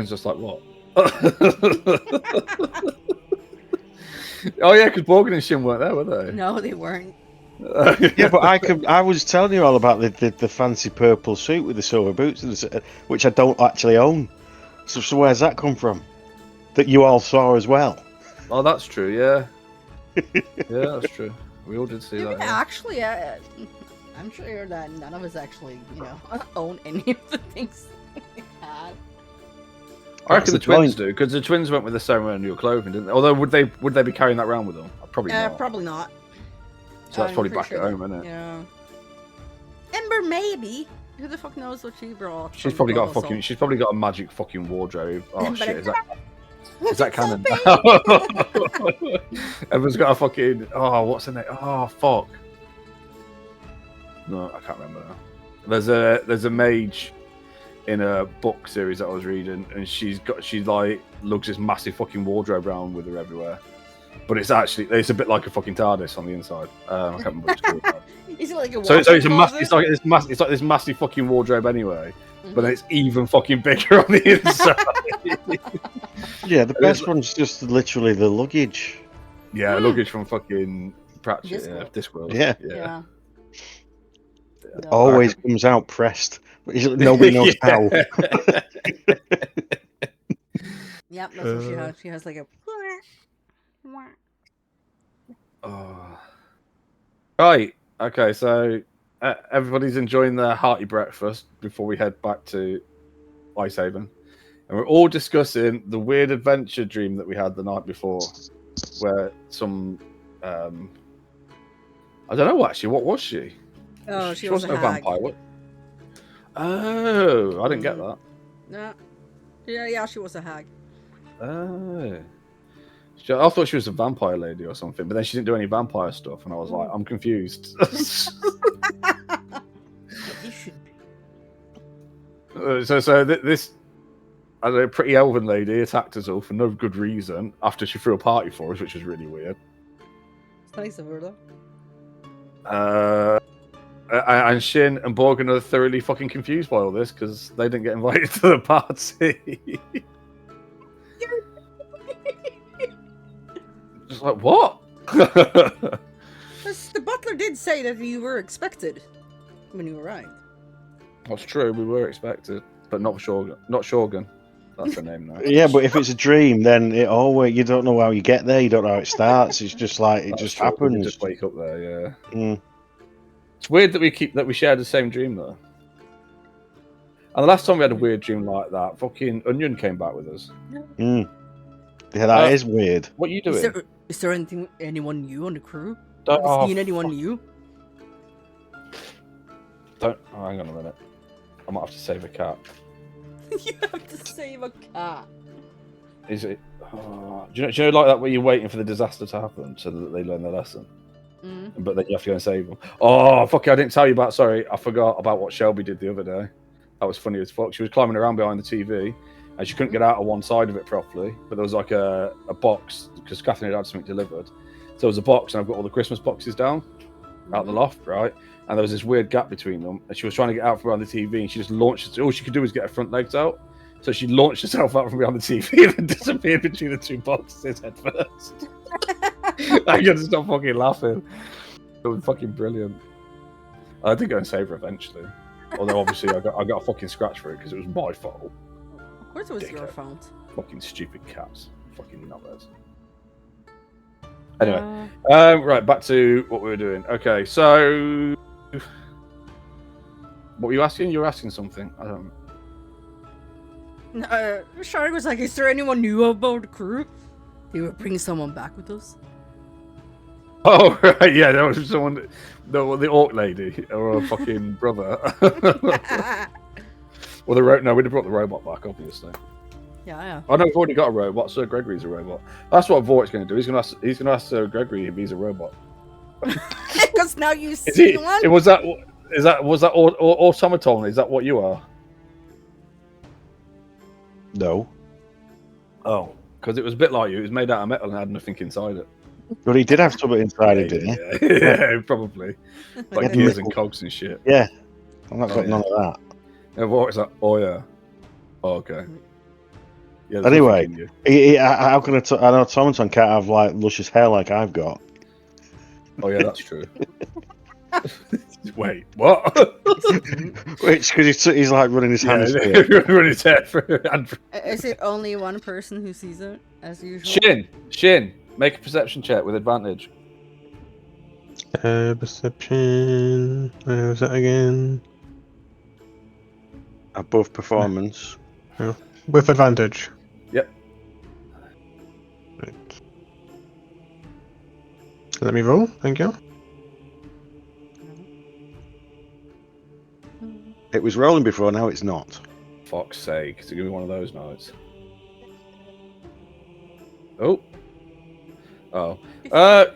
It's just like, what? Oh yeah, because Morgan and Shin weren't there, were they? No, they weren't. Yeah, but I was telling you all about the fancy purple suit with the silver boots, which I don't actually own. So where's that come from? That you all saw as well. Oh, that's true. Yeah, yeah, that's true. We all did see that. Yeah. Actually, I'm sure that none of us actually, own any of the things we had. I reckon the twins do, because the twins went with the ceremonial clothing, didn't they? Although would they be carrying that around with them? Probably not. Probably not. So that's probably back at home, isn't it? Yeah. Ember, maybe. Who the fuck knows what she brought? She's probably got a magic fucking wardrobe. Oh shit! Is that canon? Everyone's got a fucking. Oh, what's her name? Oh fuck. No, I can't remember now. There's a mage in a book series that I was reading, and she lugs this massive fucking wardrobe around with her everywhere. But it's a bit like a fucking TARDIS on the inside. I can't remember what it's called. Is it like a so it's like this massive fucking wardrobe anyway, but then it's even fucking bigger on the inside. Yeah, the best one's just literally the luggage. Yeah, luggage from fucking Pratchett, Discworld. Yeah. Always comes out pressed. Nobody knows how. Yep, that's what she has. She has like a. Right. Okay. So everybody's enjoying their hearty breakfast before we head back to Icehaven, and we're all discussing the weird adventure dream that we had the night before, where some I don't know actually. What was she? Oh, she wasn't a vampire. What? Oh, I didn't get that. No. Yeah, she was a hag. Oh. I thought she was a vampire lady or something, but then she didn't do any vampire stuff, and I was like, I'm confused. You should be. So this I don't know, pretty elven lady attacked us all for no good reason after she threw a party for us, which was really weird. It's nice of her, though. And Shin and Borgen are thoroughly fucking confused by all this because they didn't get invited to the party. Just like, what? The butler did say that you were expected when you arrived. That's true, we were expected, but not Shogun. Not Shogun. That's her name now. Yeah, but if it's a dream, then you don't know how you get there. You don't know how it starts. It's just like it just happens. You just wake up there, yeah. Mm. It's weird that we shared the same dream though. And the last time we had a weird dream like that, fucking Onion came back with us. Mm. Yeah, that is weird. What are you doing? Is there anyone new on the crew? Seen anyone new? Hang on a minute. I might have to save a cat. You have to save a cat. Is it? Do you know like that where you're waiting for the disaster to happen so that they learn their lesson? But then you have to go and save them. Oh, fuck it, I didn't tell you about... Sorry, I forgot about what Shelby did the other day. That was funny as fuck. She was climbing around behind the TV and she couldn't get out of one side of it properly. But there was like a box because Catherine had something delivered. So there was a box and I've got all the Christmas boxes down out the loft, right? And there was this weird gap between them. And she was trying to get out from behind the TV and she just launched... All she could do was get her front legs out. So she launched herself out from behind the TV and then disappeared between the two boxes head first. I couldn't stop fucking laughing. It was fucking brilliant. I did go and save her eventually. Although obviously I got a fucking scratch for it because it was my fault. Of course it was your fault. Fucking stupid cats. Fucking numbers. Anyway, right, back to what we were doing. Okay, so... What were you asking? You were asking something. I don't... Shari was like, is there anyone new about the crew? They were bringing someone back with us. Oh, right, yeah, there was someone... the orc lady, or a fucking brother. Well, no, we brought the robot back, obviously. Yeah. I know we've already got a robot. Sir Gregory's a robot. That's what Vort's going to do. He's going to ask Sir Gregory if he's a robot. Because now you see one. Was that automaton? Is that what you are? No. Oh, because it was a bit like you. It was made out of metal and had nothing inside it. But he did have something inside it, didn't he? Yeah, probably. Like gears and cogs and shit. Yeah. I've not got none of that. And Vort's like, oh yeah. Oh, okay. Yeah, anyway, how can I know Tomaton can't have like luscious hair like I've got. Oh yeah, that's true. Wait, what? Which because he's like running his hands through it. Running his hair through. Is it only one person who sees it, as usual? Shin, make a perception check with advantage. Perception. Where was that again? Above performance. With advantage. Yep. Right. Let me roll. Thank you. It was rolling before, now it's not. Fuck's sake, it's gonna be one of those nights. Oh.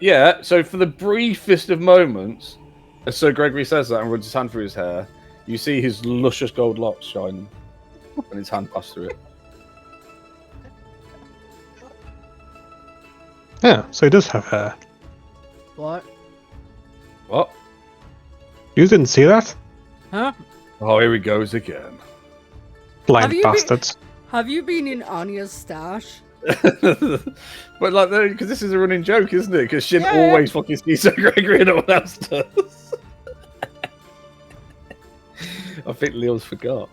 Yeah, so for the briefest of moments, as Sir Gregory says that and runs his hand through his hair, you see his luscious gold locks shining, and his hand passed through it. Yeah, so he does have hair. What? What? You didn't see that? Huh? Oh, here he goes again. Blind bastards. Have you been in Anya's stash? But like, because this is a running joke, isn't it? Because Shin always fucking sees Sir Gregory and no one else does. I think Leo's forgot.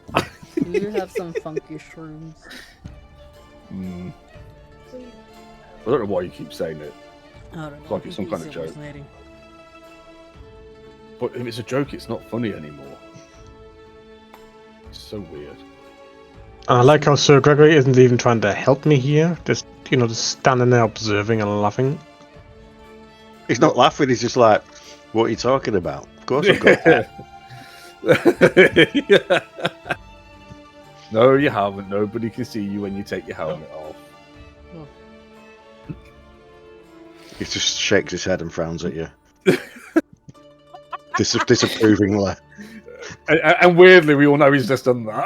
You have some funky shrooms. I don't know why you keep saying it. I don't know. It's like it's some kind of joke. But if it's a joke, it's not funny anymore. It's so weird. I like how Sir Gregory isn't even trying to help me here. Just standing there observing and laughing. He's not laughing, he's just like, what are you talking about? Of course I've got that. No, you haven't. Nobody can see you when you take your helmet off. He just shakes his head and frowns at you. Disapprovingly. And weirdly, we all know he's just done that.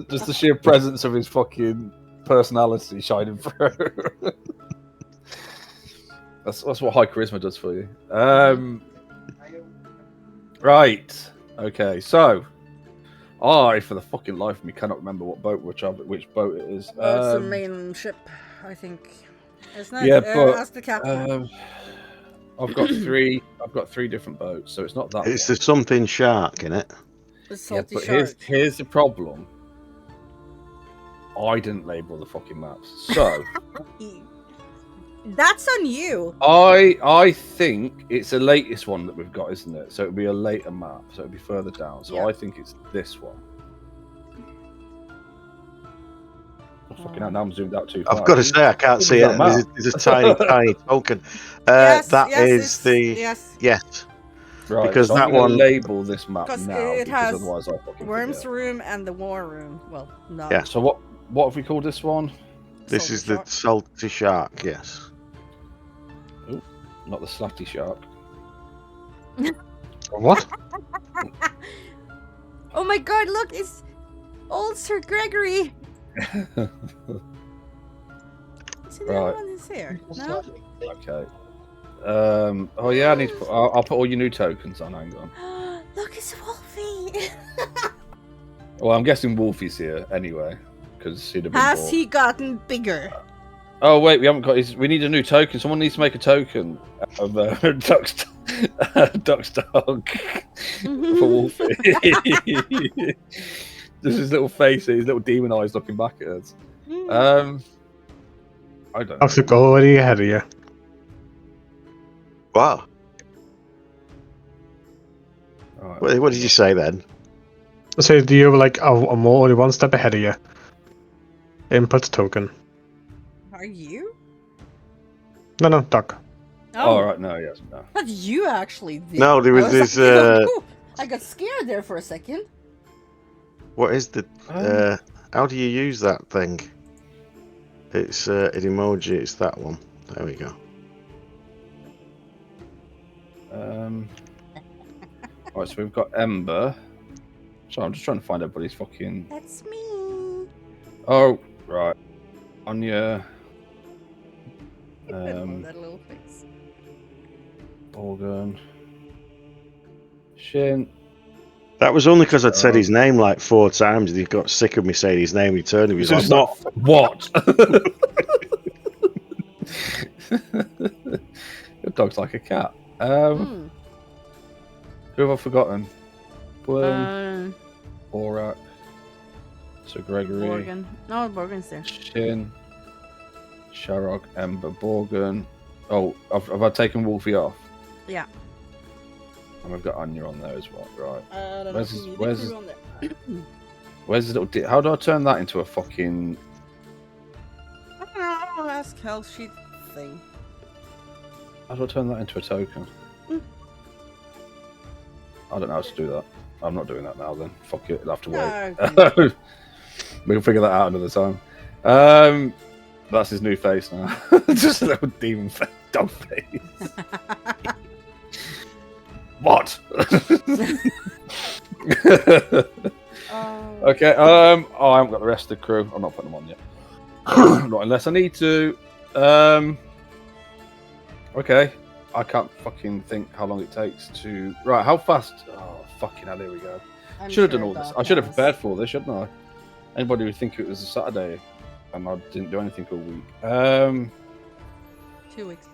Just the sheer presence of his fucking personality shining through. That's what high charisma does for you. Right. Okay. So, for the fucking life of me, cannot remember which boat it is. It's the main ship, I think. Isn't it? Yeah, but ask the captain. I've got three different boats, so it's not that. It's the something shark, innit? The salty but shark. here's the problem. I didn't label the fucking maps, so that's on you. I think it's the latest one that we've got, isn't it? So it'll be a later map, so it'll be further down. So I think it's this one. Fucking hell, now I'm zoomed out too far. I've got to say, I can't see it. There's a tiny, tiny token. Yes. Right, because so that I'm gonna one label this map now. It has otherwise I'll fucking Worm's forget. room and the War room. Well, no. Yeah. So what have we called this one? This is the salty shark. Yes. Ooh, not the slutty shark. What? Oh my God! Look, it's old Sir Gregory. Isn't that one his hair? No. Okay. Oh yeah, I need to put. I'll put all your new tokens on. Hang on. Look, it's Wolfie. Well, I'm guessing Wolfie's here anyway, because he'd have been. Has he gotten bigger? Oh wait, we haven't got. We need a new token. Someone needs to make a token of Duck's dog for Wolfie. Just his little face, his little demon eyes looking back at us. I don't know. I've already ahead of you. Wow. Right. What did you say then? So you were like, I'm only one step ahead of you. Input token. Are you? No, Doc. Oh, right, no, yes, no. That's you actually. No, there was this. I got scared there for a second. What is the? How do you use that thing? It's an emoji. It's that one. There we go. Right, so we've got Ember. So I'm just trying to find everybody's fucking. That's me. Oh, right. Anya. That little face. Organ. Shin. That was only because I'd said his name like 4 times and he got sick of me saying his name. He turned and he was So like, it's like, what? Your dog's like a cat. Who have I forgotten? Bloom, Borak, Sir Gregory, Borgen. No, Borgen's there. Shin, Sharog, Ember, Borgen. Oh, have I taken Wolfie off? Yeah. And we've got Anya on there as well, right? I don't Where's know if his- you need where's the his- crew on there. Where's the little? How do I turn that into a fucking? I don't know. Ask Hell Sheet thing. How do I turn that into a token? I don't know how to do that. I'm not doing that now. Then fuck it. I'll have to wait. No. We can figure that out another time. That's his new face now. Just a little demon face, dog face. What? Okay. Oh, I haven't got the rest of the crew. I'm not putting them on yet. Not unless I need to. Okay. I can't fucking think how long it takes to. Right. How fast? Oh, fucking hell! Here we go. Should have done all this. I should have prepared for all this, shouldn't I? Anybody would think it was a Saturday, and I didn't do anything all week. 2 weeks.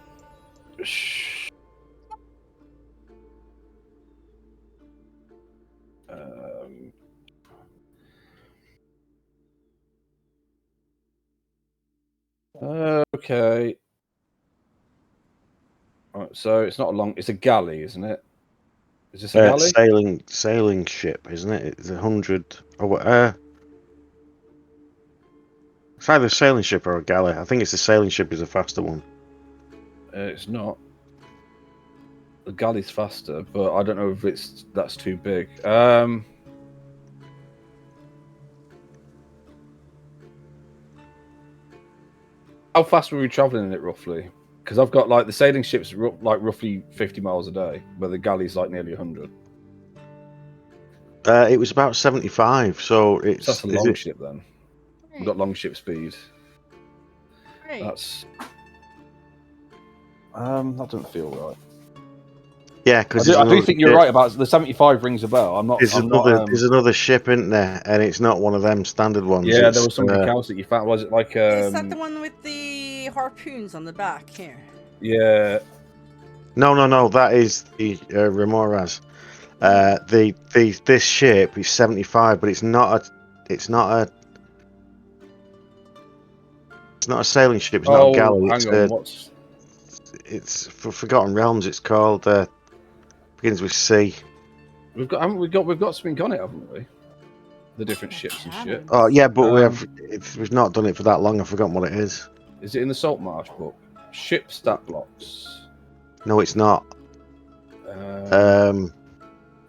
Okay. Alright, so it's not a long. It's a galley, isn't it? Is this a galley? sailing ship, isn't it? It's 100. Oh, what? It's either a sailing ship or a galley. I think it's a sailing ship is a faster one. It's not. The galley's faster, but I don't know if that's too big. How fast were we traveling in it roughly? Because I've got like the sailing ship's like roughly 50 miles a day, where the galley's like nearly 100. It was about 75, so it's. So that's a long ship then. We've got long ship speed. Great. That's. That doesn't feel right. Yeah, because I do think you're right about the 75 rings a bell. I'm not. There's another ship in there, and it's not one of them standard ones. Yeah, there was something else that you found. Was it like? Is that the one with the harpoons on the back here? Yeah. No. That is the Remoras. This ship is 75, but it's not a sailing ship. It's not a galley. Hang on. It's for Forgotten Realms. It's called. Begins with C. We've got something on it, haven't we? The different ships and shit. Oh yeah, but we've not done it for that long. I've forgotten what it is. Is it in the Saltmarsh book? Ship stat blocks. No, it's not.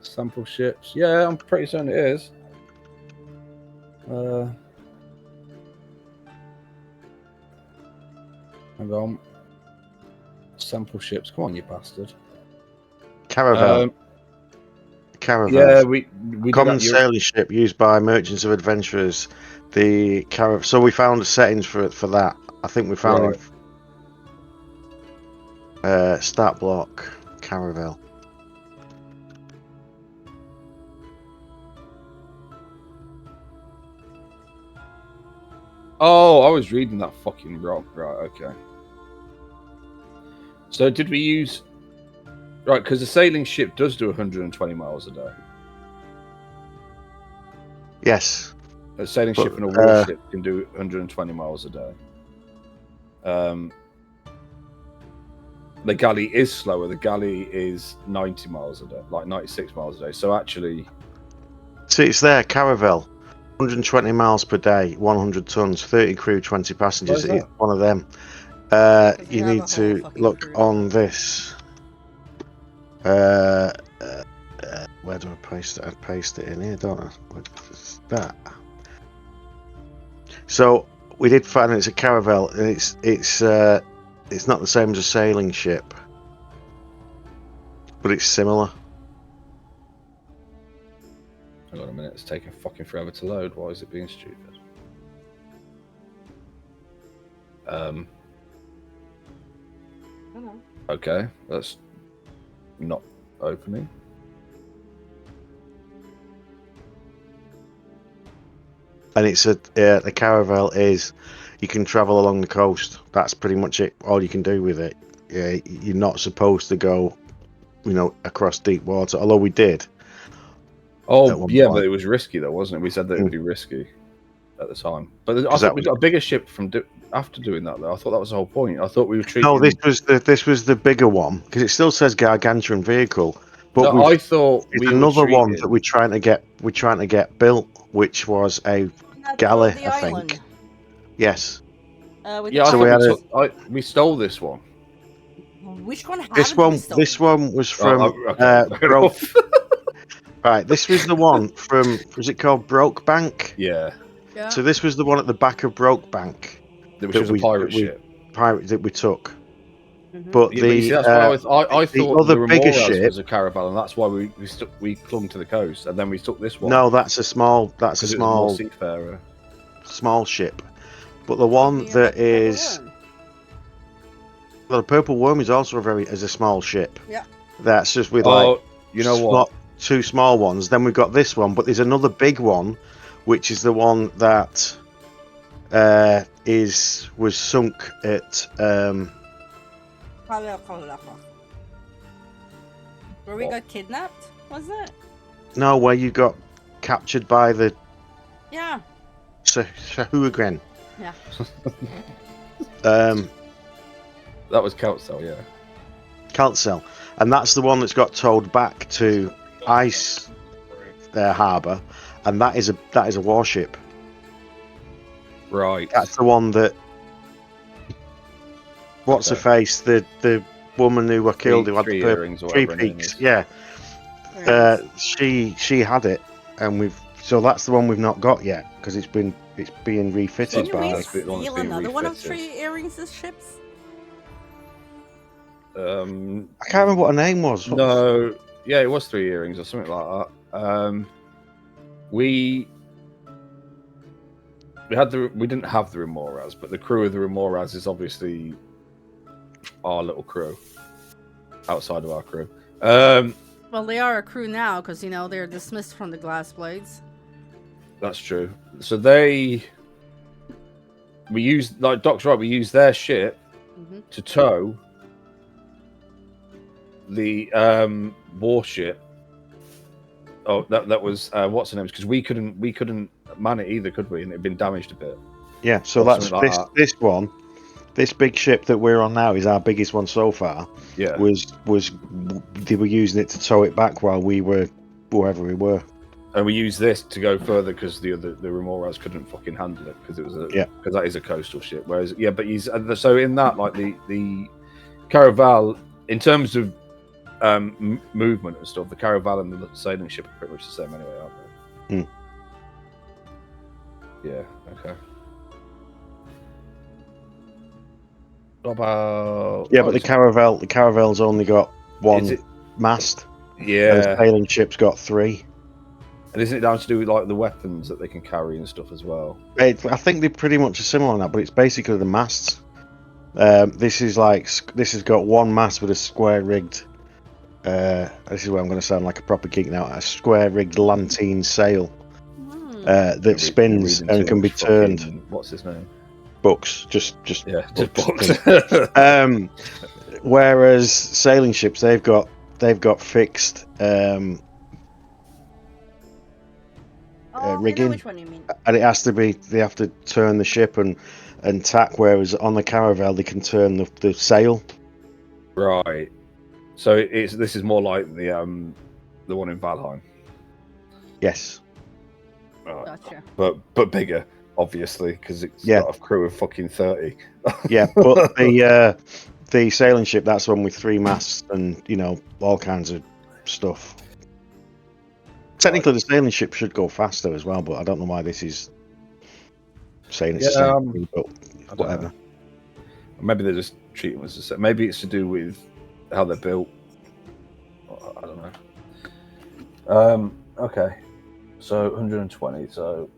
Sample ships. Yeah, I'm pretty certain it is. Hang on. Sample ships. Come on, you bastard. Caravel. Yeah, we common sailing ship used by merchants of adventurers. The caravel. So we found the settings for that. I think we found stat block caravel. Oh, I was reading that fucking wrong. Right, okay. So did we use... Right, because the sailing ship does do 120 miles a day. Yes. A sailing ship and a warship can do 120 miles a day. The galley is slower. The galley is 90 miles a day, like 96 miles a day. So actually... See, it's there, caravel. 120 miles per day, 100 tons, 30 crew, 20 passengers. It's one of them. You need to look on this. Where do I paste it? I paste it in here, don't I? What's that? So we did find it's a caravel, and it's not the same as a sailing ship, but it's similar. Hang on a minute, it's taking fucking forever to load. Why is it being stupid? Okay, that's not opening. and it's the caravel is you can travel along the coast. That's pretty much it. All you can do with it. Yeah, you're not supposed to go, across deep water. Although we did. Oh yeah, but it was risky though, wasn't it? We said that it would be risky at the time. But I thought we got a bigger ship after doing that though. I thought that was the whole point. I thought we were treating. No, this was the bigger one because it still says gargantuan vehicle. But I thought it's another one that we're trying to get built, which was a galley, I think. Yes. We stole this one. Which one? This one was from Broke. Right, this was the one from. Was it called Brokebank? Yeah. So this was the one at the back of Brokebank. Which was a pirate ship. That we took. Mm-hmm. But that's why I thought the bigger ship was a caravel, and that's why we clung to the coast, and then we took this one. No, that's a small seafarer, small ship. But the one that is the Purple Worm is also a small ship. Yeah. That's just with two small ones. Then we've got this one, but there's another big one, which is the one that was sunk at. Where we got kidnapped, was it? No, where you got captured by the. Yeah. Shahuagren. Yeah. That was Kaltcell, yeah. Kaltcell, and that's the one that's got towed back to Ice Harbour, and that is a warship. Right. That's the one that. What's her face? The woman who were killed who had the earrings, three peaks. Yeah. She had it, and so that's the one we've not got yet because it's being refitted by. Can you steal another one of 3 earrings' ships? I can't remember what her name was. No, yeah, it was 3 earrings or something like that. We didn't have the Remoras, but the crew of the Remoras is obviously our little crew outside of our crew. Well, they are a crew now because they're dismissed from the Glass Blades. That's true. So we used, like Doc's right, we used their ship to tow the warship. Oh, that was what's her name? Because we couldn't man it either, could we? And it had been damaged a bit. Yeah, so that's this one. This big ship that we're on now is our biggest one so far. Yeah, they were using it to tow it back while we were wherever we were. And we used this to go further because the Remoras couldn't fucking handle it because it was because that is a coastal ship. Whereas but so in that, like the Caravel, in terms of movement and stuff, the Caravel and the sailing ship are pretty much the same anyway, aren't they? Yeah. Okay. What about but the Caravel's only got one mast. Yeah. And the sailing ship's got 3. And isn't it down to do with like the weapons that they can carry and stuff as well? I think they're pretty much similar on that, but it's basically the masts. This has got one mast with a square rigged. This is where I'm going to sound like a proper geek now. A square rigged lantine sail that spins and can be turned. What's his name? Books, just books. Whereas sailing ships, they've got fixed rigging. I know which one you mean. And it has to be. They have to turn the ship and tack. Whereas on the Caravel, they can turn the sail. Right. So this is more like the one in Valheim. Yes. Right. Gotcha. But bigger, obviously, because it's got a crew of fucking 30. Yeah, but the sailing ship, that's one with 3 masts and all kinds of stuff. Technically, the sailing ship should go faster as well, but I don't know why this is saying it's the same thing, but whatever. Maybe they're just treating us the same. Maybe it's to do with how they're built. I don't know. Okay. So 120. So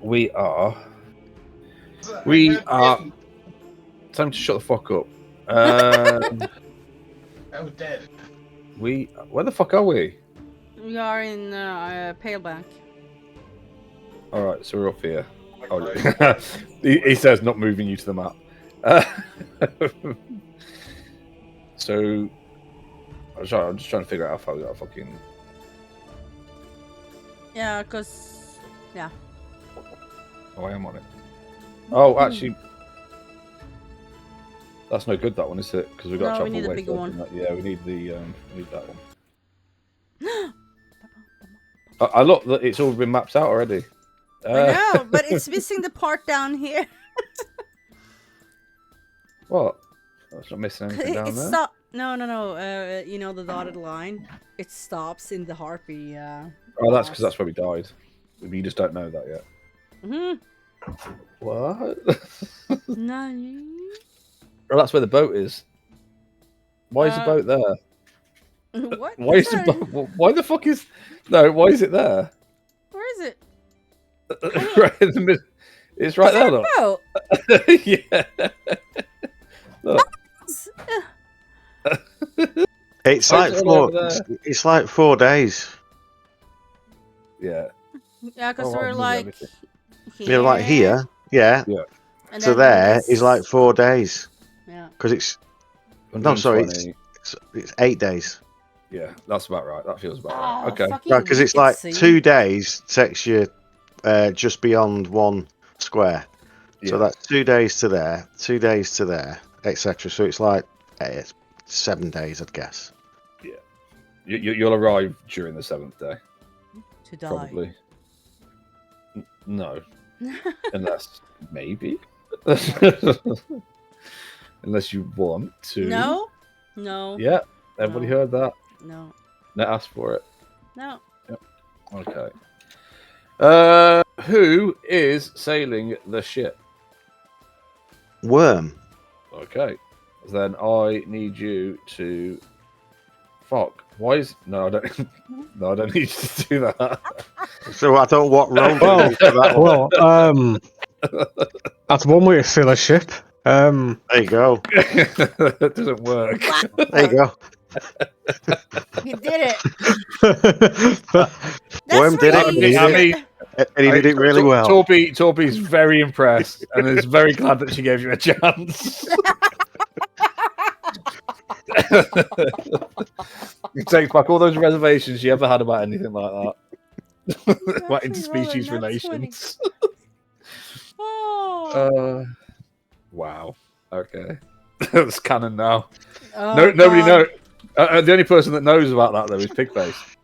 we are. Time to shut the fuck up. Dead. Where the fuck are we? We are in Palebank. All right, so we're up here. Oh, he says not moving you to the map. So I'm just trying to figure out how far we got fucking. Yeah, cause yeah. Oh, I am on it. Oh, actually, that's no good. That one is it? Because we got to No, we travel need a way bigger further one. than that. Yeah, we need that one. I look that it's all been mapped out already. I know, but it's missing the part down here. What? That's not missing anything down there. Stop. No. You know the dotted line. It stops in the harpy. Oh, that's because that's where we died. We just don't know that yet. What? No. Well, that's where the boat is. Why is the boat there? What? Why is the boat? Why the fuck is? No, why is it there? Where is it? Right in the middle. It's right there, look. Boat? Yeah. Look. It's like four. It's like 4 days. Yeah. Yeah, because Oh, we're I've like moved Yeah, like here. Yeah. Yeah. And So then there this- is like 4 days. Yeah. Because it's no, sorry, 120. it's 8 days. Yeah, that's about right. That feels about Oh, right. Okay. fucking Right, because it's wicked, like see? 2 days takes you just beyond 1 square. So Yeah. that's 2 days to there, 2 days to there, etc. So it's like 7 days, I'd guess. Yeah. You'll arrive during the 7th day. To die. Probably. No. Unless maybe. Unless you want to. No. No. Yeah. Everybody No. heard that. No. Let ask for it. No. Okay. Who is sailing the ship? Worm. Okay. Then I need you to. Fuck. Why is no? I don't. No, I don't need you to do that. So I don't know what role to Well, do for that one. well, that's one way to sail a ship. There you go. That doesn't work. There you go. You did it. Worm did it. I mean, And he did it really well. Torby's very impressed and is very glad that she gave you a chance. He takes back all those reservations she ever had about anything like that. About interspecies relations. Oh. Wow. Okay. That's canon now. Oh, Nobody God. knows. The only person that knows about that though is Pigface.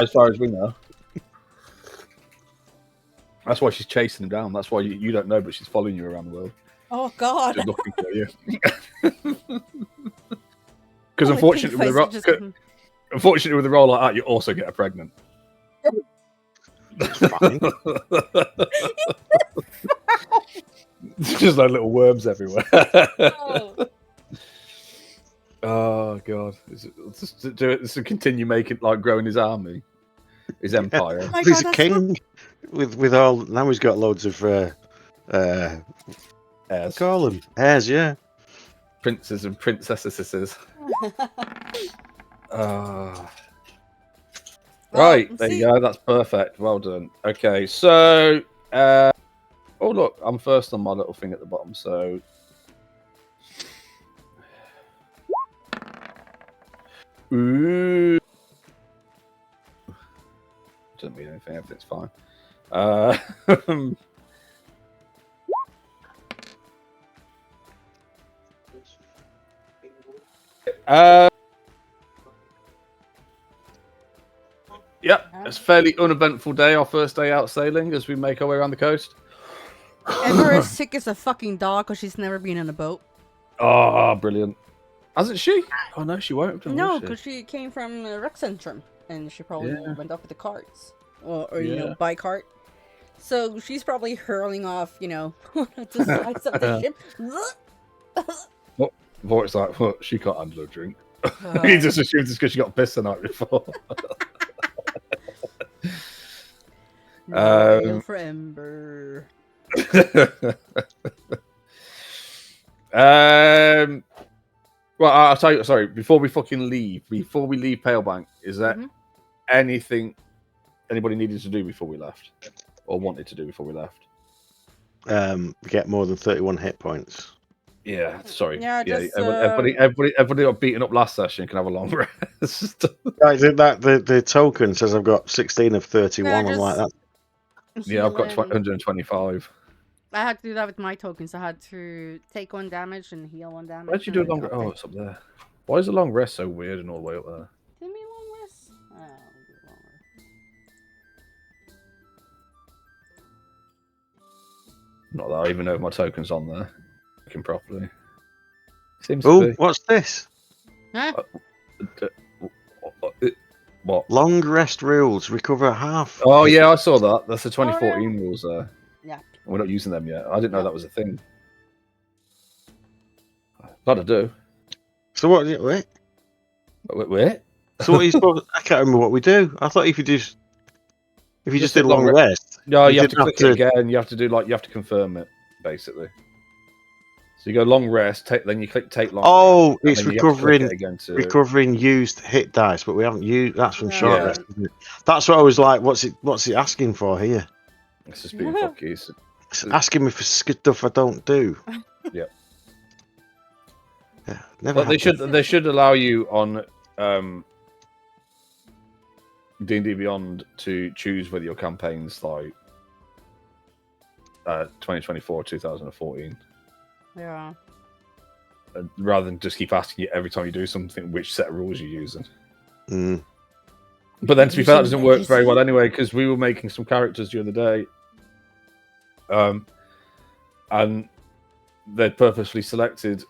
As far as we know. That's why she's chasing him down. That's why you don't know, but she's following you around the world. Oh God. She's looking for you. Because Only unfortunately, Pigface unfortunately, with a role like that, you also get her pregnant. Fine. Just like little worms everywhere. Oh. Oh god! This to continue making growing his army, his empire. Oh my He's God, a that's king with all. Now he's got loads of Heirs, call them heirs. Yeah. princes and princesses. Right, there you go. That's perfect. Well done. Okay, so oh look, I'm first on my little thing at the bottom. So ooh, doesn't mean anything. Everything's fine. Yep, it's a fairly uneventful day. Our first day out sailing as we make our way around the coast. Ever as sick as a fucking dog because she's never been in a boat. Oh, brilliant! Hasn't she? Oh no, she won't have done. No, will she? because she came from the rec centrum and she probably Yeah. went off with the carts or you Yeah. know by cart. So she's probably hurling off, you know, to the sides of the ship. Before it's like, well, she can't handle a drink. He just assumes it's because she got pissed the night before. No for Ember. Well, I'll tell you. Sorry, before we fucking leave, before we leave Palebank, is there Mhm. anything anybody needed to do before we left, or wanted to do before we left? Get more than 31 hit points. Yeah, sorry. Yeah, just, everybody got beaten up last session can have a long rest. Right, the token says I've got 16 of 31. I'm like that. Yeah, I've got heal in. 125. I had to do that with my tokens. I had to take 1 damage and heal 1 damage. Why'd you do a long rest? Oh, it's up there. Why is the long rest so weird and all the way up there? Give me long rest. Oh, I'll do long rest. Not that I even know if my token's on there. Looking properly. Seems to Oh, be. what's this? Huh? What? Long rest rules. Recover half. Oh, yeah, I saw that. That's the 2014 rules there. Yeah. We're not using them yet. I didn't know that was a thing. Glad I do. So what? Wait. So what are you supposed? I can't remember what we do. I thought if you just Just did did long long rest. No, you have didn't to click it again. You have to do you have to confirm it, basically. So you go long rest, then you click take long. Oh, rest, it's recovering again to... recovering used hit dice, but we haven't used. That's from short Yeah. rest, isn't it? That's what I was like. What's it asking for here? It's just being fucky. It's asking me for stuff I don't do. Yeah. Yeah, never. But they should allow you on D&D Beyond to choose whether your campaign's like 2024 or 2014. Yeah. Rather than just keep asking you every time you do something which set of rules you're using. Mm. But then, to be fair, that doesn't work very well anyway, because we were making some characters the other day, and they'd purposely selected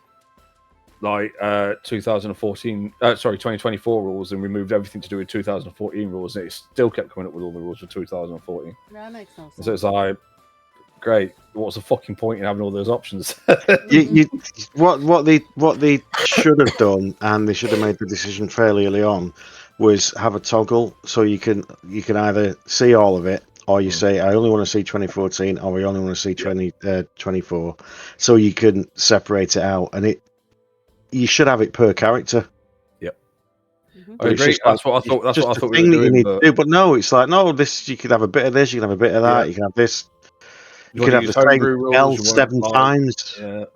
like 2024 rules and removed everything to do with 2014 rules, and it still kept coming up with all the rules for 2014. That makes no sense. So it's like, great, what's the fucking point in having all those options? What they should have done, and they should have made the decision fairly early on, was have a toggle so you can either see all of it, or you say I only want to see 2014, or I only want to see 2024, so you can separate it out, and you should have it per character. Yep. Mm-hmm. I agree. That's what I thought. That's what I thought we were doing. But no, it's like no. This you could have a bit of this, you can have a bit of that, you can have this. You could have the same spell 7 times. Yeah.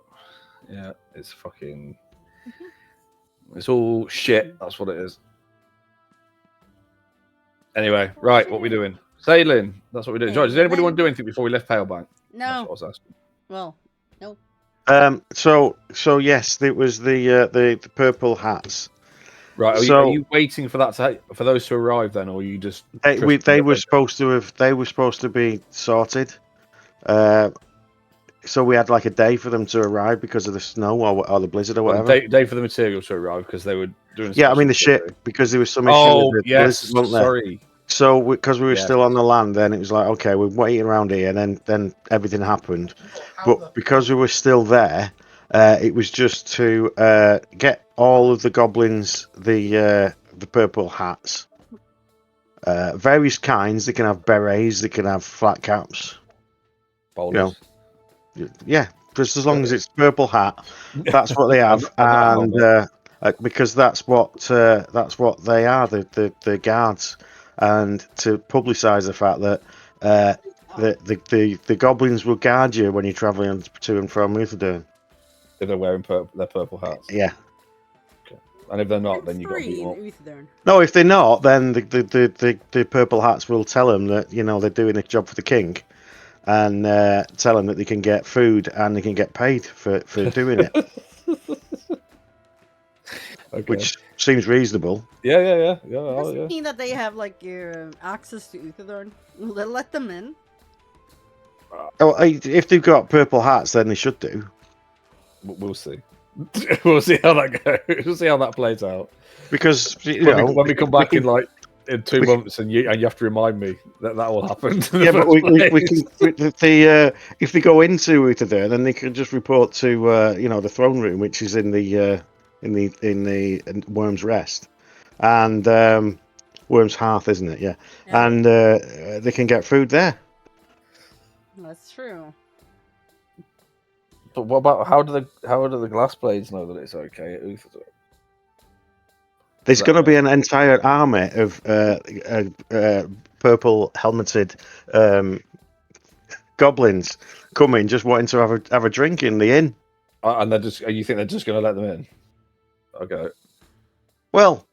It's fucking. It's all shit. That's what it is. Anyway, right. What we doing? Sailing. That's what we're doing. Right, does anybody want to do anything before we left Palebank? No. That's what I was asking. Well, no. So yes, it was the purple hats. Right. Are you waiting for that for those to arrive then, or are you just? They were supposed to be sorted. So we had like a day for them to arrive because of the snow or the blizzard or whatever. Day for the material to arrive because they were doing. Yeah, I mean the ship because there was some issue. Oh with the yes, blizzard, wasn't there? sorry. So because we were still on the land, then it was like okay, we're waiting around here, and then everything happened. But because we were still there, it was just to get all of the goblins the purple hats, various kinds. They can have berets, they can have flat caps. Boulders. Yeah, just as long as it's purple hat, that's what they have, and because that's what they are, the guards, and to publicise the fact that the goblins will guard you when you're travelling to and from Lutherdurn. If they're wearing their purple hats. Yeah. Okay. And if they're not, then you got to beat them up. No, if they're not, then the purple hats will tell them that they're doing a job for the king. And tell them that they can get food and they can get paid for doing it. Okay. Which seems reasonable. Yeah. Does it mean that they have like access to Uthadorn? Will they let them in? If they've got purple hats, then they should do. We'll see. We'll see how that goes. We'll see how that plays out. Because when we come back in 2 months, and you have to remind me that will happen. Yeah, but we can. If they go into Uthadurn, then they can just report to the throne room, which is in the Worm's Rest, and Worm's Hearth, isn't it? Yeah. And they can get food there. That's true. But what about how do the glass blades know that it's okay at Uthadurn? There's going to be an entire army of purple helmeted goblins coming, just wanting to have a drink in the inn. And you think they're just going to let them in? Okay. Well,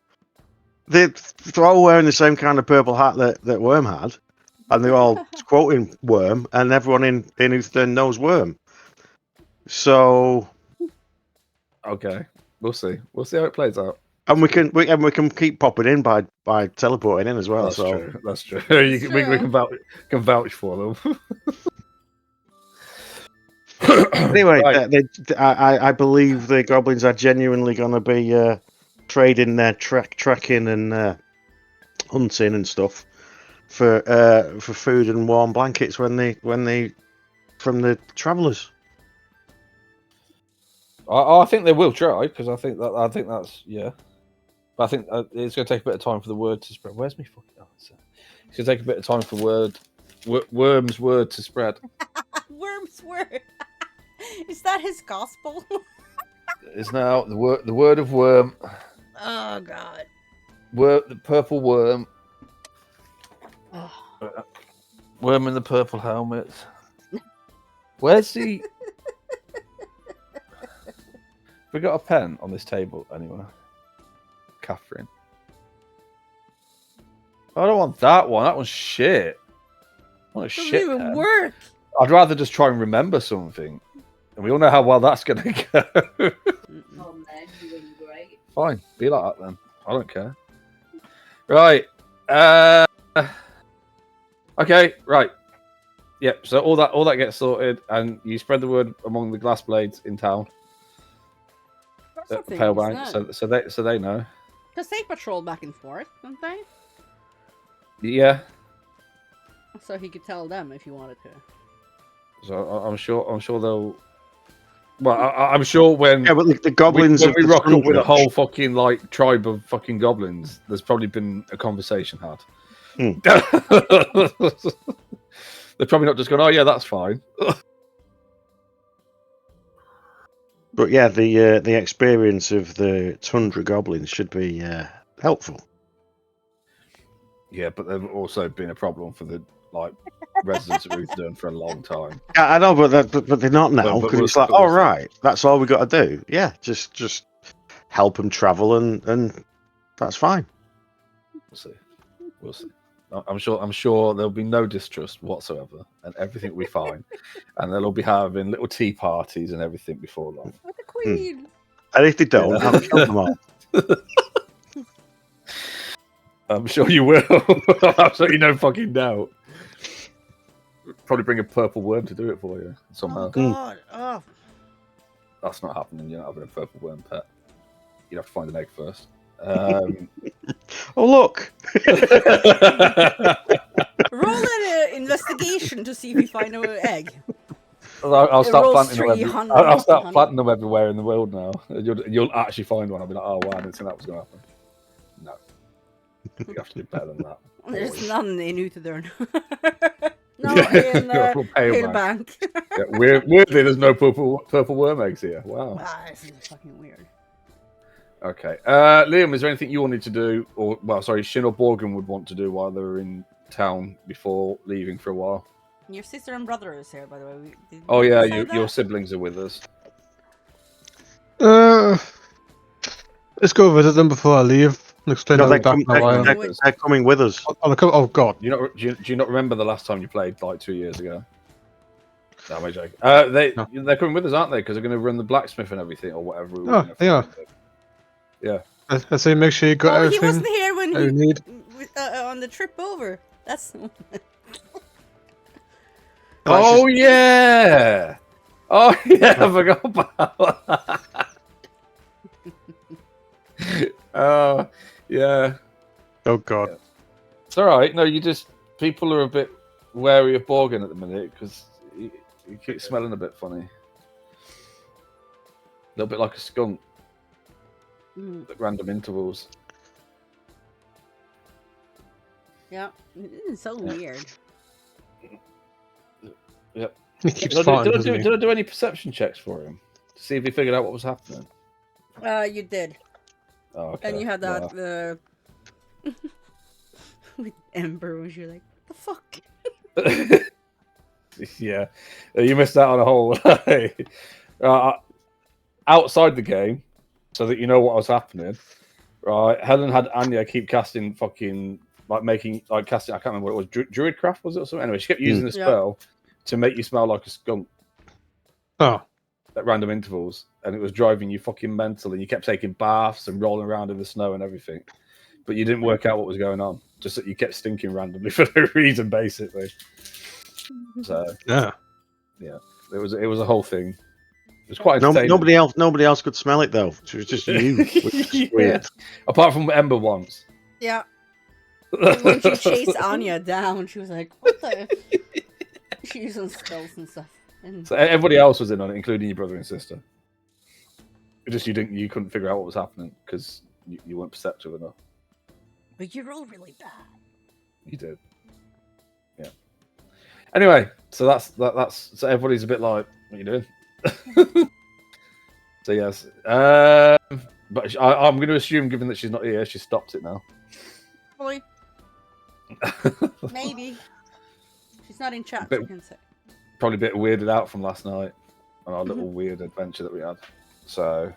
they're all wearing the same kind of purple hat that Worm had, and they're all quoting Worm, and everyone in Uther knows Worm. So, okay, we'll see. We'll see how it plays out. And we can keep popping in by teleporting in as well. That's so true. That's true. We can vouch for them. Anyway, right. I believe the goblins are genuinely going to be trading their tracking and hunting and stuff for food and warm blankets when they from the travellers. I think they will try, because I think that's yeah. But I think it's going to take a bit of time for the word to spread. Where's my fucking answer? It's going to take a bit of time for Worm's word to spread. Worm's word. Is that his gospel? It's now the word of Worm. Oh God. The purple worm. Oh. Worm in the purple helmet. Where's he? We got a pen on this table anyway. Catherine. I don't want that one. That one's shit. What a shit Doesn't even pen. work. I'd rather just try and remember something. And we all know how well that's going to go. Oh man, you're doing great. Fine. Be like that then. I don't care. Right. Okay, right. Yep, so all that gets sorted, and you spread the word among the glass blades in town. Pale Bank, so they know. Because they patrol back and forth, don't they? Yeah. So he could tell them if he wanted to. So I'm sure they'll. Well, I'm sure when but the goblins when we rock up with a Tundra. whole fucking like tribe of fucking goblins, there's probably been a conversation had. They're probably not just going, "Oh yeah, that's fine." But yeah, the experience of the Tundra goblins should be helpful. Yeah, but they've also been a problem for the residents of Uthodurn for a long time. Yeah, I know, but they're not now, because it's like, we'll see. right, that's all we got to do. Yeah, just help them travel, and that's fine. We'll see. I'm sure there'll be no distrust whatsoever, and everything will be fine. And they'll all be having little tea parties and everything before long. With the queen. And if they don't, I'll kill them all. I'm sure you will. Absolutely no fucking doubt. Probably bring a purple worm to do it for you somehow. Oh God! Oh. That's not happening. You're not having a purple worm pet. You'd have to find an egg first. Oh look! Roll an investigation to see if you find an egg. I'll start planting them. 300. I'll start planting them everywhere in the world now. You'll actually find one. I'll be like, oh wow, I didn't think that was going to happen. No, you have to do better than that. There's none in Uthodurn. No, in Pale Bank. Yeah, weirdly, there's no purple worm eggs here. Wow. This is fucking weird. Okay. Liam, is there anything you wanted to do, Shin or Borgen would want to do while they were in town before leaving for a while? Your sister and brother is here, by the way. Oh yeah, your siblings are with us. Let's go visit them before I leave. Explain how they're they're coming with us. Oh God! Do you not remember the last time you played like 2 years ago? No, I'm joking. They're coming with us, aren't they? Because they're going to run the blacksmith and everything or whatever. They are. Yeah. I say make sure you got everything. He wasn't here when you need on the trip over. That's. Oh yeah! Oh yeah! I forgot about that. Oh yeah. Oh God. Yeah. It's all right. No, people are a bit wary of Borgen at the minute because he keeps smelling a bit funny. A little bit like a skunk. At random intervals. Yeah, it's so weird. Yep. He keeps Did farting, I do any perception checks for him to see if he figured out what was happening? You did. Oh, okay. And you had that with Ember when you're like, the fuck? Yeah, you missed out on a whole outside the game, so that you know what was happening. Right, Helen had Anya keep casting fucking casting. I can't remember what it was. Druidcraft was it or something? Anyway, she kept using the spell to make you smell like a skunk. Oh. At random intervals, and it was driving you fucking mental. And you kept taking baths and rolling around in the snow and everything, but you didn't work out what was going on. Just that you kept stinking randomly for no reason, basically. So Yeah. it was a whole thing. It was quite entertaining. Nobody else could smell it though. It was just you. Which is weird. Apart from Ember once. Yeah. When she chased Anya down, she was like, "What the?" She using spells and stuff. So everybody else was in on it, including your brother and sister. It just you couldn't figure out what was happening because you weren't perceptive enough. But you rolled really bad. You did. Yeah. Anyway, so that's so everybody's a bit like, what are you doing? So yes, but I'm going to assume, given that she's not here, she stopped it now. Probably. Maybe. She's not in chat. You can say. Probably a bit weirded out from last night on our little weird adventure that we had. So,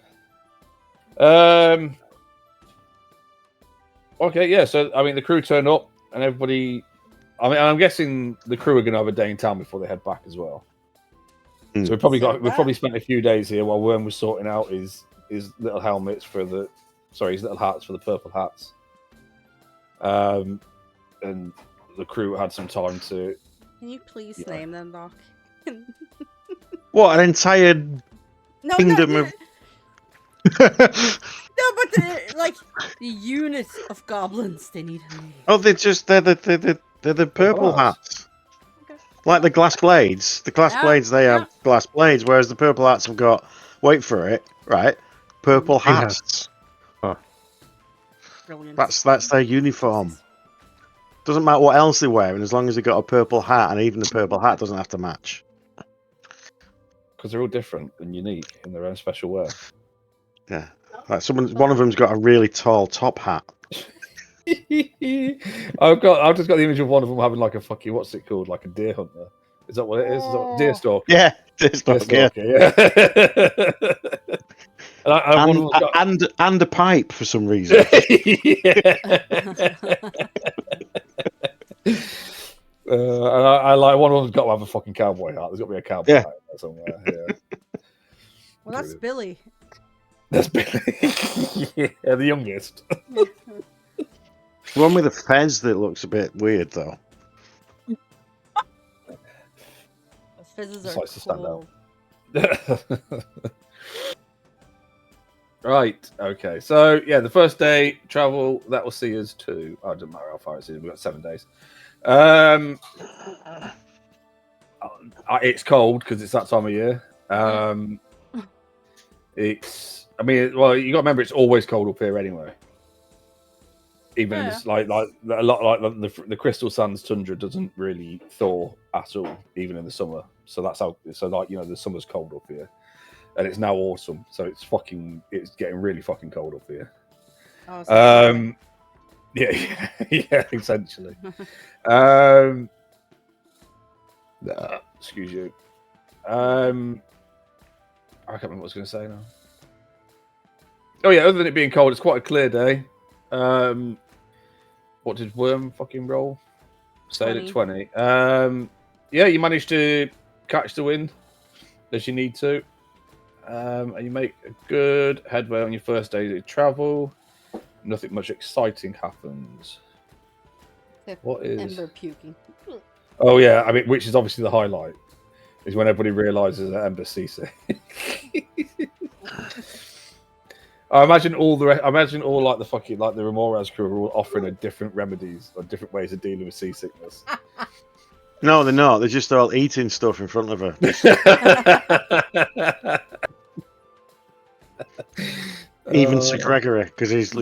okay, yeah. So I mean, the crew turned up, and everybody. I mean, I'm guessing the crew are going to have a day in town before they head back as well. So we probably spent a few days here while Worm was sorting out his little helmets for his little hats for the purple hats. And the crew had some time to. Can you please name them, Doc? What, an entire kingdom of... No, but the unit of goblins they need a name. Oh, they're the purple hats. Okay. Like the glass blades. The glass blades, they have glass blades, whereas the purple hats have got, wait for it, right? Purple hats. Oh. Brilliant. That's their uniform. Doesn't matter what else they're wearing, as long as they got a purple hat, and even the purple hat doesn't have to match. Because they're all different and unique in their own special way. Yeah, like one of them's got a really tall top hat. I've just got the image of one of them having like a fucking, what's it called, like a deer hunter. Is that what it is? Is that deer stalker? Yeah, deer stalker. Yeah. And a pipe for some reason. I like one of them's got to have a fucking cowboy hat. There's got to be a cowboy hat there somewhere. Yeah. Well, that's Billy. That's Billy. Yeah, the youngest. One with a fez that looks a bit weird though. Fizzes Just are likes to stand cool. out. Right. Okay. So yeah, the first day travel that will see us to. Oh, it doesn't matter how far it is. We've got 7 days. It's cold because it's that time of year. It's. I mean, well, you got to remember it's always cold up here anyway. Even in this, like a lot like the Crystal Sands tundra doesn't really thaw at all, even in the summer. So that's how. So like the summer's cold up here. And it's now autumn, so it's getting really fucking cold up here. Oh, so yeah, essentially. Excuse you. I can't remember what I was going to say now. Oh yeah, other than it being cold, it's quite a clear day. What did Worm fucking roll? Stayed at 20. Yeah, you managed to catch the wind as you need to. And you make a good headway on your first day of travel. Nothing much exciting happens. Except what is Ember puking? Oh yeah, I mean, which is obviously the highlight, is when everybody realizes that Ember's seasick. I imagine all like the fucking like the Ramoras crew are all offering a different remedies or different ways of dealing with seasickness. No, they're not. They're just all eating stuff in front of her. Even Sir Gregory, because he's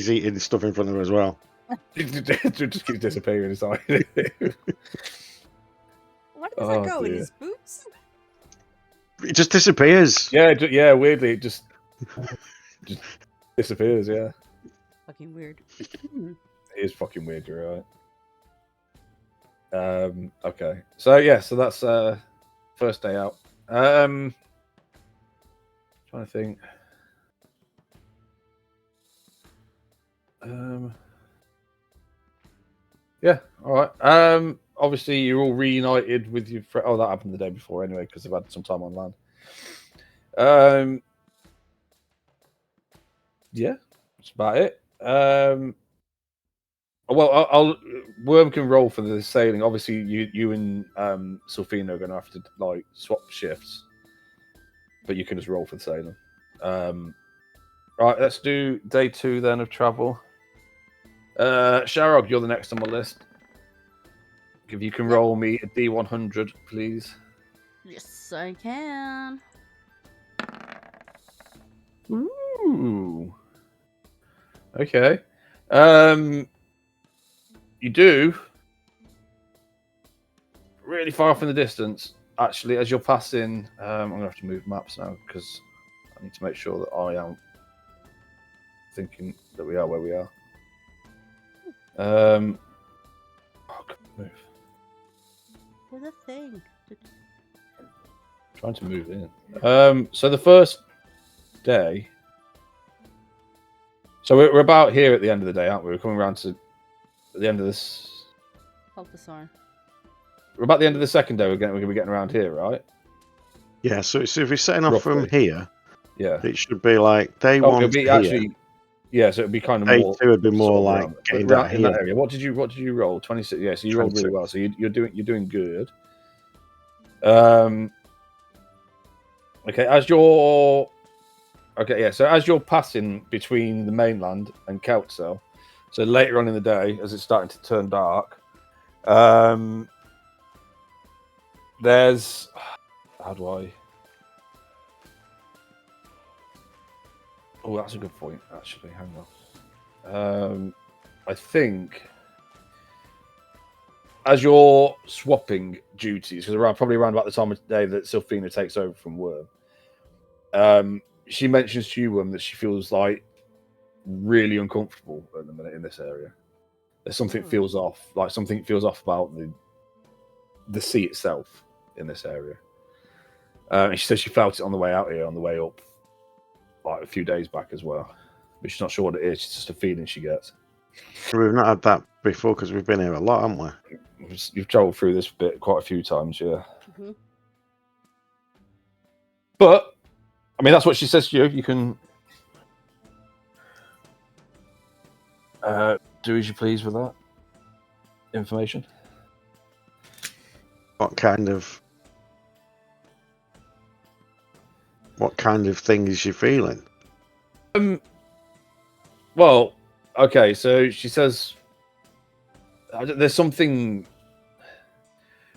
eating stuff in front of her as well. It just keeps disappearing inside. Where does that go? In his boots? It just disappears. Yeah, weirdly, it just disappears. Yeah. Fucking weird. It is fucking weird, you're right. Okay. So yeah, so that's first day out. Trying to think. Yeah, all right. Obviously you're all reunited with your friend. Oh, that happened the day before anyway, because they've had some time on land. Yeah, that's about it. Well, I'll Worm can roll for the sailing. Obviously, you and Sylphina are going to have to like swap shifts, but you can just roll for the sailing. Right, let's do day 2 then of travel. Sharog, you're the next on my list. If you can roll me a D100, please. Yes, I can. Ooh. Okay. You do really far off in the distance. Actually, as you're passing, I'm gonna have to move maps now because I need to make sure that I am thinking that we are where we are. Oh, move. What a thing. Trying to move in. So the first day. So we're about here at the end of the day, aren't we? We're coming around to the end of this. Oh, sorry. We're about the end of the second day. We're going to be getting around here, right? Yeah. So if we're setting off Roughly. from here, Yeah. it should be like day Oh, 1 it'll be here. actually. Yeah, so it'd be kind of Day more. 2 would be more sort of like around, getting around down in here. that area. What did you roll? 26. Yeah, so you rolled really 26. well. So you're doing good. Okay, so as you're passing between the mainland and Keltzel, so later on in the day, as it's starting to turn dark, there's how do I? Oh, that's a good point. Actually, hang on. I think as you're swapping duties, because probably around about the time of day that Sylphina takes over from Worm, she mentions to you, Worm, that she feels like really uncomfortable at the minute in this area. There's something feels off, like something feels off about the sea itself in this area. And she says she felt it on the way out here, on the way up, like a few days back as well. But she's not sure what it is. It's just a feeling she gets. We've not had that before because we've been here a lot, haven't we? You've travelled through this bit quite a few times, yeah. Mm-hmm. But I mean, that's what she says to you. You can do as you please with that information. What kind of thing is she feeling? Well, okay. So she says there's something.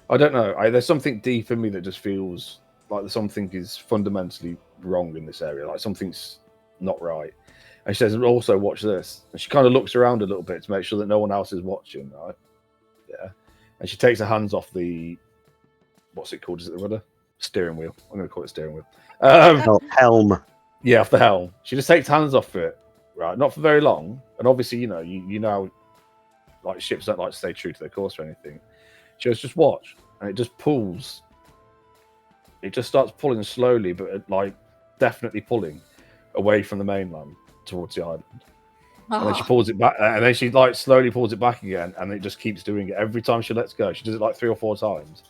I don't know. There's something deep in me that just feels like something is fundamentally wrong in this area. Like something's not right. And she says, also watch this. And she kind of looks around a little bit to make sure that no one else is watching, right? Yeah. And she takes her hands off the, what's it called? Is it the rudder? Steering wheel. I'm going to call it steering wheel. Helm. Yeah, off the helm. She just takes hands off it, right? Not for very long. And obviously, you know, like ships don't like to stay true to their course or anything. She goes, just watch. And it just pulls. It just starts pulling slowly, but like definitely pulling away from the mainland towards the island. And then she pulls it back, and then she like slowly pulls it back again, and it just keeps doing it every time she lets go. She does it like 3 or 4 times,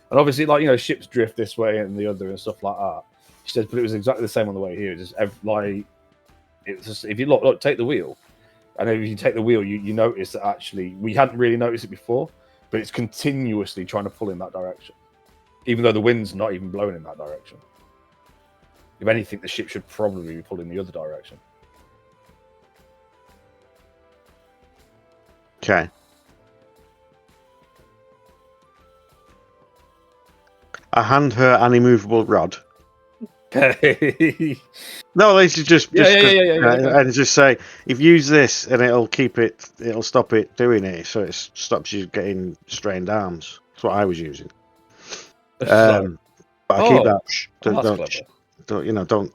and obviously, like, you know, ships drift this way and the other and stuff like that. She says, but it was exactly the same on the way here. Just like it's just, if you look, take the wheel, and if you take the wheel, you notice that actually we hadn't really noticed it before, but it's continuously trying to pull in that direction, even though the wind's not even blowing in that direction. If anything, the ship should probably be pulling the other direction. Okay. I hand her an immovable rod. No, they should just and just say, if you use this, and it'll stop it doing it, so it stops you getting strained arms. That's what I was using. But I keep that. Don't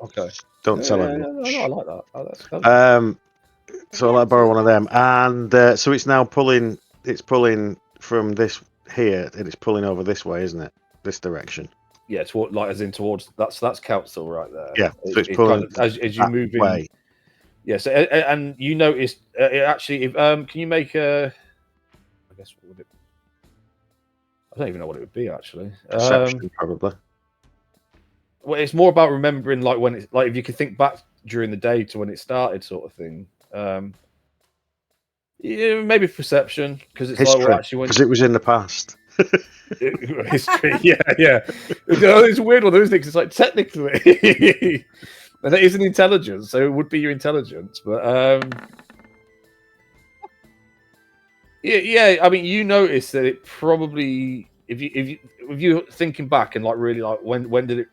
okay. tell No, anyone. I like that. So I'll borrow one of them, and so it's now pulling. It's pulling from this here, and it's pulling over this way, isn't it? This direction. Yeah, toward, like as in towards that's Council right there. Yeah, so it's It pulling kind of, as you that move in. way. Yeah, so and you noticed it actually. If, can you make a? I guess what would it? I don't even know what it would be actually. Perception, probably. Well, it's more about remembering, like when it's like if you could think back during the day to when it started, sort of thing. Yeah, maybe perception because it's History, like well, actually when because it was in the past. history, yeah. It's a weird one, isn't it? 'Cause it's like technically, and it is an intelligence, so it would be your intelligence, but yeah. I mean, you notice that it probably if you thinking back and like really like when did it?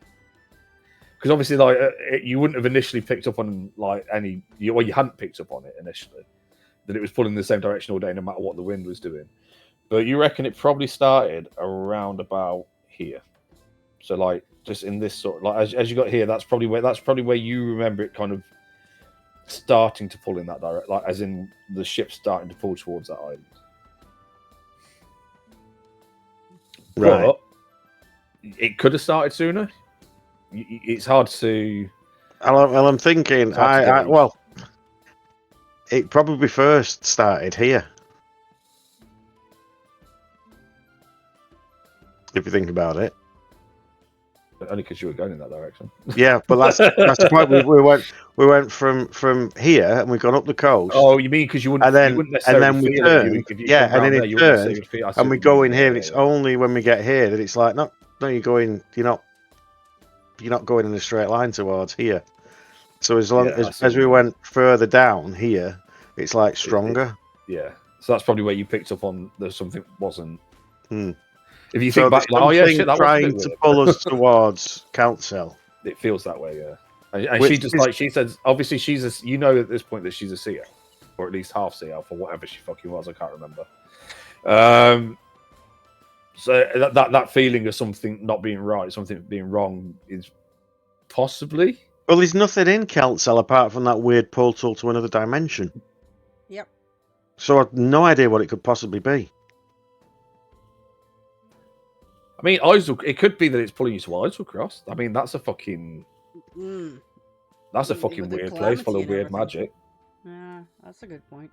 Because obviously, like you wouldn't have initially picked up on like you hadn't picked up on it initially that it was pulling in the same direction all day, no matter what the wind was doing. But you reckon it probably started around about here. So like just in this sort of like as you got here, that's probably where you remember it kind of starting to pull in that direction, like as in the ship starting to pull towards that island. Right. But it could have started sooner. It's hard to. Well, I'm thinking. Well, it probably first started here. If you think about it. Only because you were going in that direction. Yeah, but that's the point. We went from here and we've gone up the coast. Oh, you mean because you wouldn't? And then we turned. Yeah, and then it turned, and we go in here. It's only when we get here that it's like no, you're going. You're not going in a straight line towards here. So as long as we went further down here, it's like stronger. Yeah. So that's probably where you picked up on there's something wasn't. Hmm. If you think back, like, oh yeah, shit, that trying to pull us towards Council. It feels that way, yeah. And she just like she says, obviously she's you at this point that she's a seer, or at least half seer for whatever she fucking was. I can't remember. So that feeling of something not being right, something being wrong, is possibly. Well, there's nothing in Council apart from that weird portal to another dimension. Yep. So I've no idea what it could possibly be. I mean, it could be that it's pulling you to Islecross. I mean, that's a fucking. That's a fucking weird place full of weird magic. Yeah, that's a good point.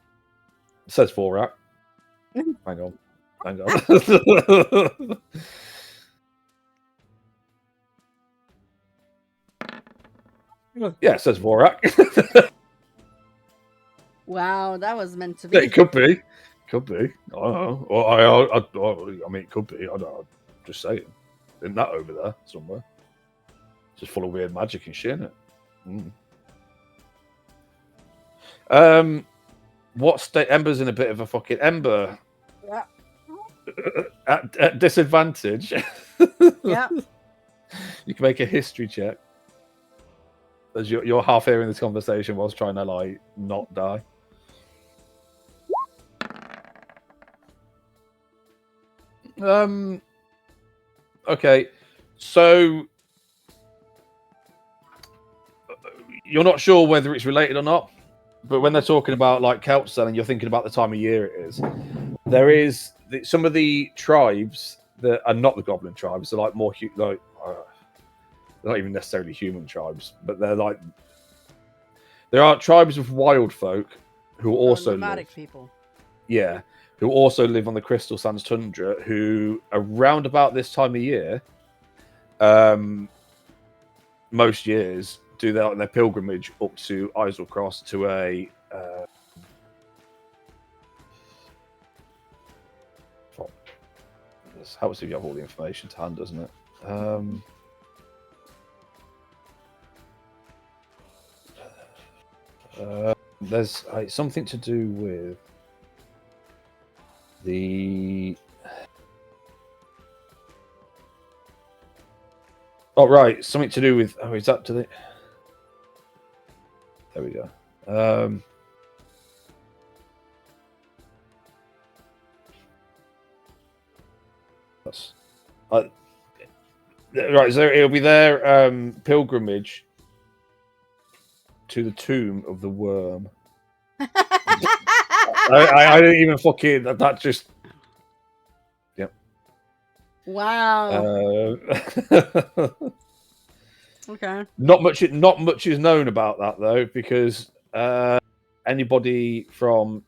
It says Vorak. Hang on. Yeah, it says Vorak. Wow, that was meant to be. It could be. Could be. I don't know. I mean, it could be. I don't know. Just saying. Isn't that over there somewhere? It's just full of weird magic and shit, isn't it? What state? Ember's in a bit of a fucking Ember. Yeah. At disadvantage. Yeah. You can make a history check. As you're half hearing this conversation whilst trying to like not die. Okay, so you're not sure whether it's related or not, but when they're talking about like Council and you're thinking about the time of year it is, there is some of the tribes that are not the Goblin tribes. They're like more they're not even necessarily human tribes, but they're like there are tribes of wild folk who also nomadic people. Yeah. Who also live on the Crystal Sands tundra, who around about this time of year, most years, do their pilgrimage up to Islecross to a this helps if you have all the information to hand, doesn't it? There's something to do with something to do with is that to the there we go. That's right, so it'll be their pilgrimage to the tomb of the worm. I didn't even fucking that just. Yep. Wow. Okay. Not much is known about that though, because anybody from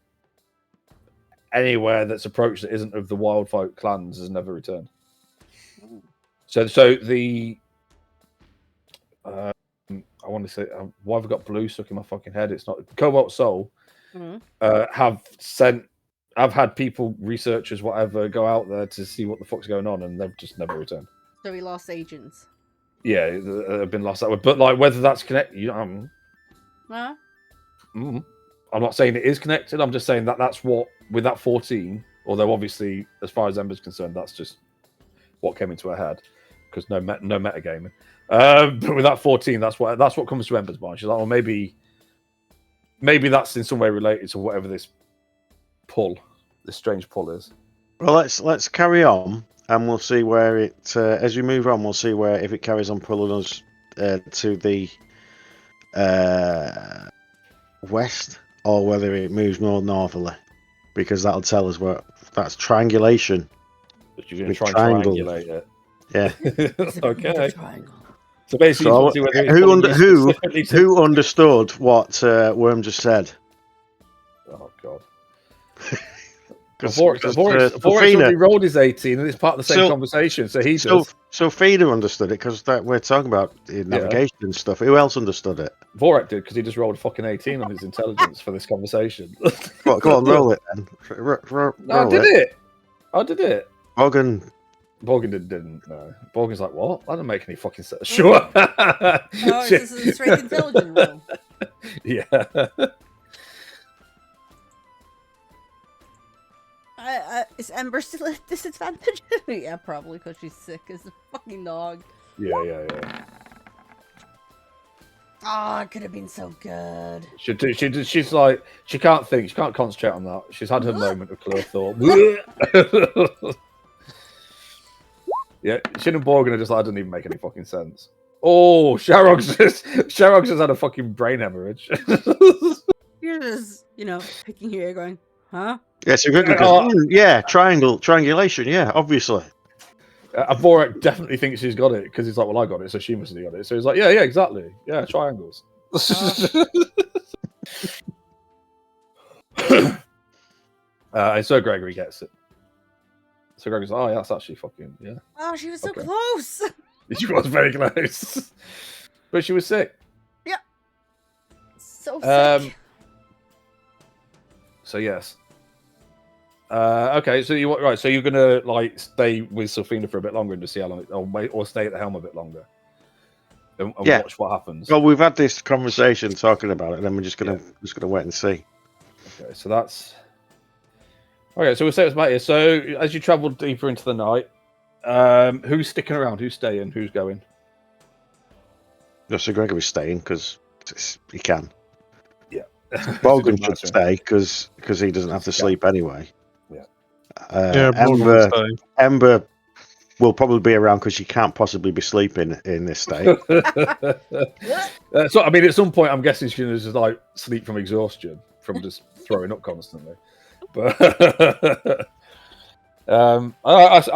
anywhere that's approached that isn't of the Wildfolk clans has never returned. So the I want to say why have I got blue stuck in my fucking head? It's not Cobalt Soul. I've had people, researchers, whatever, go out there to see what the fuck's going on, and they've just never returned. So we lost agents. Yeah, have been lost that way. But like whether that's connected, I'm not saying it is connected. I'm just saying that's what with that 14. Although obviously, as far as Ember's concerned, that's just what came into her head because no metagaming. But with that 14, that's what comes to Ember's mind. She's like, well, maybe that's in some way related to whatever this strange pull is. Well, let's carry on. And we'll see where it, as we move on, we'll see where if it carries on pulling us to the west or whether it moves more northerly, because that'll tell us where. That's triangulation. But you're going to try and triangulate it. Yeah. Okay. So basically, who understood what Worm just said? Oh God. Because already rolled his 18, and it's part of the same conversation. So he does. So Fina understood it because we're talking about navigation and stuff. Who else understood it? Vorak did because he just rolled a fucking 18 on his intelligence for this conversation. Well, go on, roll it then. I did it. Morgan didn't. No. Morgan's like, what? That doesn't make any fucking sense. Sure. This is a straight intelligence roll. Yeah. Is Ember still at disadvantage? Yeah, probably because she's sick as a fucking dog. Yeah. Oh, it could have been so good. She's like, she can't think, she can't concentrate on that. She's had her moment of clear thought. Yeah, Shin and Borgin are just like, that doesn't even make any fucking sense. Oh, Sharog's just had a fucking brain hemorrhage. You're just, picking your ear going, huh? Yeah, so Gregor goes, triangulation, yeah, obviously. Vorak definitely thinks she's got it because he's like, well, I got it, so she must have got it. So he's like, yeah, exactly. Yeah, triangles. And so Gregory gets it. So Gregory's like, oh, yeah, that's actually fucking, yeah. Oh, she was so close. She was very close. But she was sick. Yeah. So sick. So, yes. Okay, so you're gonna like stay with Sofina for a bit longer and just see how long, or stay at the helm a bit longer, and watch what happens. Well, we've had this conversation talking about it, and then we're just gonna wait and see. Okay, so that's okay. So we'll say it's about here. So as you travel deeper into the night, who's sticking around? Who's staying? Who's going? No, so Gregory's staying because he can. Yeah, Bogan should stay because he doesn't have to sleep anyway. Yeah. Ember will probably be around because she can't possibly be sleeping in this state. So I mean, at some point, I'm guessing she's gonna just like sleep from exhaustion from just throwing up constantly. But I'm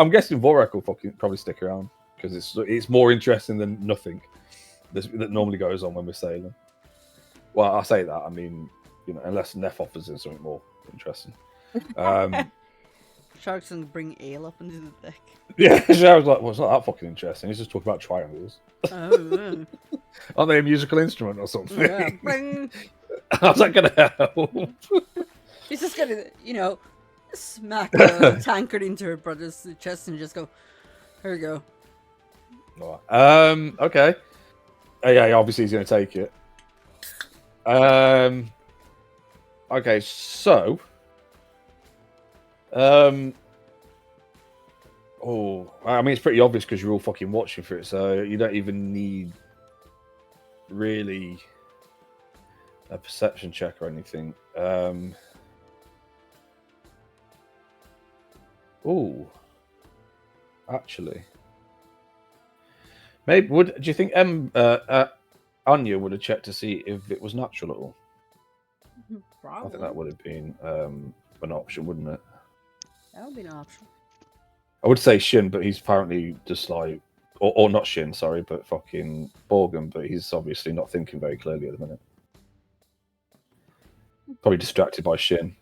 guessing Vorak will probably stick around because it's more interesting than nothing that normally goes on when we're sailing. Well, I say that, I mean, unless Neff offers in something more interesting. Sharks can bring ale up into the deck. Yeah, I was like, well, it's not that fucking interesting. He's just talking about triangles. Oh, Aren't they a musical instrument or something? yeah. Bring. How's that going to help? He's just going to, smack a tankard into her brother's chest and just go, here we go. Right. Okay. Yeah, obviously he's going to take it. Okay, so... I mean, it's pretty obvious because you're all fucking watching for it, so you don't even need really a perception check or anything. Actually, maybe do you think Anya would have checked to see if it was natural at all? Probably. I think that would have been an option, wouldn't it? That would be an option. I would say Shin, but he's apparently just like, or not Shin, sorry, but fucking Borgum, but he's obviously not thinking very clearly at the minute. Probably distracted by Shin.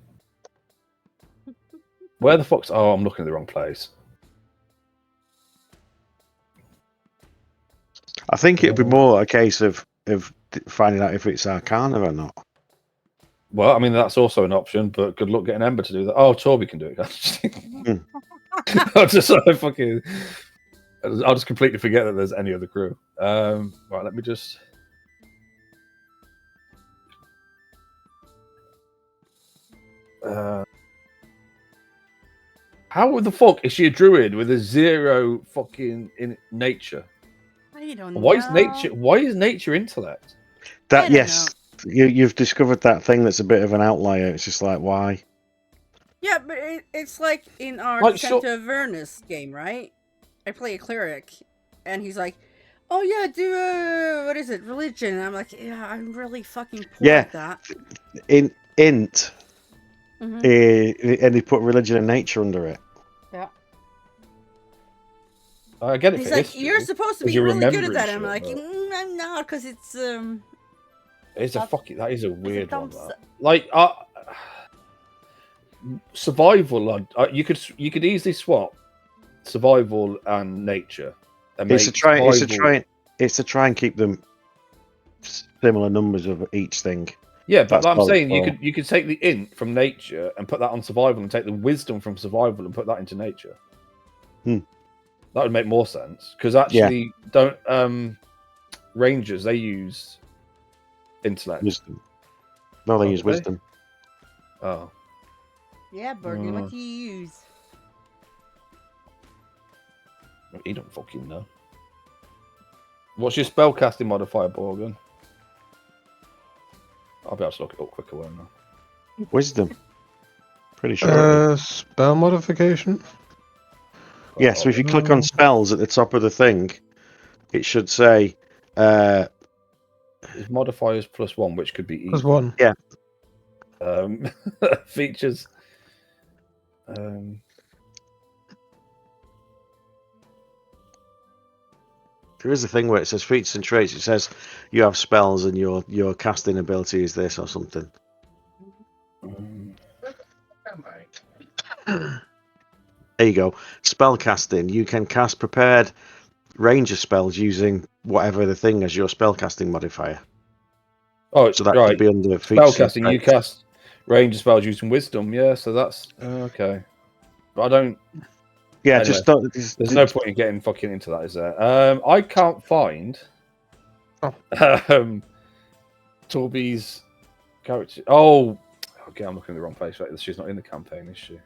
Where the fuck's... Oh, I'm looking at the wrong place. I think it'd be more a case of finding out if it's Arcana or not. Well, I mean, that's also an option, but good luck getting Ember to do that. Oh, Torby can do it. I'll just completely forget that there's any other crew. Right, let me just... how the fuck is she a druid with a 0 fucking in nature? I don't Why know. is nature intellect? That yes, you've discovered that thing that's a bit of an outlier. It's just like why? Yeah, but it's like in our Like, Center of Avernus game, right? I play a cleric, and he's like, "Oh yeah, do what is it, religion?" And I'm like, "Yeah, I'm really fucking poor at that." In int, Mhm. and they put religion and nature under it. Yeah. I get it. He's for like, history, "You're supposed to 'cause be you're really good at remembering that." And I'm shit, like, but- "I'm not, because it's It's a That's- fucking... That is a weird dumb one. That. Like, survival. You could easily swap survival and nature. And It's make to try. It's to survival- try. It's to try and keep them similar numbers of each thing. Yeah, but That's I'm all it's saying for. you could take the int from nature and put that on survival, and take the wisdom from survival and put that into nature. That would make more sense, because actually, don't rangers, they use intellect. Wisdom. No, they Oh, use do they? wisdom. Oh, yeah, Bergen. What do you use? you don't fucking know. What's your spellcasting modifier, Borgen? I'll be able to look it up quicker, won't I? Wisdom. Pretty sure. Spell modification. Yeah, so if you click on spells at the top of the thing, it should say Is modifiers +1, which could be Plus evil. 1. Yeah. Features. there is a thing where it says features and traits. It says you have spells and your casting ability is this or something. There you go. Spell casting. You can cast prepared ranger spells using whatever the thing as your spellcasting modifier. Oh, So that right. could be under features. Spellcasting. You cast ranger spells using wisdom. Yeah, so that's okay. But I don't. Yeah, Anyway, just don't. There's no point in getting fucking into that, is there? I can't find Torby's character. Oh, okay, I'm looking in the wrong place. Right, she's not in the campaign, is she?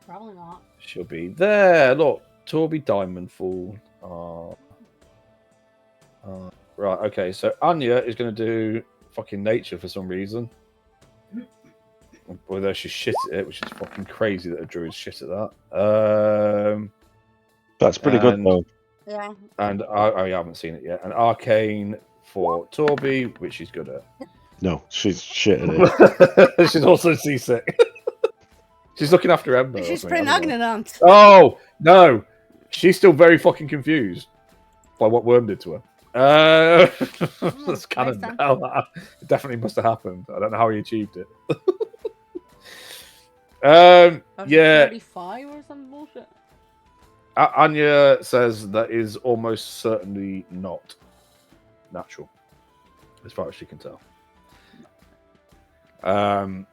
Probably not. She'll be there. Look, Torby Diamondfall. Right. Okay. So Anya is going to do fucking nature for some reason. Although she's shit at it, which is fucking crazy that a druid's shit at that. That's pretty good though. Yeah. And I haven't seen it yet. And Arcane for Torby, which she's good at. No, she's shit at it. She's also seasick. She's looking after Ember. She's pregnant. Oh no, she's still very fucking confused by what Worm did to her. That's canon. It definitely must have happened. I don't know how he achieved it. Yeah. 35 or some bullshit. Anya says that is almost certainly not natural, as far as she can tell.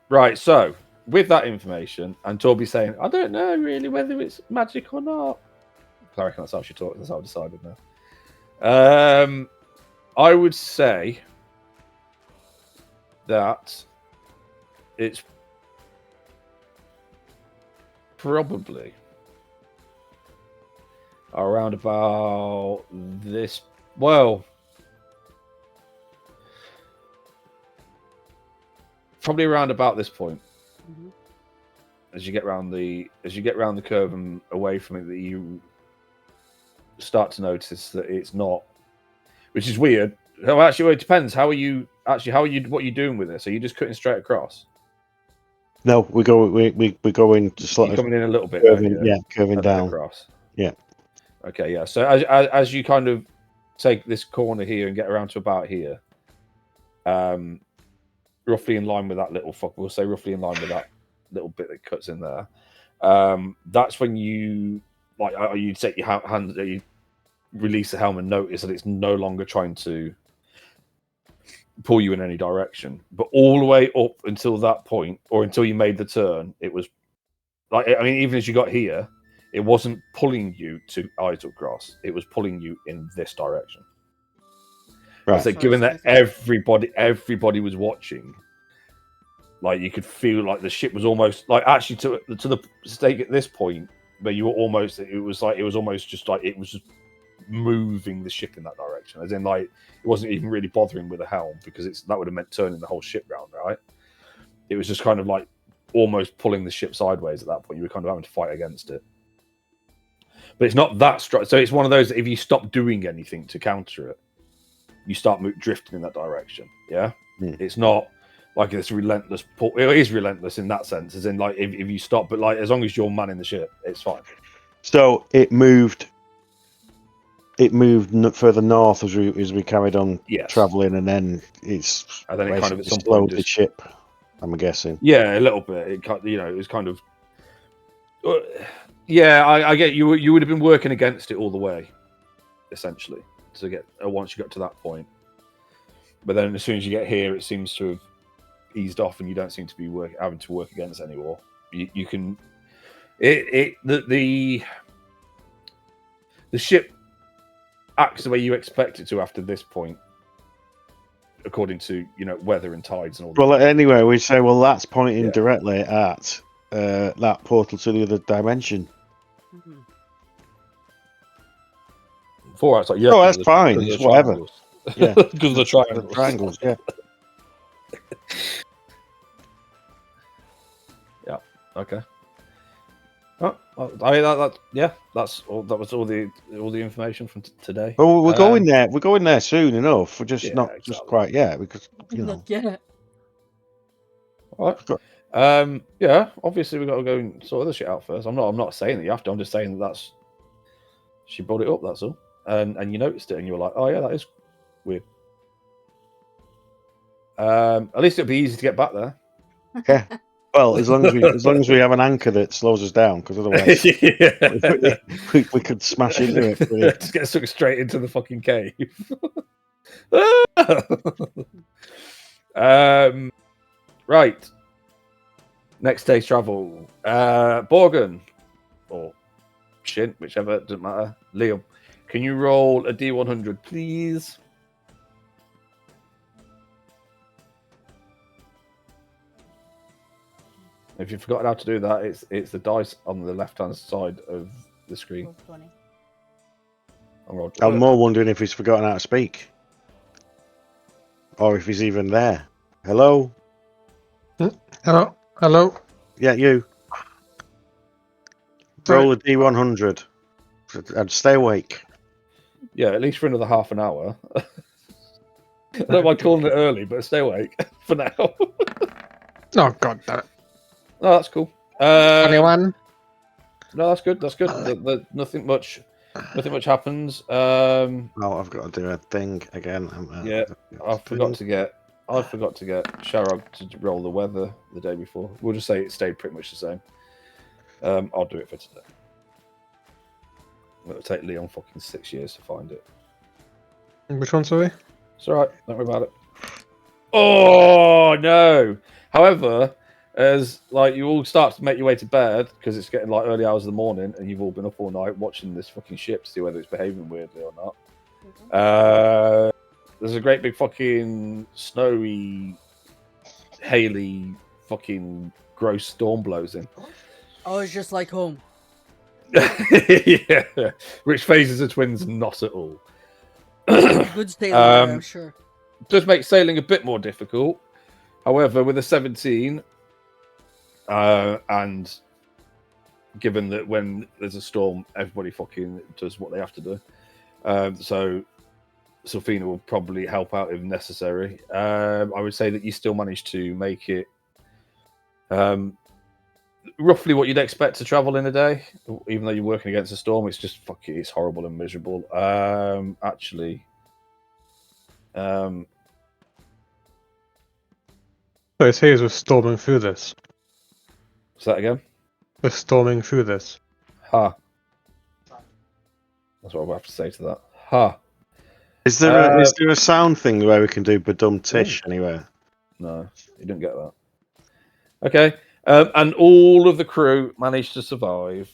Right, so with that information, and Torby saying, I don't know really whether it's magic or not. I reckon that's how she talks. That's how I decided now. I would say that it's probably around about this. Well, probably around about this point. Mm-hmm. As you get round the curve and away from it, that you start to notice that it's not, which is weird So actually, well, it depends. What are you doing with this? Are you just cutting straight across? No, we go in just You're coming in a little bit, curving, curving and then down. across. Yeah. Okay, yeah. So as you kind of take this corner here and get around to about here, roughly in line with that little we'll say roughly in line with that little bit that cuts in there. That's when you you take your hand, you release the helm and notice that it's no longer trying to pull you in any direction. But all the way up until that point, or until you made the turn, it was like, I mean, even as you got here, it wasn't pulling you to Idle Cross. It was pulling you in this direction. Right. So given that everybody was watching, like you could feel like the ship was almost like actually to the stake at this point where you were almost, it was almost just like it was just moving the ship in that direction, as in like it wasn't even really bothering with the helm, because that would have meant turning the whole ship round, right? It was just kind of like almost pulling the ship sideways at that point. You were kind of having to fight against it, but it's not that strong. So it's one of those that if you stop doing anything to counter it, you start drifting in that direction. Yeah, It's not like this relentless pull. It is relentless in that sense, as in like if you stop, but like as long as you're manning the ship, it's fine. So it moved further north as we carried on traveling, and then it kind of slowed the ship, I'm guessing. Yeah, a little bit. It was kind of. Yeah, I get you. You would have been working against it all the way, essentially, to get once you got to that point. But then as soon as you get here, it seems to have eased off, and you don't seem to be having to work against it anymore. You can. The ship acts the way you expect it to after this point, according to weather and tides and all that. Well, anyway, we say, well, that's pointing directly at that portal to the other dimension. Mm-hmm. Four outside, oh, that's fine. It's whatever. Yeah, because of the triangles. The triangles, yeah. Yeah. Okay. Oh, I mean that's all. That was all the information from today. Well, we're going there. We're going there soon enough. We're just not exactly. just quite yet, because Not yet. All right. Yeah. Obviously, we got to go and sort other shit out first. I'm not saying that you have to. I'm just saying that's. She brought it up. That's all. And you noticed it, and you were like, "Oh yeah, that is weird." At least it'll be easy to get back there. Yeah. Well, as long as we have an anchor that slows us down, because otherwise we could smash into it. Just get sucked straight into the fucking cave. Right. Next day's travel. Borgen or Shin, whichever, doesn't matter. Liam, can you roll a D100, please? If you've forgotten how to do that, it's the dice on the left-hand side of the screen. 20. I'm more wondering if he's forgotten how to speak, or if he's even there. Hello. Hello. Yeah, you. Roll a D100 and stay awake. Yeah, at least for another half an hour. I don't mind calling it early, but stay awake for now. Oh, God damn it. No, that's cool. 21. No, that's good. That's good. Nothing much happens. Oh, I've got to do a thing again. I forgot to get Sharog to roll the weather the day before. We'll just say it stayed pretty much the same. I'll do it for today. It'll take Leon fucking 6 years to find it. Which one, sorry? It's alright, don't worry about it. Oh no! However, as like you all start to make your way to bed because it's getting like early hours of the morning, and you've all been up all night watching this fucking ship to see whether it's behaving weirdly or not. Mm-hmm. There's a great big fucking snowy, haily, fucking gross storm blows in. Oh, it's just like home. Yeah, which phases the twins not at all. Good sailing, I'm sure. Does make sailing a bit more difficult. However, with a 17, and given that when there's a storm, everybody fucking does what they have to do. So Sylphina will probably help out if necessary. I would say that you still managed to make it roughly what you'd expect to travel in a day, even though you're working against a storm. It's just it's horrible and miserable. Actually, So it says we're storming through this. say that again. We're storming through this. Ha. That's what I have to say to that. Ha. Is there a sound thing where we can do badum tish anywhere? No, you didn't get that. Okay. And all of the crew managed to survive.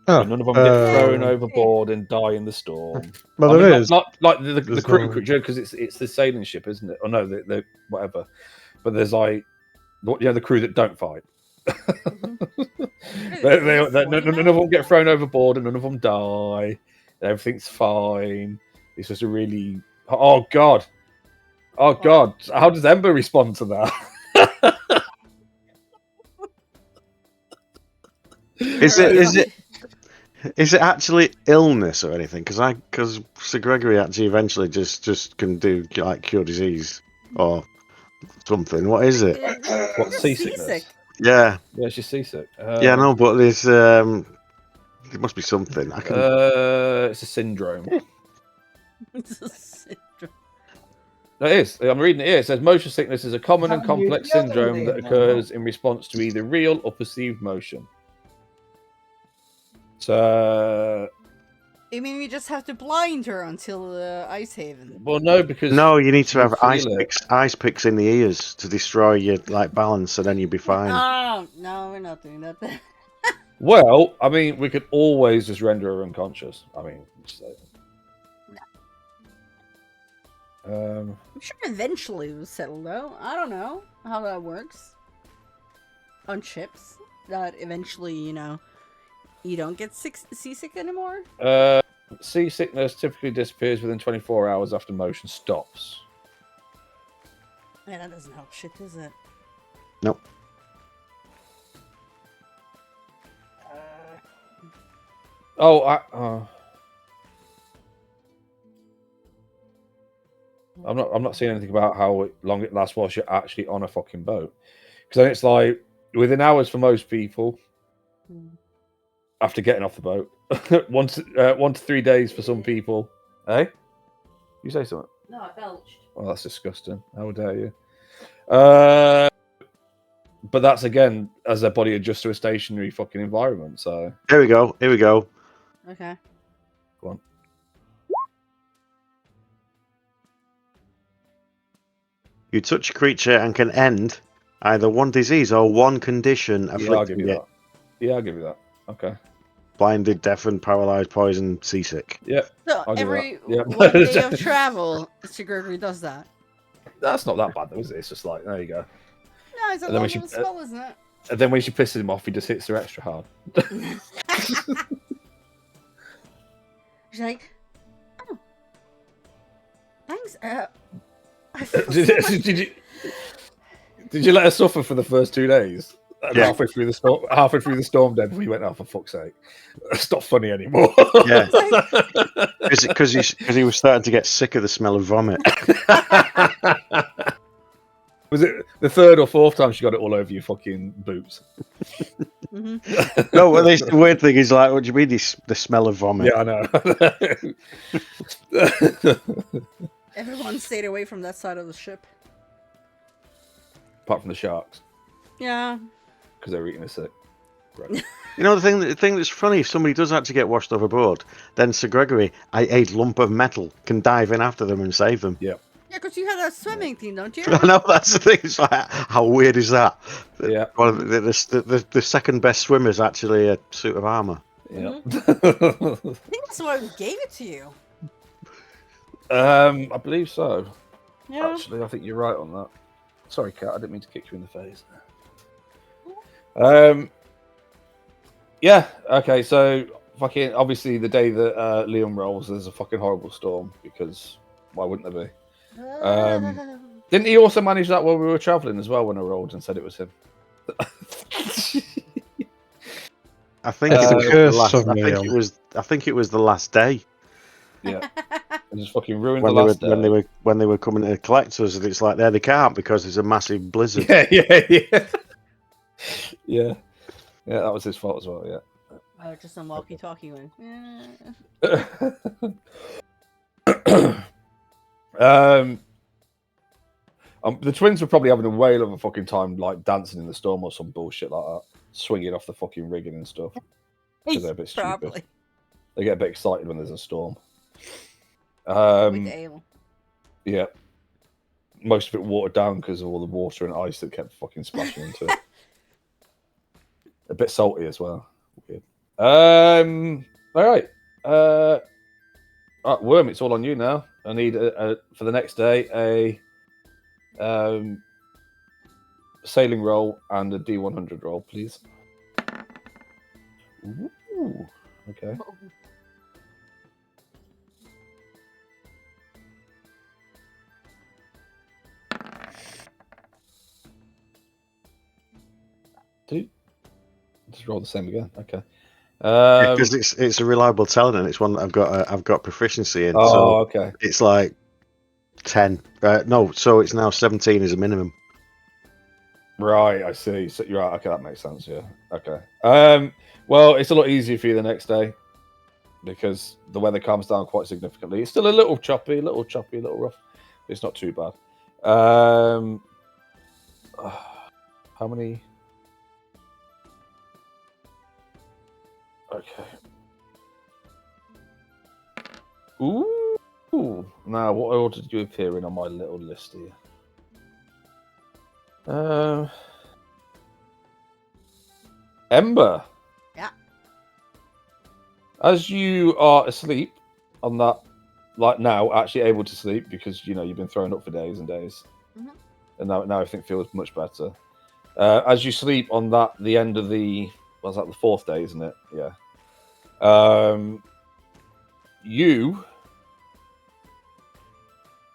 Oh, None of them get thrown overboard and die in the storm. Well, there is. Not like the There's crew, no- because it's the sailing ship, isn't it? Or no, the whatever. But there's like, the crew that don't fight. None of them get thrown overboard and none of them die. Everything's fine. It's just a really... Oh, God. Oh, God. How does Ember respond to that? Is it actually illness or anything? Because Sir Gregory actually eventually just can do like cure disease or something. What is it? What, seasickness? Yeah. Yeah, she's seasick. Yeah, no, but there's there must be something. I can. It's a syndrome. It's a syndrome. No, it is. I'm reading it here. It says motion sickness is a common and complex syndrome that occurs in response to either real or perceived motion. So, You mean we just have to blind her until Icehaven? well, no, because No, you need to have feel ice picks in the ears to destroy your like balance, and then you'll be fine. Oh, no, we're not doing that. Well, I mean, we could always just render her unconscious. I mean, I'm sure eventually it will settle, though. I don't know how that works. On ships, that eventually, you don't get seasick anymore? seasickness typically disappears within 24 hours after motion stops. Yeah, that doesn't help shit, does it? Nope. I'm not seeing anything about how long it lasts whilst you're actually on a fucking boat. Because then it's like within hours for most people after getting off the boat. 1 to 3 days for some people. Hey? You say something? No, I belched. Oh, that's disgusting. How dare you? But that's again as their body adjusts to a stationary fucking environment. So Here we go. Okay. go on. You touch a creature and can end either one disease or one condition Yeah, I'll afflicting give you it. that. Yeah, I'll give you that. Okay. Blinded, deafened, paralyzed, poisoned, seasick. Yeah. So I'll give every that. Yeah. 1 day of travel, Mr. Gregory does that. That's not that bad though, is it? It's just like there you go. No, it's a And then little when she- bit small, isn't it? And then when she pisses him off, he just hits her extra hard. She's like, oh, thanks. I feel did, so much- did you let her suffer for the first 2 days? And Yeah. halfway through the storm, then we went, "Oh, for fuck's sake, it's not funny anymore." Yeah. Because he was starting to get sick of the smell of vomit. Was it the 3rd or 4th time she got it all over your fucking boots? Mhm. No, well, the weird thing is like, what do you mean the smell of vomit? Yeah, I know. Everyone stayed away from that side of the ship. Apart from the sharks, Yeah. because they're eating us sick. Right. You know, the thing that's funny, if somebody does actually get washed overboard, then Sir Gregory, a lump of metal, can dive in after them and save them. Yeah. Yeah, because you had a swimming team, don't you? I know, that's the thing. It's like, how weird is that? Yeah. One of the second best swimmer is actually a suit of armour. Yeah. I think that's why we gave it to you. I believe so. Yeah. Actually, I think you're right on that. Sorry, Kat, I didn't mean to kick you in the face. Yeah, okay, so fucking obviously the day that Liam rolls, there's a fucking horrible storm because why wouldn't there be? Didn't he also manage that while we were travelling as well when I rolled and said it was him? I think It's it the was curse the last. of I think Liam. it was. I think it was the last day. Yeah. And just fucking ruined the last day. when they were coming to collect us, and it's like they can't because there's a massive blizzard. Yeah. Yeah, that was his fault as well. Yeah. Just some walkie-talkie going. The twins were probably having a whale of a fucking time, like dancing in the storm or some bullshit like that, swinging off the fucking rigging and stuff. Because they're a bit stupid. Probably. They get a bit excited when there's a storm. With ale. Yeah. Most of it watered down because of all the water and ice that kept fucking splashing into it. A bit salty as well. Weird. All right. Worm, it's all on you now. I need for the next day a sailing roll and a D100 roll, please. Ooh, okay. Just roll the same again. Okay. Because it's a reliable telling, and it's one that I've got proficiency in. So okay. It's like 10. No, so it's now 17 is a minimum. Right, I see. So you're right. Okay, that makes sense. Yeah. Okay. Well, it's a lot easier for you the next day because the weather calms down quite significantly. It's still a little choppy, a little rough. But it's not too bad. How many? Okay. Ooh. Now, what order did you appear in on my little list here? Ember. Yeah. As you are asleep on that, like now, actually able to sleep because you've been thrown up for days and days, and now everything feels much better. As you sleep on that, the end of the the fourth day, isn't it? Yeah. You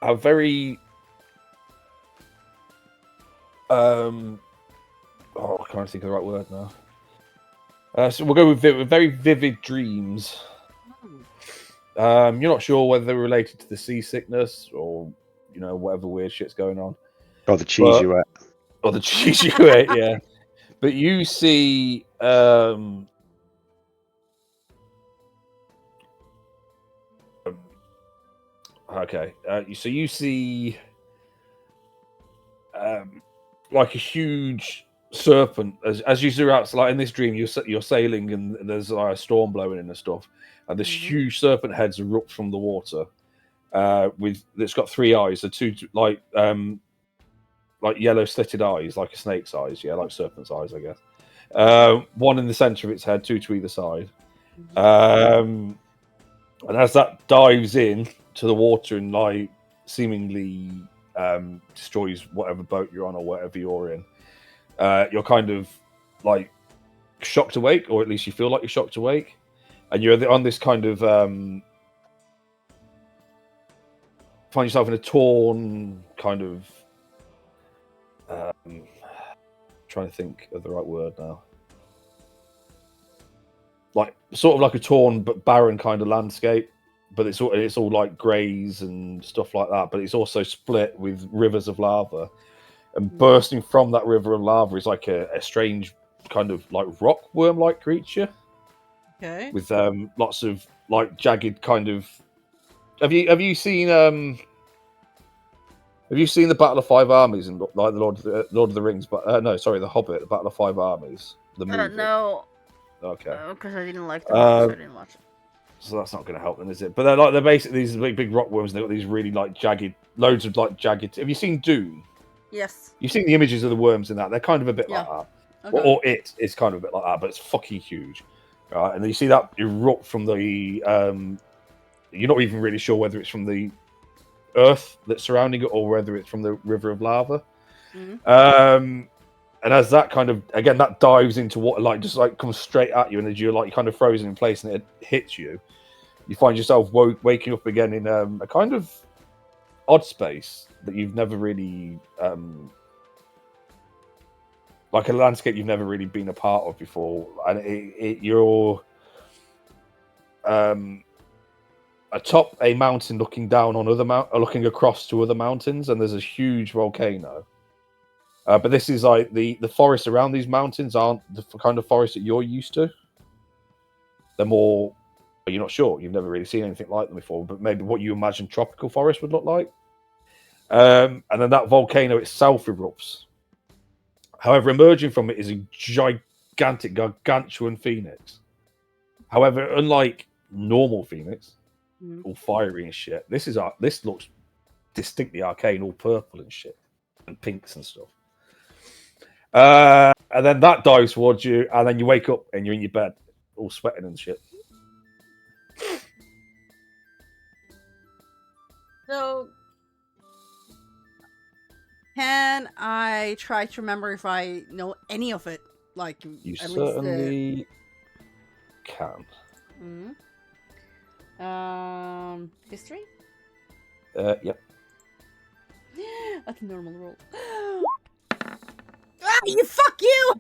are very I can't think of the right word now. So we'll go with very vivid dreams. You're not sure whether they're related to the seasickness or whatever weird shit's going on, or the cheese you ate, or the cheese you ate. Yeah, but you see. Okay, so you see like a huge serpent as you zoom out. So like in this dream, you're sailing and there's like a storm blowing in and stuff, and this huge serpent heads erupt from the water. It's got three eyes, the two like yellow slitted eyes, like a snake's eyes, like serpent's eyes, I guess. One in the center of its head, two to either side. And as that dives in to the water and like seemingly destroys whatever boat you're on or whatever you're in, you're kind of like shocked awake, or at least you feel like you're shocked awake, and you're on this kind of find yourself in a torn kind of trying to think of the right word now, like sort of like a torn but barren kind of landscape, but it's all like greys and stuff like that, but it's also split with rivers of lava, and bursting from that river of lava is like a strange kind of like rock worm like creature, with lots of like jagged kind of. Have you seen the Battle of Five Armies and like the Lord of the Rings? But no, sorry, the Hobbit, the Battle of Five Armies, the movie. No. Okay. Because I didn't like the movie, so I didn't watch it. So that's not going to help them, is it? But they're basically these big rock worms. They've got these really like jagged, loads of like jagged. Have you seen Dune? Yes. You've seen the images of the worms in that. They're kind of a bit like that. Okay. Or it is kind of a bit like that, but it's fucking huge. Right? And you see that erupt from the. You're not even really sure whether it's from the earth that's surrounding it or whether it's from the river of lava. And as that kind of again that dives into water, like just like comes straight at you, and as you're like kind of frozen in place and it hits you, you find yourself waking up again in a kind of odd space that you've never really like a landscape you've never really been a part of before, and you're atop a mountain, looking down on looking across to other mountains, and there's a huge volcano. But this is like the forests around these mountains aren't the kind of forest that you're used to. They're more. You're not sure. You've never really seen anything like them before. But maybe what you imagine tropical forest would look like. And then that volcano itself erupts. However, emerging from it is a gigantic, gargantuan phoenix. However, unlike normal phoenix, all fiery and shit, this looks distinctly arcane, all purple and shit, and pinks and stuff. And then that dives towards you, and then you wake up and you're in your bed, all sweating and shit. So, can I try to remember if I know any of it? Like, You at certainly can. History? Yep. That's a normal roll. Fuck you!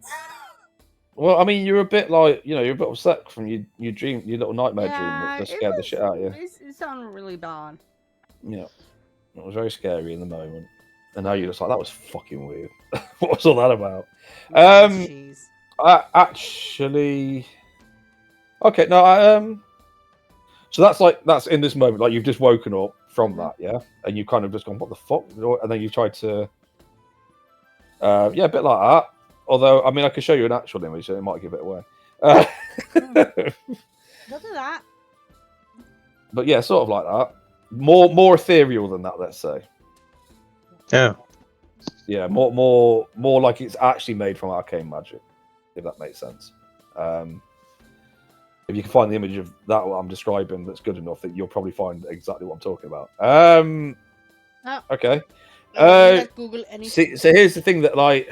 Well, I mean, you're a bit like, you're a bit upset from your dream, your little nightmare dream that just scared the shit out of you. It sounded really bad. Yeah. It was very scary in the moment. And now you're just like, that was fucking weird. What was all that about? Jeez. Actually... Okay, no, so that's in this moment, like you've just woken up from that, yeah? And you've kind of just gone, what the fuck? And then you tried to... a bit like that. Although, I mean, I could show you an actual image, so it might give it away. Don't do that. But yeah, sort of like that. More ethereal than that, let's say. Yeah. Yeah, more like it's actually made from arcane magic, if that makes sense. If you can find the image of that what I'm describing that's good enough, that you'll probably find exactly what I'm talking about. Okay. Google anything. So here's the thing that, like,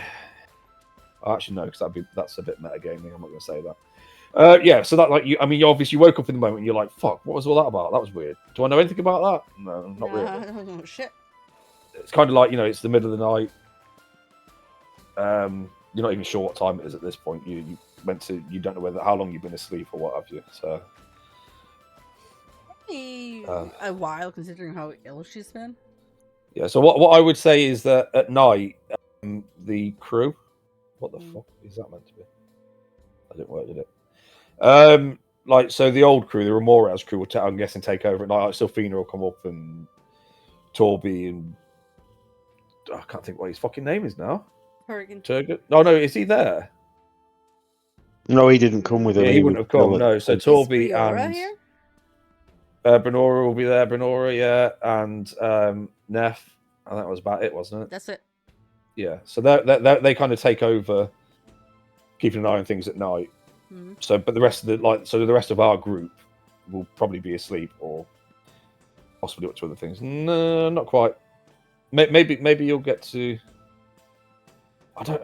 actually no, because that's a bit metagaming. I'm not going to say that. Yeah, so that, like, you obviously woke up in the moment and you're like, fuck, what was all that about? That was weird. Do I know anything about that? No, not really. I don't know shit. It's kind of like, it's the middle of the night. You're not even sure what time it is at this point. You don't know how long you've been asleep or what have you. So Maybe a while, considering how ill she's been. Yeah. So what I would say is that at night, the crew. What the fuck is that meant to be? I didn't work, did it? Like, so the old crew, the Ramora's crew, will I'm guessing take over at night. Like, Sylphina will come up, and Torby, and I can't think what his fucking name is now. Turgut? No, is he there? No, he didn't come with him. Yeah, he wouldn't have come. No, so Torby and here? Brenora will be there. Brenora, yeah, and Neff. And that was about it, wasn't it? That's it. Yeah, so they kind of take over, keeping an eye on things at night. Mm-hmm. So, but the rest of the rest of our group will probably be asleep or possibly up to other things. No, not quite. Maybe you'll get to. I don't.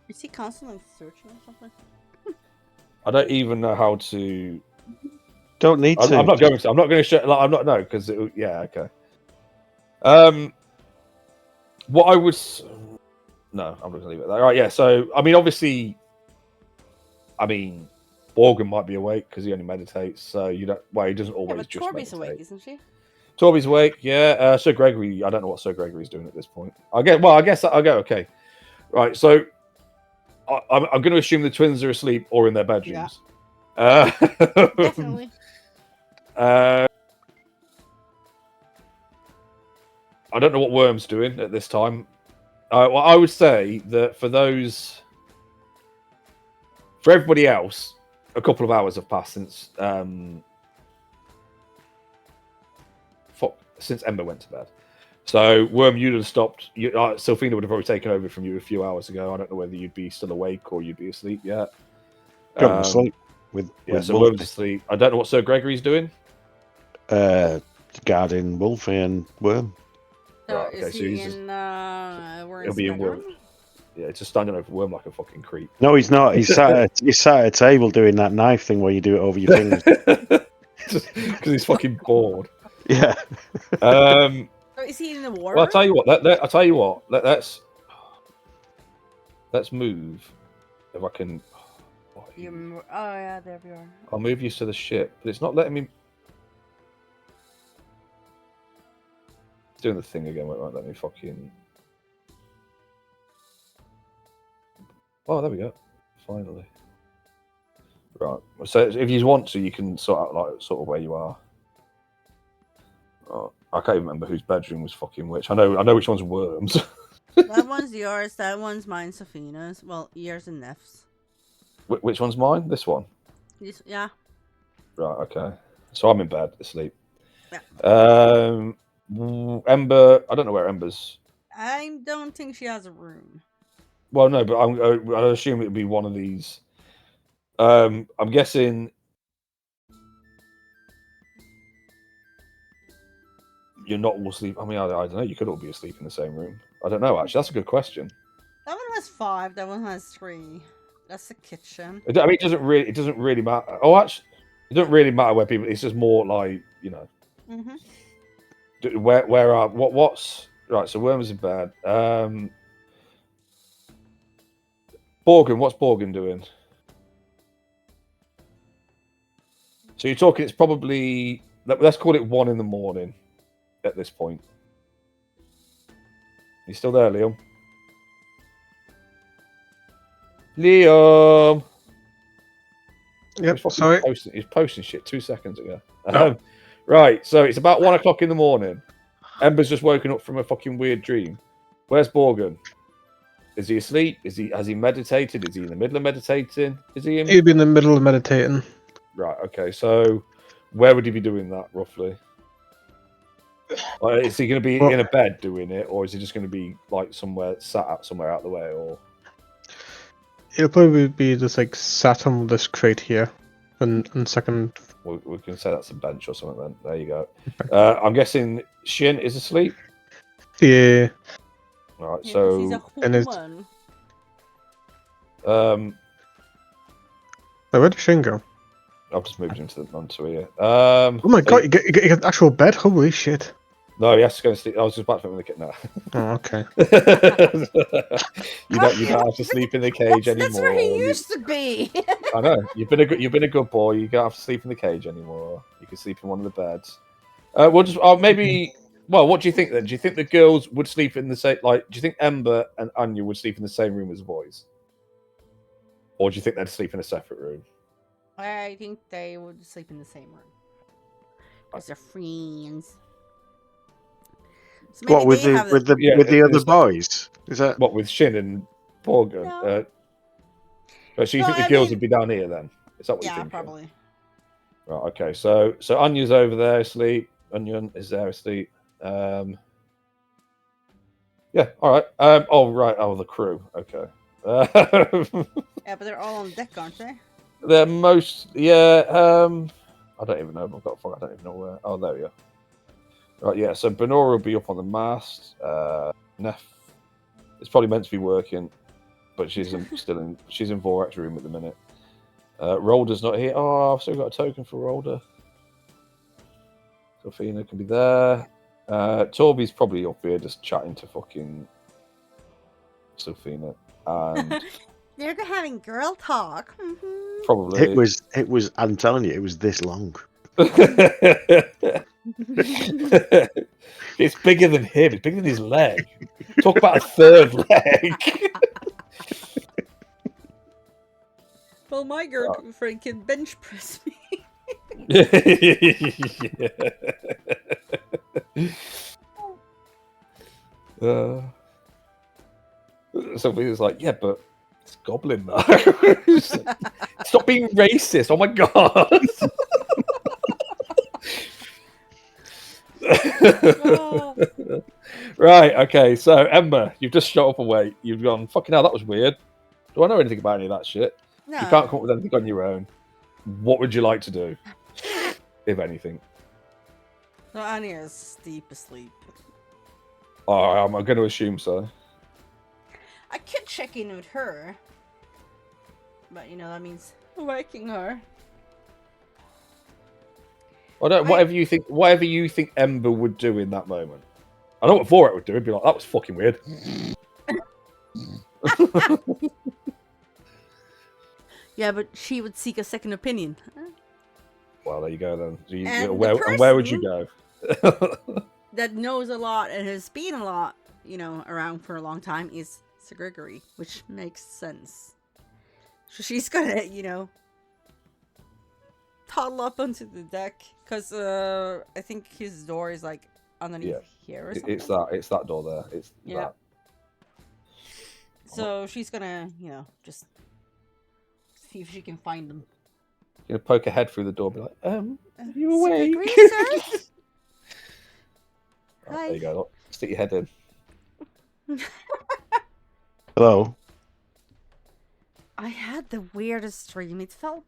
Is he constantly searching or something? I don't even know how to. Don't need to. I'm not going to. I'm not going to show. Like, I'm not. No, because yeah, okay. What I would. No, I'm not going to leave it there. All right, yeah. So, I mean, obviously, Borgen might be awake because he only meditates. So you don't. Well, he doesn't always but just Torby's meditate. awake, isn't she? Torby's awake. Yeah. Sir Gregory. I don't know what Sir Gregory's doing at this point. I guess I'll go. Okay. Right. So I'm going to assume the twins are asleep or in their bedrooms. Yeah. Definitely. I don't know what Worm's doing at this time. Well, I would say that for everybody else, a couple of hours have passed since Ember went to bed. So Worm, you'd have stopped. Sylphina would have probably taken over from you a few hours ago. I don't know whether you'd be still awake or you'd be asleep yet. Going to sleep with so Worm's asleep. I don't know what Sir Gregory's doing. Guarding Wolfie and Worm. So Right, okay, is so he he's in he'll be in Worm. Yeah, just standing over Worm like a fucking creep. No, he's not. He's sat at a table doing that knife thing where you do it over your fingers. Because he's fucking bored. Yeah. So is he in the war? Well, I'll tell you what. Let's move. If I can. Oh yeah, there we are. I'll move you to the ship, but it's not letting me. doing the thing again. Wait, let me fucking. Oh, there we go. Finally. Right. So if you want to, you can sort out sort of where you are. Oh, I can't even remember whose bedroom was fucking which. I know which one's Worms. That one's yours. That one's mine. Safina's. Well, yours and Neff's. Which one's mine? This one. Yeah. Right. Okay. So I'm in bed, asleep. Yeah. Ember. I don't know where Ember's. I don't think she has a room. Well, no, but I assume it would be one of these. I'm guessing you're not all asleep. I mean, I don't know. You could all be asleep in the same room. I don't know. Actually, that's a good question. That one has 5. That one has 3. That's the kitchen. I mean, it doesn't really matter. Oh, actually, it doesn't really matter where people. It's just more like, you know. Mm-hmm. Where are what's right? So Worms in bed. Borgen, what's Borgen doing? So you're talking. It's probably, let's call it 1 in the morning at this point. You still there, Liam? Liam. Yep. Sorry. He's posting shit 2 seconds ago. Right. So it's about 1 o'clock in the morning. Ember's just woken up from a fucking weird dream. Where's Borgen? Is he asleep? Has he meditated? Is he in the middle of meditating? Is he in? He'd be in the middle of meditating. Right. Okay. So where would he be doing that roughly? Like, is he going to be in a bed doing it, or is he just going to be like sat out somewhere out of the way, or? He'll probably be just like sat on this crate here, and second. We can say that's a bench or something. Then there you go. I'm guessing Shin is asleep. Yeah. All right. Yeah, so she's a woman. Where did Shin go? I've just moved onto here. Oh my god! You get an actual bed. Holy shit! No, he has to go and sleep. I was just about to put him in the kit now. Oh, okay. you don't have to sleep in the cage anymore. That's where he used to be. I know. You've been a good boy. You don't have to sleep in the cage anymore. You can sleep in one of the beds. We'll just maybe. Well, what do you think then? Do you think the girls would sleep in the same? Like, do you think Ember and Anya would sleep in the same room as the boys, or do you think they'd sleep in a separate room? I think they would sleep in the same room because they're friends. So what with the other boys? Is that what with Shin and Borgen? No. So you think the girls would be down here then? Is that what you think? Yeah, probably. Right. Okay. So Anya's over there asleep. Anya is there asleep. Yeah. All right. Oh right. Oh, the crew. Okay. Yeah, but they're all on deck, aren't they? They're most. Yeah. I don't even know. I don't even know where. Oh, there we go. Right, yeah, so Benora will be up on the mast. Neff is probably meant to be working, but she's in Vorak's room at the minute. Rolder's not here. Oh, I've still got a token for Rolder. Sophina can be there. Torby's probably up here just chatting to fucking Sophina. And they're having girl talk. Probably. It was, I'm telling you, it was this long. It's bigger than him. It's bigger than his leg. Talk about a third leg. Well, my girlfriend can bench press me. Somebody's like, yeah, but it's Goblin though. Stop being racist. Oh my god. Right, okay, so Ember, you've just shot up away. You've gone, fucking hell, that was weird. Do I know anything about any of that shit? No. You can't come up with anything on your own. What would you like to do, if anything? So Anya's deep asleep. Oh, I'm going to assume so. I could check in with her, but that means waking her. Whatever you think Ember would do in that moment. I know what Vorak would do. He'd be like, that was fucking weird. Yeah, but she would seek a second opinion. Well, there you go then. So And where would you go? that knows a lot and has been a lot, around for a long time is Sir Gregory, which makes sense. So she's gonna, toddle up onto the deck because I think his door is like underneath here or something. It's that door there. It's that. So she's gonna, just see if she can find them. You're gonna poke a head through the door, and be like, are you Sir awake? Gregory, sir? Oh, Hi. there you go. Look, stick your head in. Hello. I had the weirdest dream. It felt.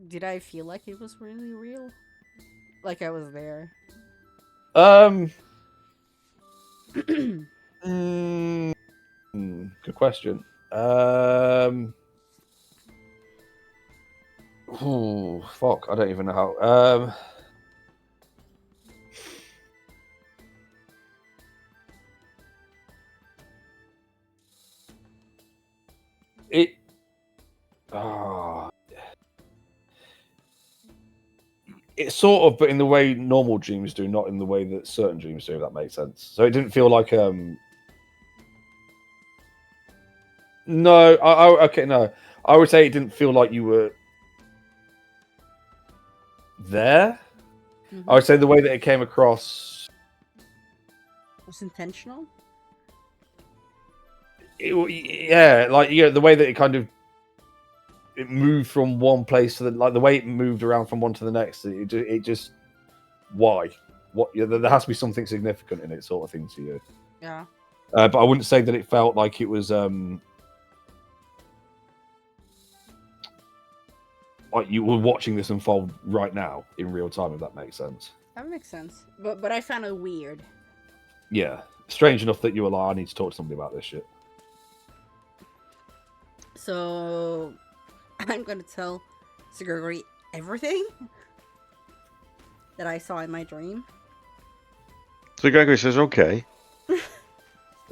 Did I feel like it was really real? Like I was there? Good question. Fuck, I don't even know how. It's sort of, but in the way normal dreams do, not in the way that certain dreams do. If that makes sense. So it didn't feel like No, okay, no. I would say it didn't feel like you were there. I would say the way that it came across was intentional. The way that it kind of it moved from one place to the way it moved around from one to the next. It just why? What? There has to be something significant in it, sort of thing to you. Yeah. But I wouldn't say that it felt like it was like you were watching this unfold right now in real time. If that makes sense. That makes sense. But I found it weird. Yeah, strange enough that you were like, I need to talk to somebody about this shit. So I'm gonna tell Sir Gregory everything that I saw in my dream. So Gregory says, "Okay."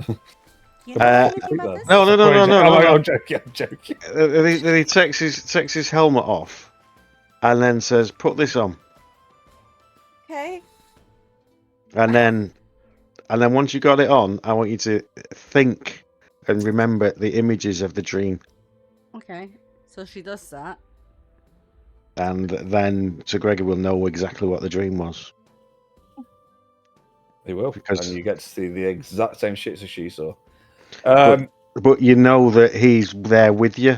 You know anything about this? No. I'm joking. Then he takes his helmet off, and then says, "Put this on." Okay. And then once you got it on, I want you to think and remember the images of the dream. Okay. So she does that. And then Sir Gregory will know exactly what the dream was. He will, and you get to see the exact same shit as she saw. But you know that he's there with you.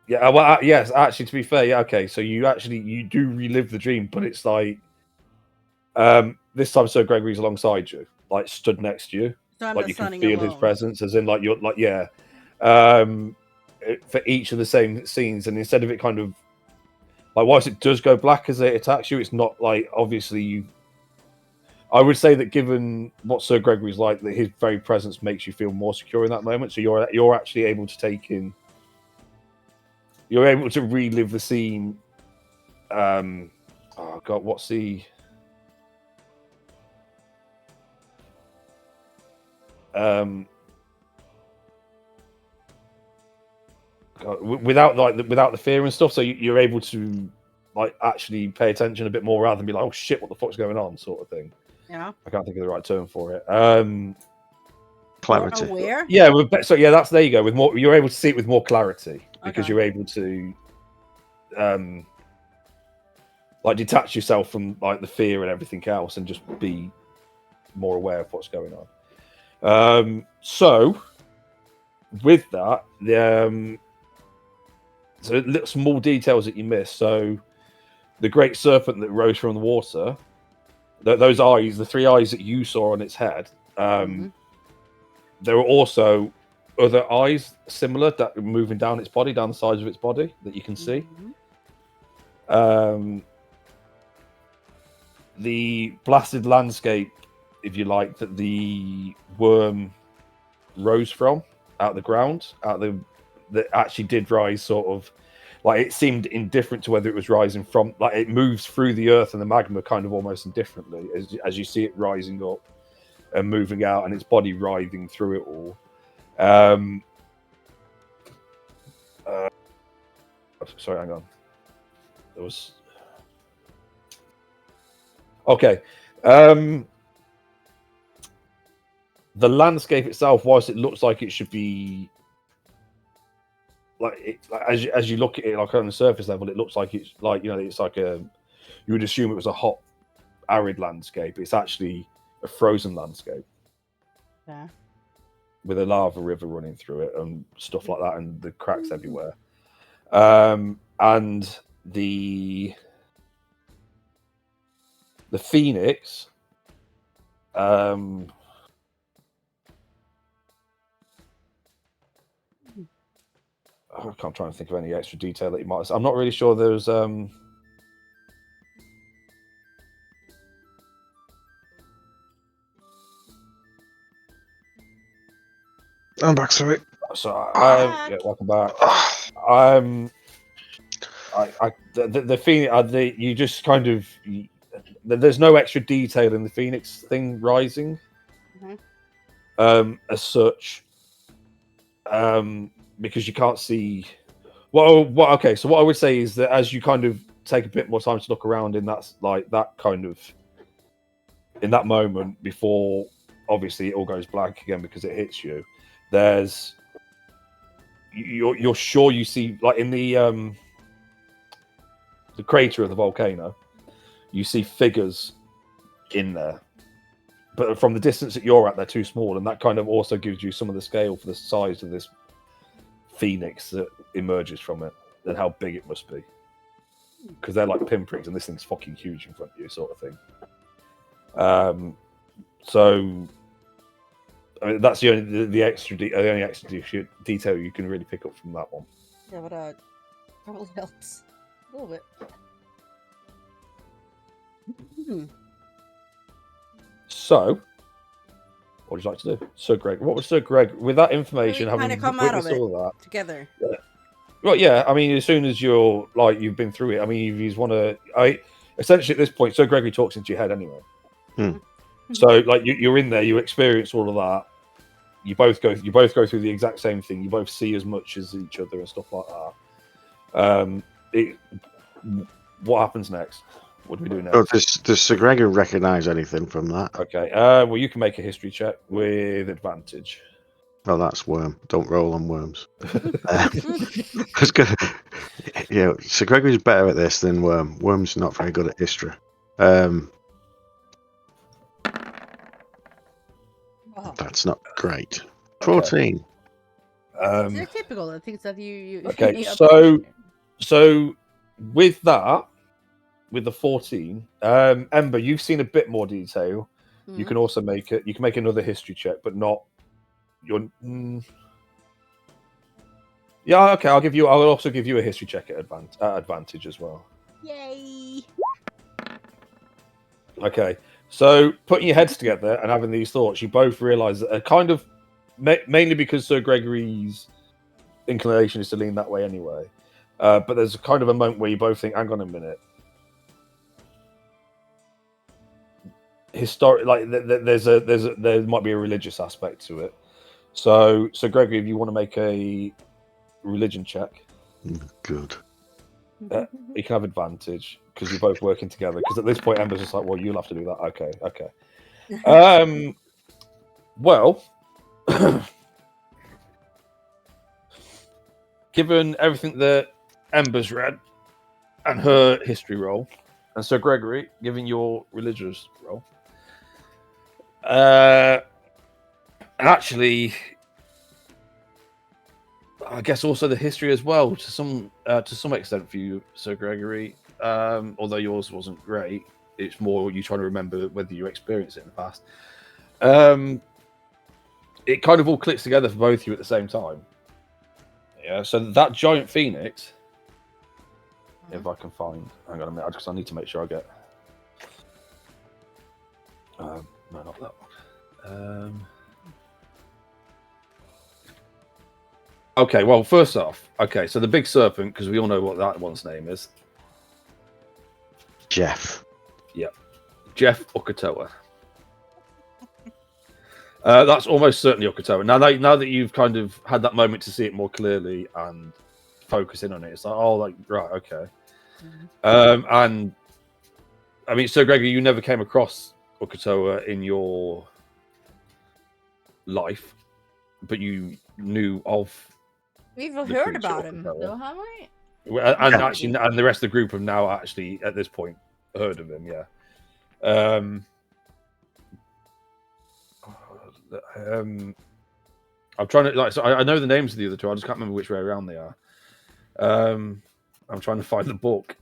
Yeah, well, yes. Actually, to be fair, yeah, okay. So you do relive the dream, but it's like this time, Sir Gregory's alongside you, like stood next to you, So I'm like not you can standing feel alone. his presence, as in like you're like for each of the same scenes, and instead of it kind of like whilst it does go black as it attacks you, it's not like obviously you. I would say that given what Sir Gregory's like, that his very presence makes you feel more secure in that moment. So you're actually able to take in. You're able to relive the scene. Oh God, what's the? God, without the fear and stuff, so you're able to like actually pay attention a bit more rather than be like, oh shit, what the fuck's going on, sort of thing. Yeah. I can't think of the right term for it. Clarity. Aware? Yeah, so yeah, that's there you go. With more, you're able to see it with more clarity because you're able to like detach yourself from like the fear and everything else and just be more aware of what's going on. So with that, so small details that you miss. So the great serpent that rose from the water, those eyes, the three eyes that you saw on its head, there were also other eyes similar that were moving down its body, down the sides of its body that you can see. The blasted landscape, if you like, that the worm rose from out of the ground, that actually did rise sort of like it seemed indifferent to whether it was rising from, like it moves through the earth and the magma kind of almost indifferently as you see it rising up and moving out and its body writhing through it all. Sorry, hang on. There was Okay. The landscape itself, whilst it looks like it should be like as you look at it, like on the surface level, it looks like it's like it's like you would assume it was a hot, arid landscape. It's actually a frozen landscape. Yeah. With a lava river running through it and stuff like that, and the cracks everywhere. And the Phoenix. I'm trying to think of any extra detail that you might. I'm not really sure. There's I'm back. Sorry. So yeah, welcome back. The Phoenix. You just kind of. There's no extra detail in the Phoenix thing rising. As such. Because you can't see. Well, okay. So what I would say is that as you kind of take a bit more time to look around in that in that moment before, obviously it all goes blank again because it hits you. You're sure you see, like in the crater of the volcano, you see figures in there. But from the distance that you're at, they're too small, and that kind of also gives you some of the scale for the size of this Phoenix that emerges from it, and how big it must be. Because they're like pinpricks, and this thing's fucking huge in front of you, sort of thing. So I mean, that's the only extra detail you can really pick up from that one. Yeah, but probably helps a little bit. So, what would you like to do, Sir Greg? What was Sir Greg with that information? Really having come out of witnessed all of that together. Yeah. Well, yeah. I mean, as soon as you've been through it. I mean, if you want to, essentially at this point, Sir Gregory talks into your head anyway. So, like, you're in there, you experience all of that. You both go through the exact same thing. You both see as much as each other and stuff like that. What happens next? What do we do next? Oh, does Sir Gregory recognise anything from that? Okay. Well, you can make a history check with advantage. Oh, that's worm. Don't roll on worms. Sir Gregory's better at this than Worm. Worm's not very good at history. That's not great. 14. They're typical. The things that you okay, you so with that, with the 14, Ember, you've seen a bit more detail. You can also make it. You can make another history check, but not your. Yeah, okay. I'll also give you a history check at advantage as well. Yay! Okay. So, putting your heads together and having these thoughts, you both realise that kind of, mainly because Sir Gregory's inclination is to lean that way anyway. But there's a kind of a moment where you both think, "Hang on a minute." There might be a religious aspect to it. So Gregory, if you want to make a religion check, good. You can have advantage because you're both working together. Because at this point, Ember's just like, "Well, you'll have to do that." Okay. Well, given everything that Ember's read and her history roll, and Sir Gregory, given your religious roll, and actually, I guess also the history as well, to some extent for you, Sir Gregory. Although yours wasn't great, it's more you trying to remember whether you experienced it in the past. It kind of all clicks together for both of you at the same time. Yeah. So that giant phoenix, if I can find, hang on a minute, because I need to make sure I get. No, not that one. Okay, well, first off, so the big serpent, because we all know what that one's name is. Jeff. Yep. Jeff Okatoa. That's almost certainly Okatoa. Now that you've kind of had that moment to see it more clearly and focus in on it, it's like, oh, like, right, okay. And I mean, so Gregory, you never came across Okutoa in your life, but you knew of. We've the heard creature about him, Okutoa. though, haven't we? And actually, and the rest of the group have now actually, at this point, heard of him. Yeah. I'm trying to so I know the names of the other two. I just can't remember which way around they are. I'm trying to find the book.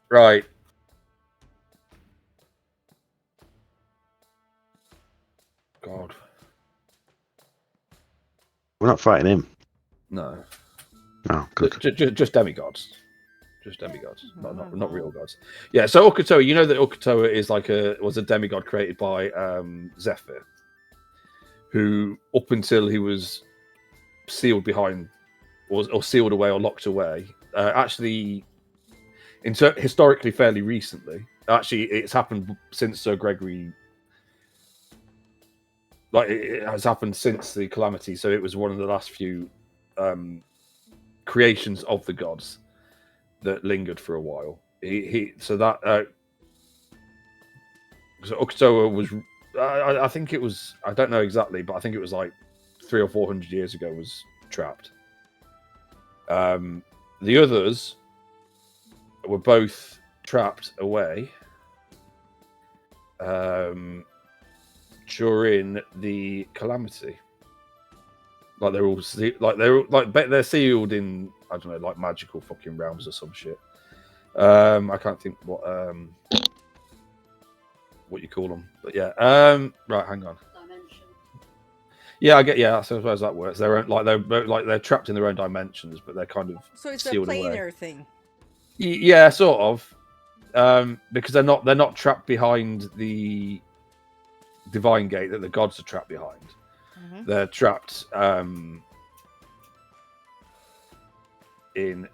Right. God. We're not fighting him. No. No, good. Just demigods. Just demigods, not real gods. Yeah. So Okutoa, you know that Okutoa is was a demigod created by Zephyr, who up until he was sealed behind, or sealed away, or locked away, actually, historically, fairly recently. Actually, it's happened since Sir Gregory. Like it has happened since the calamity, so it was one of the last few creations of the gods that lingered for a while. So Okutoa was. I think it was. I don't know exactly, but I think it was like 300 or 400 years ago. Was trapped. The others were both trapped away during the calamity. Like they're all they're sealed in, I don't know, like magical fucking realms or some shit. I can't think what you call them, but yeah. Right, hang on. Dimension. Yeah, I get. Yeah, I suppose that works. They're trapped in their own dimensions, but they're kind of So it's sealed a planar away. thing. Yeah, sort of. Because they're not trapped behind the divine gate that the gods are trapped behind. Mm-hmm. They're trapped in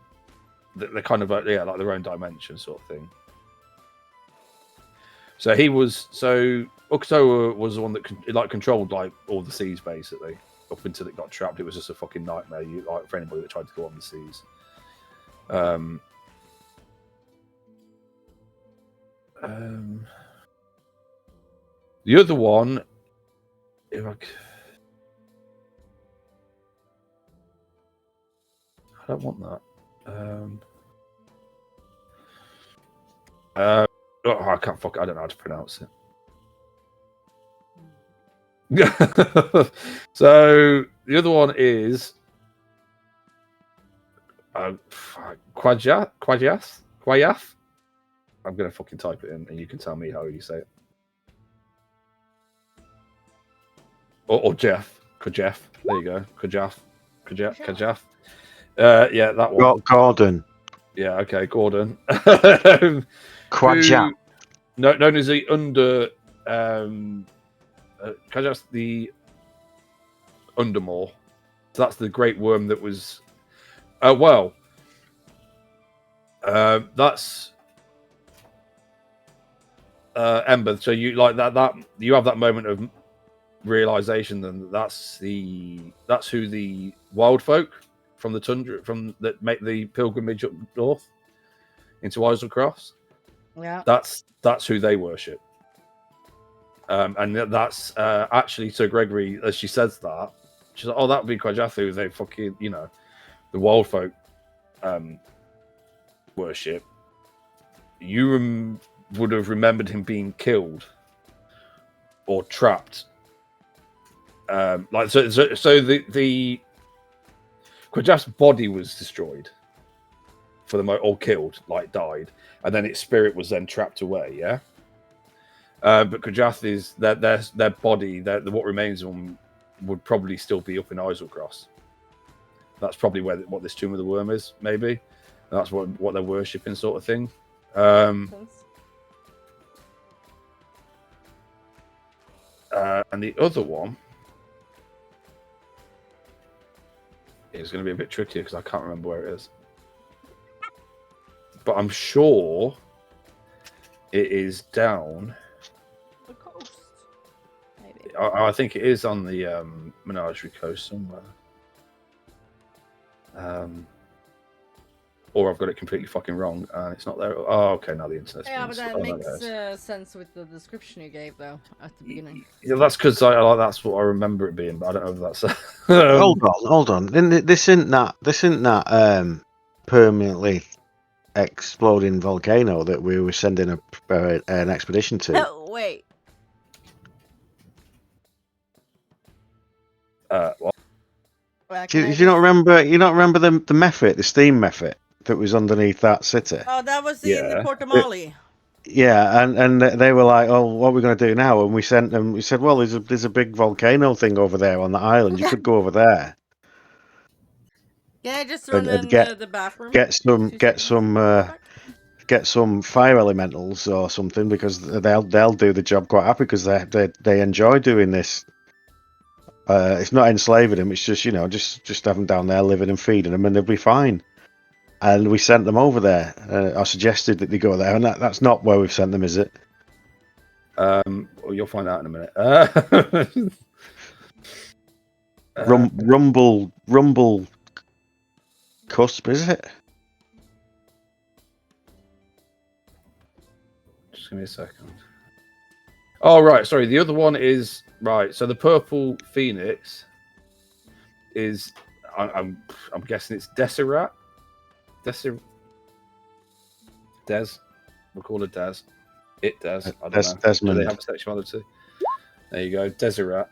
they're kind of like their own dimension sort of thing. So Okutoa was the one that controlled like all the seas basically up until it got trapped. It was just a fucking nightmare. For anybody that tried to go on the seas. The other one, I don't want that. I can't I don't know how to pronounce it. So the other one is Quayath. I'm gonna fucking type it in, and you can tell me how you say it. Or Jeff. Kajaf. There you go. Kajaf. Yeah, that one. Gordon. Yeah, okay, Gordon. Quadja. Known as the Kajaf's the Undermaw. So that's the great worm that was. That's Ember. So you like that you have that moment of realization, then that's who the wild folk from the tundra that make the pilgrimage up north into Islecross. Yeah, that's who they worship. And that's actually Sir Gregory, as she says that, she's like, oh, that would be Kwajathu. They fucking, the wild folk worship. You would have remembered him being killed or trapped. So the Kwajat's body was destroyed for the or killed, like died, and then its spirit was then trapped away. Yeah. But Kwajath is their body, what remains of them would probably still be up in Islecross. That's probably what this Tomb of the Worm is, maybe. And that's what they're worshipping, sort of thing. And the other one is going to be a bit trickier because I can't remember where it is. But I'm sure it is down. the coast. Maybe. I think it is on the Menagerie coast somewhere. or I've got it completely fucking wrong, and it's not there. Oh, okay, now the internet's Yeah, been but that no, makes there it is. sense with the description you gave, though, at the beginning. Yeah, that's because that's what I remember it being, but I don't know if that's. Hold on. This isn't that permanently exploding volcano that we were sending an expedition to. Oh, wait. What? Well, Do can I you not just- remember? You not remember the Mephit, the steam Mephit that was underneath that city? Oh, that was in Yeah. Portamali. Yeah, and they were like, "Oh, what are we going to do now?" And we sent them. We said, "Well, there's a big volcano thing over there on the island. You could go over there Can I just run and in get the bathroom? get some 2 get seconds? some Back? get some fire elementals or something because they'll do the job quite happy because they enjoy doing this. It's not enslaving them. It's just just have them down there living and feeding them, and they'll be fine." And we sent them over there. I suggested that they go there, and that's not where we've sent them, is it? Well, you'll find out in a minute. Rumble cusp, is it? Just give me a second. Oh, right. Sorry. The other one is right. So the purple phoenix is, I'm guessing it's Deseret. Des. We'll call it Des. It does. I don't know. Desmond. Do they have a sexuality? There you go. Desert rat.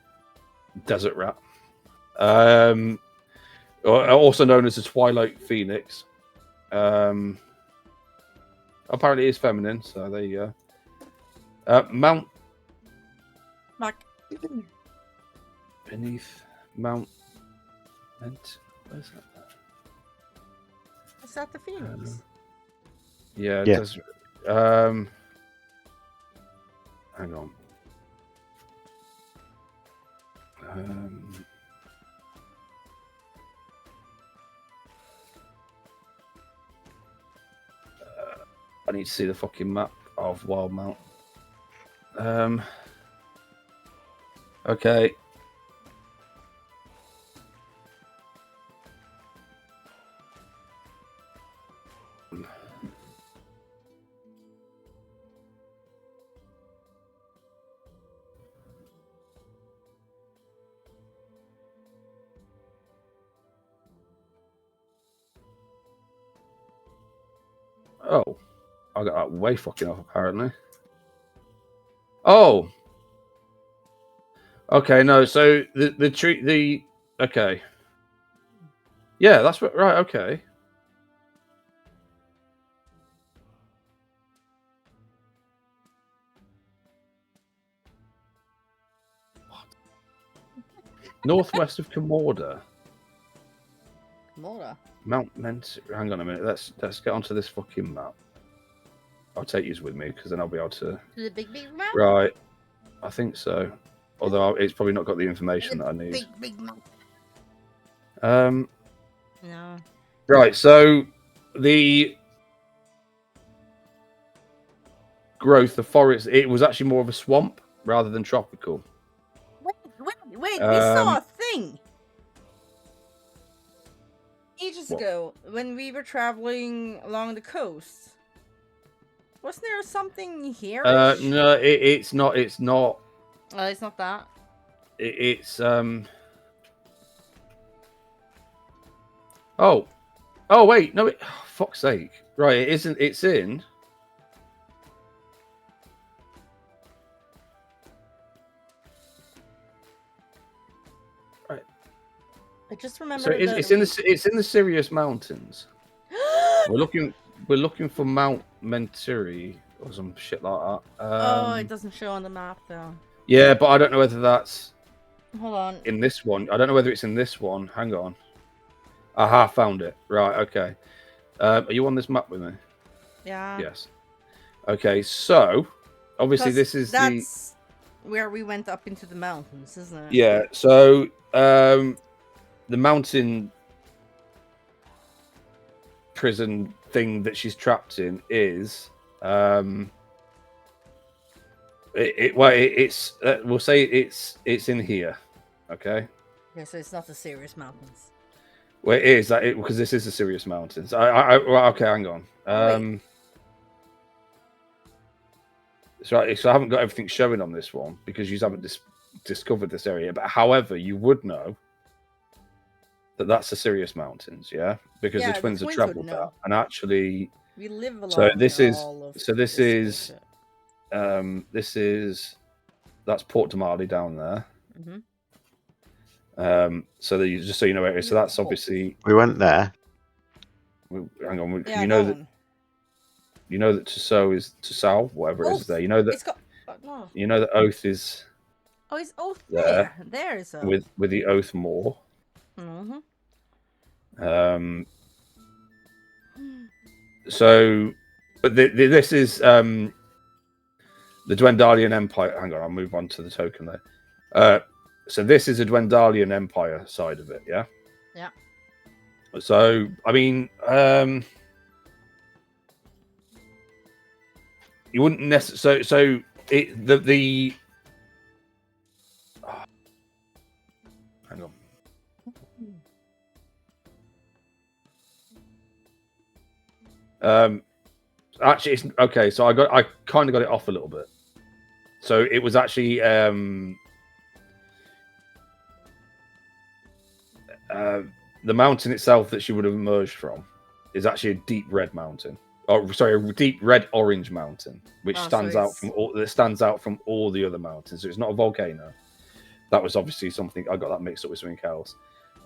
Also known as the Twilight Phoenix. Apparently it is feminine, so there you go. Mount Back. beneath Mount. Where's that? Is that the Phoenix? Yeah. Yeah. Desert. Hang on. I need to see the fucking map of Wildmount. Okay. Oh, I got that way fucking off apparently. Oh, okay. No, so the tree, okay. Yeah, that's what. Right. Okay. What? Northwest of Comorda. Mora. Mount Ment. Hang on a minute. Let's get onto this fucking map. I'll take you with me because then I'll be able to. The big map? Right. I think so. Although it's probably not got the information that I need. Big map. No. Right. So the growth, the forest, it was actually more of a swamp rather than tropical. Wait. We saw a thing ages What? ago when we were traveling along the coast. Wasn't there something here? No, it's not. It's not. Oh, it's not that. It's Oh, wait, no. Fuck's sake! Right, it isn't. It's in. Right. I just remember. So it's in the Sirius Mountains. We're looking for Mount Mentiri or some shit like that. It doesn't show on the map though. Yeah, but I don't know whether that's Hold on. in this one. I don't know whether it's in this one. Hang on. Aha, found it. Right, okay. Are you on this map with me? Yeah. Yes. Okay, so obviously that's where we went up into the mountains, isn't it? Yeah, so the mountain prison thing that she's trapped in is we'll say it's in here. Okay. Yeah, so it's not the Sirius Mountains. Well, it is that because this is the Sirius Mountains. Well, okay, hang on. So I haven't got everything showing on this one because you haven't discovered this area. But however, you would know that that's the Sirius Mountains, yeah, because the twins have travelled that, and actually, we live along. So this is that's Port Damali down there. So that just so you know where it is. So that's obviously we went there. Hang on, you know that. You know that Tissot is Tissot, whatever it is there. You know that. You know that Oath is. Oh, it's Oath there. There is Oath. With the Oath Moor. So, but this is the Dwendalian Empire. Hang on, I'll move on to the token there. So this is a Dwendalian Empire side of it, yeah. Yeah. So I mean, you wouldn't necessarily. So it the. Oh, hang on. Actually, it's okay. So I kind of got it off a little bit. So it was actually the mountain itself that she would have emerged from is actually a deep red mountain. Oh, sorry, a deep red orange mountain, which stands out from all the other mountains. So it's not a volcano. That was obviously something I got that mixed up with something else.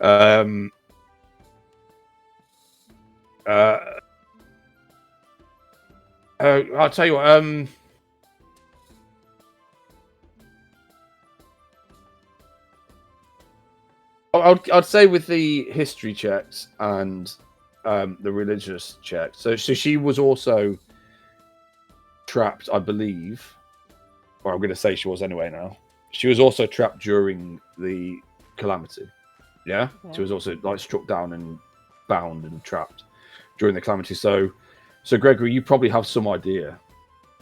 I'll tell you what. I'd say with the history checks and the religious checks. So she was also trapped, I believe, or I'm going to say she was anyway. Now she was also trapped during the calamity. Yeah, she was also like struck down and bound and trapped during the calamity. So Gregory, you probably have some idea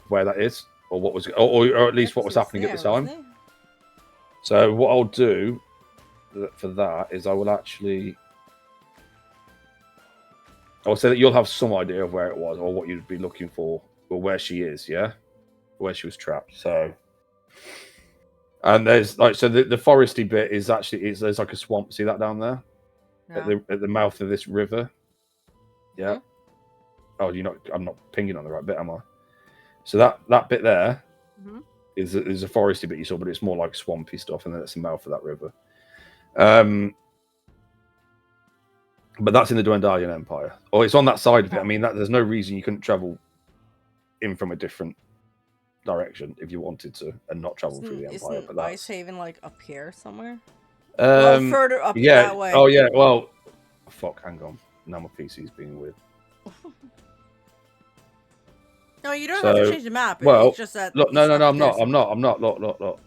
where that is, or what was, or at least what was happening at the time. So what I'll do for that is I'll say that you'll have some idea of where it was, or what you'd be looking for, or where she is, yeah, where she was trapped. So, and there's like the foresty bit is actually there's like a swamp. See that down there at the mouth of this river. Yeah. Oh, I'm not pinging on the right bit, am I? So that bit there is a foresty bit you saw, but it's more like swampy stuff, and then it's the mouth of that river. But that's in the Dwendalian Empire, or it's on that side of it. I mean, there's no reason you couldn't travel in from a different direction if you wanted to, and not travel through the Empire. Isn't Icehaven like up here somewhere? Further up that way. Oh yeah. Well, fuck. Hang on. Now my PC's being weird. No, you don't have to change the map. Well, it's just that. Look, no, I'm not. Look.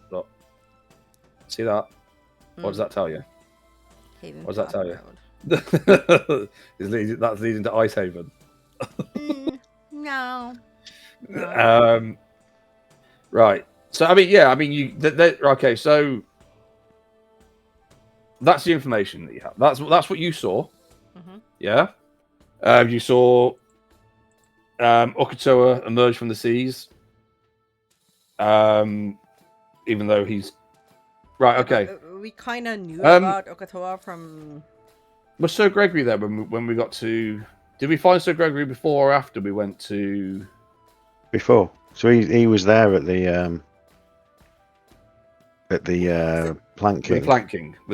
See that? What does that tell you? Haven what does that tell you? That's leading to Icehaven. No. Right. So I mean, you. Okay. So that's the information that you have. That's what you saw. Yeah. You saw Okatoa emerge from the seas. Even though he's right. Okay. We kind of knew about Okatoa from. Was Sir Gregory there when we got to? Did we find Sir Gregory before or after we went to? Before. So he was there at the Plant King. With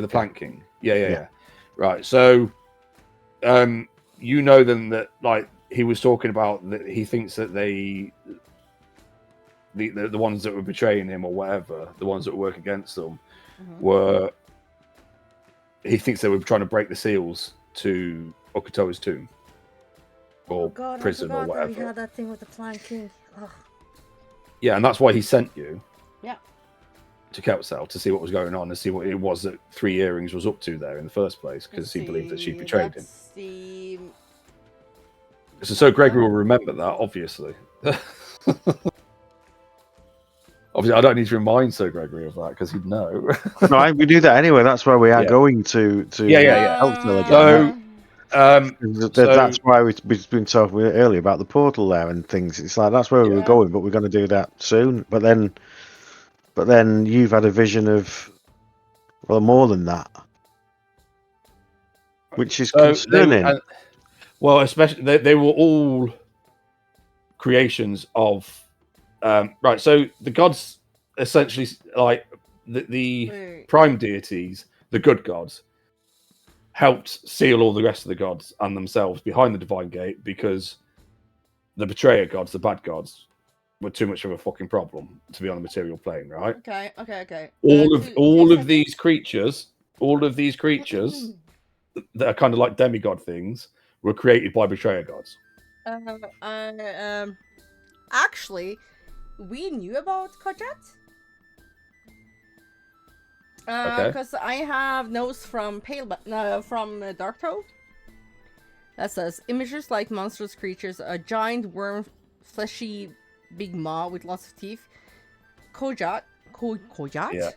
the Plant King. Yeah. Right. So, you know then that like he was talking about that he thinks that the ones that were betraying him or whatever, the ones that work against them, were. He thinks they were trying to break the seals to Okatoa's tomb or prison or whatever. We had that thing with the Plant King. Ugh. Yeah, and that's why he sent you. Yeah. To Keltsel to see what was going on and see what it was that Three Earrings was up to there in the first place, because he believed that she betrayed him. So Gregory will remember that, obviously. Obviously, I don't need to remind Sir Gregory of that because he'd know. No, we do that anyway. That's where we are going to Keltsel again. That's why we've been talking earlier about the portal there and things. It's like that's where we were going, but we're going to do that soon. But then you've had a vision of more than that, which is concerning. Well, especially they were all creations of right. So the gods essentially, like the prime deities, the good gods, helped seal all the rest of the gods and themselves behind the divine gate because the betrayer gods, the bad gods, were too much of a fucking problem to be on the material plane, right? Okay. All of these creatures that are kind of like demigod things were created by betrayer gods. Actually, we knew about Kajat. Because I have notes from Dark Throne that says images like monstrous creatures, a giant worm, fleshy big maw with lots of teeth. Kojat. Yeah.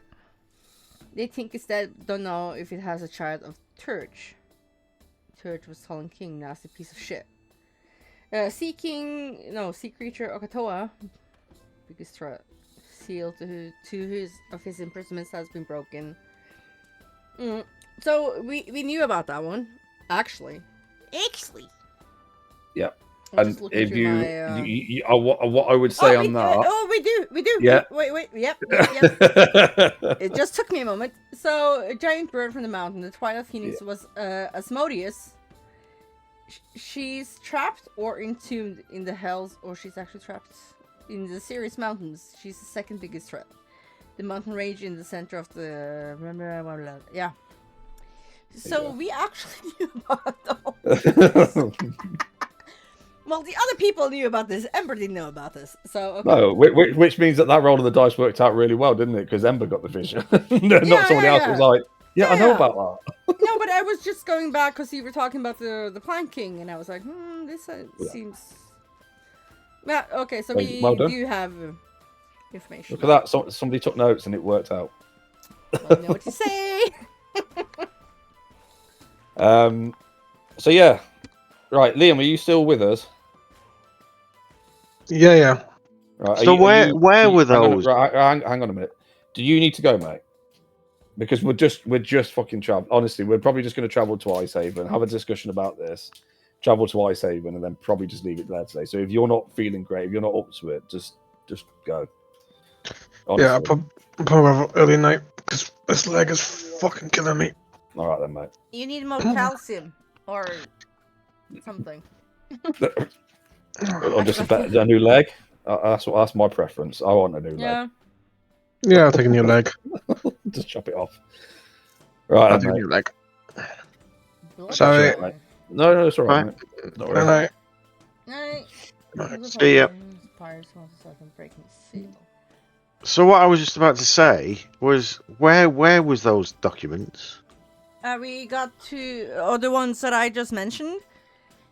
They think it's dead. Don't know if it has a child of Turch. Turch was Fallen King, nasty piece of shit. Sea creature Okatoa, biggest threat. Seal to his imprisonments has been broken. So we knew about that one, actually. Yeah. And if what I would say on that, we do. Yeah. Wait. Yep. It just took me a moment. So a giant bird from the mountain, the Twilight Phoenix, was Asmodeus. She's trapped or entombed in the hells, or she's actually trapped in the Sirius Mountains. She's the second biggest threat. The mountain range in the center of the... Yeah. So we actually knew about those. Well, the other people knew about this. Ember didn't know about this. So okay. No, which means that roll of the dice worked out really well, didn't it? Because Ember got the vision. Not someone else was like, I know about that. No, but I was just going back because you were talking about the Plant King, and I was like, this seems... Yeah, okay, so we do have information. Look at that. Somebody took notes and it worked out. Well, I know what you say. So yeah. Right, Liam, are you still with us? Yeah. Right. So where were those? Hang on a minute. Do you need to go, mate? Because we're just fucking travel. Honestly, we're probably just going to travel to Icehaven, have a discussion about this, travel to Icehaven, and then probably just leave it there today. So if you're not feeling great, if you're not up to it, just go. Honestly. Yeah, I'll probably have an early night because this leg is fucking killing me. All right then, mate. You need more calcium or something. Or just a new leg. That's my preference. I want a new leg. Yeah, I'll take a new leg. Just chop it off. Right, I'll take a new leg. Sorry. No, it's all right. Mate. Don't worry. Night. See ya. So what I was just about to say was, where was those documents? We got to the ones that I just mentioned.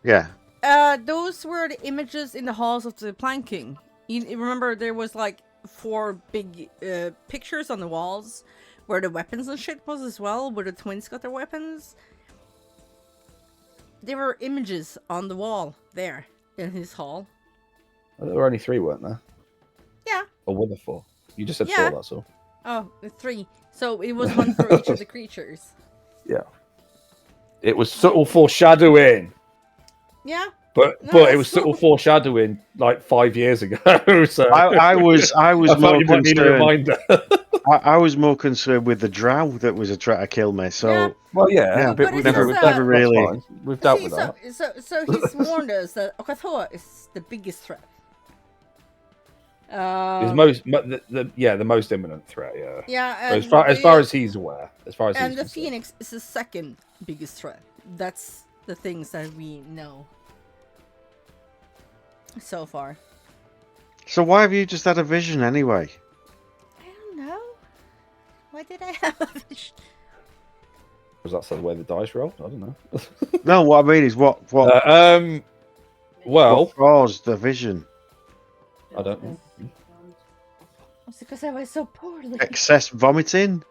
Yeah. Those were the images in the halls of the Plant King. You remember there was like 4 big pictures on the walls where the weapons and shit was as well, where the twins got their weapons. There were images on the wall there in his hall. There were only 3, weren't there? Yeah. Or were there 4? You just said 4, that's all. Oh, 3. So it was one for each of the creatures. Yeah. It was subtle foreshadowing. Yeah. But it was subtle foreshadowing like 5 years ago. So I was more concerned. I was more concerned with the drow that was trying to kill me. So but we've never really we've dealt with that. So he's warned us that Okathoa is the biggest threat. Is the most imminent threat. Yeah. Yeah. As far as he's aware, and the Phoenix is the second biggest threat. That's the things that we know so far. So why have you just had a vision anyway? I don't know. Why did I have a vision? Was that the way the dice rolled? I don't know. No, what I mean is what caused the vision? I don't know. It's because I was so poorly. Excess vomiting?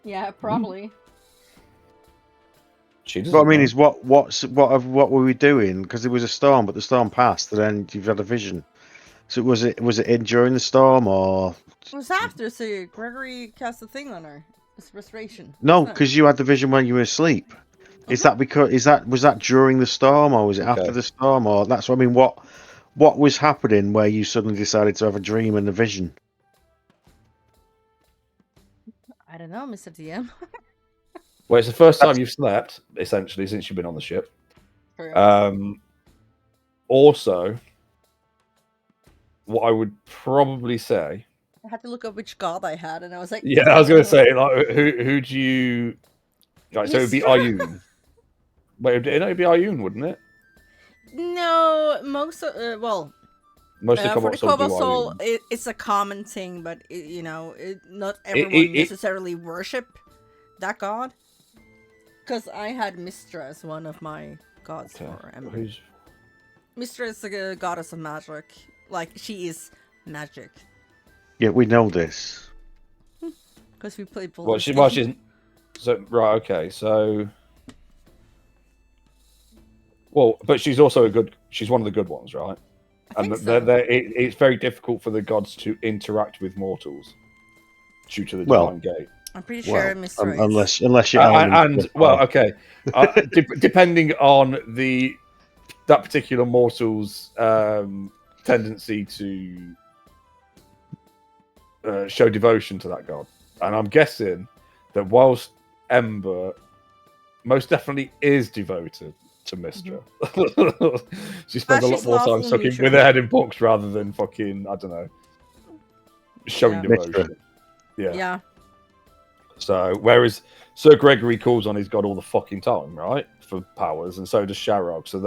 Yeah, probably. She doesn't. What I mean know. is, what were we doing? Because there was a storm, but the storm passed, and then you've had a vision. So was it in during the storm or? It was after, so Gregory cast a thing on her. It's restoration. No, wasn't it? because you had the vision when you were asleep. Is that because was that during the storm or was it after the storm or that's what I mean? What was happening where you suddenly decided to have a dream and a vision? I don't know, Mr. DM. Well, it's the first time you've slept, essentially, since you've been on the ship. Also, what I would probably say. I had to look up which god I had, and I was like, yeah, I was going to say, like, who do you? Like, so it would be Ayun. Wait, it'd be Ayun, wouldn't it? No, most of Most of the for the Cobalt Souls do Cobalt Soul, Ayun. it's a common thing, but not everyone necessarily worship that god. Because I had Mistra as one of my gods for Ember. Mistra is the goddess of magic. Like, she is magic. Yeah, we know this. Because we played Well, she's so right. Okay, so but she's also she's one of the good ones, right? It's very difficult for the gods to interact with mortals due to the divine gate. I'm pretty sure Mistra unless you're depending on that particular mortal's tendency to show devotion to that god. And I'm guessing that whilst Ember most definitely is devoted to Mistra, she spends a lot more time sucking with her head in books rather than fucking, I don't know, showing devotion. Yeah. So, whereas Sir Gregory calls on his god all the fucking time, right, for powers, and so does Sharog. So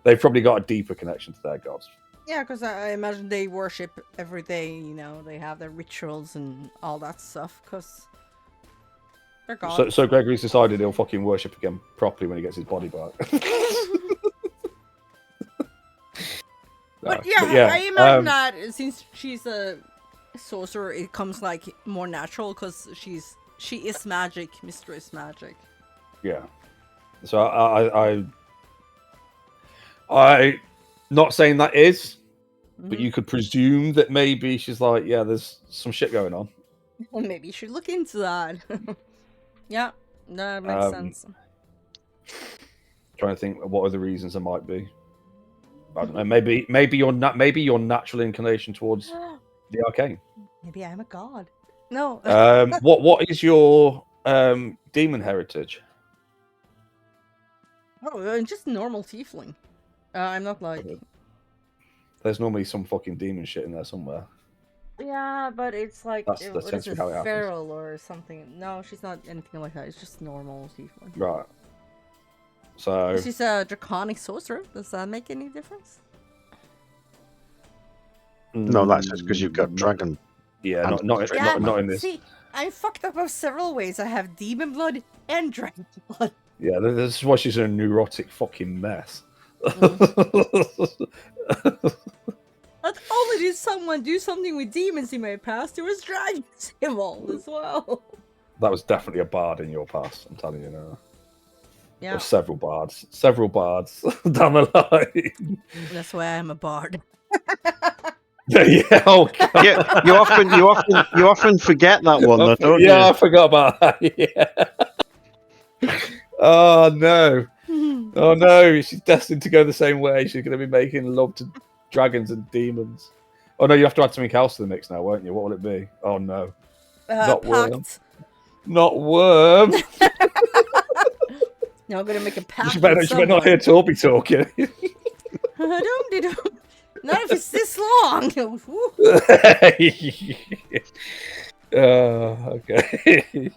they've probably got a deeper connection to their gods. Yeah, because I imagine they worship every day, they have their rituals and all that stuff, because they're gods. So Gregory's decided he'll fucking worship again properly when he gets his body back. But I imagine that since she's a sorcerer, it comes like more natural, because she is magic, mistress magic. Yeah. So I not saying that is, but you could presume that maybe she's like, yeah, there's some shit going on. Well, maybe you should look into that. Yeah, that makes sense. Trying to think what other reasons there might be. I don't know. Maybe your natural inclination towards the arcane. Maybe I'm a god. No. What is your demon heritage? Oh, just normal tiefling. I'm not like. There's normally some fucking demon shit in there somewhere. Yeah, but it's like that's essentially how it happens. Feral or something. No, she's not anything like that. It's just normal tiefling. Right. So she's a draconic sorcerer. Does that make any difference? No, that's just because you've got dragon. Yeah, not in this. See, I'm fucked up of several ways. I have demon blood and dragon blood. Yeah, this is why she's a neurotic fucking mess. Not only did someone do something with demons in my past, there was dragons involved as well. That was definitely a bard in your past, I'm telling you now. Yeah. Or several bards down the line. That's why I'm a bard. Yeah, oh God. Yeah, you often forget that one, though, don't you? Yeah, I forgot about that. Yeah. Oh no. Oh no, she's destined to go the same way. She's going to be making love to dragons and demons. Oh no, you have to add something else to the mix now, won't you? What will it be? Oh no. Not worm. Not worm. Now I'm going to make a pact. You better not hear Torby talking. Not if it's this long. Okay.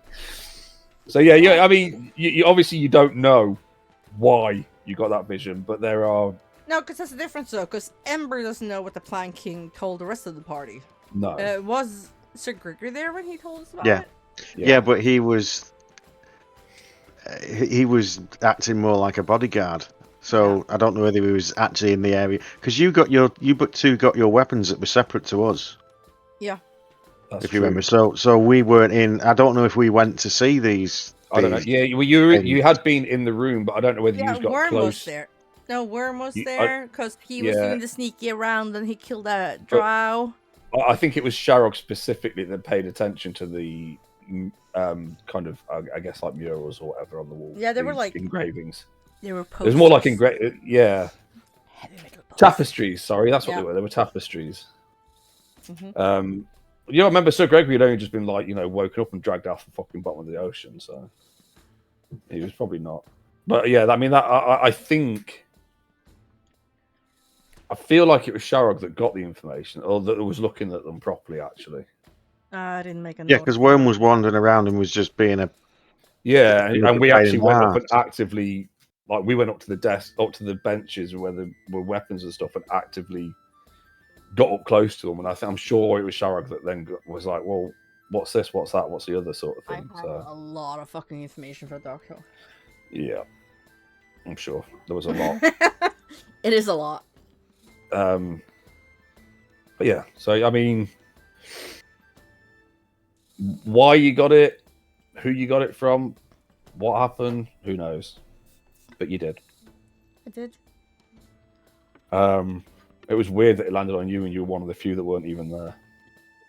So yeah. I mean, you obviously you don't know why you got that vision, but there are. No, because that's the difference though. Because Ember doesn't know what the Plant King told the rest of the party. No. Was Sir Gregory there when he told us about it? Yeah, but he was acting more like a bodyguard. So I don't know whether he was actually in the area because you got your weapons that were separate to us. Yeah, if you remember. So we weren't in. I don't know if we went to see these I don't know. Yeah, you had been in the room, but I don't know whether you got Worm close. was there. No, Worm was You- there because he was doing the sneaky around and he killed that drow. I think it was Sharog specifically that paid attention to the kind of, I guess, like murals or whatever on the wall. Yeah, they were like engravings. They were posters. It was more like yeah. Heavy metal posters. Tapestries, sorry, that's what they were. They were tapestries. I remember Sir Gregory had only just been like, woken up and dragged off the fucking bottom of the ocean, so he was probably not. But yeah, I mean, I think, I feel like it was Sharog that got the information, or that was looking at them properly. Actually, I didn't make a note. Yeah, because Worm was wandering around and was just being a. Yeah, and we actually went up and actively, like, we went up to the desk, up to the benches where there were weapons and stuff, and actively got up close to them. And I'm sure it was Sharog that then was like, well, what's this? What's that? What's the other sort of thing? I have a lot of fucking information for Dark Hill. Yeah, I'm sure there was a lot. It is a lot. But yeah, so I mean, why you got it, who you got it from, what happened, who knows? But you did. I did. It was weird that it landed on you, and you were one of the few that weren't even there.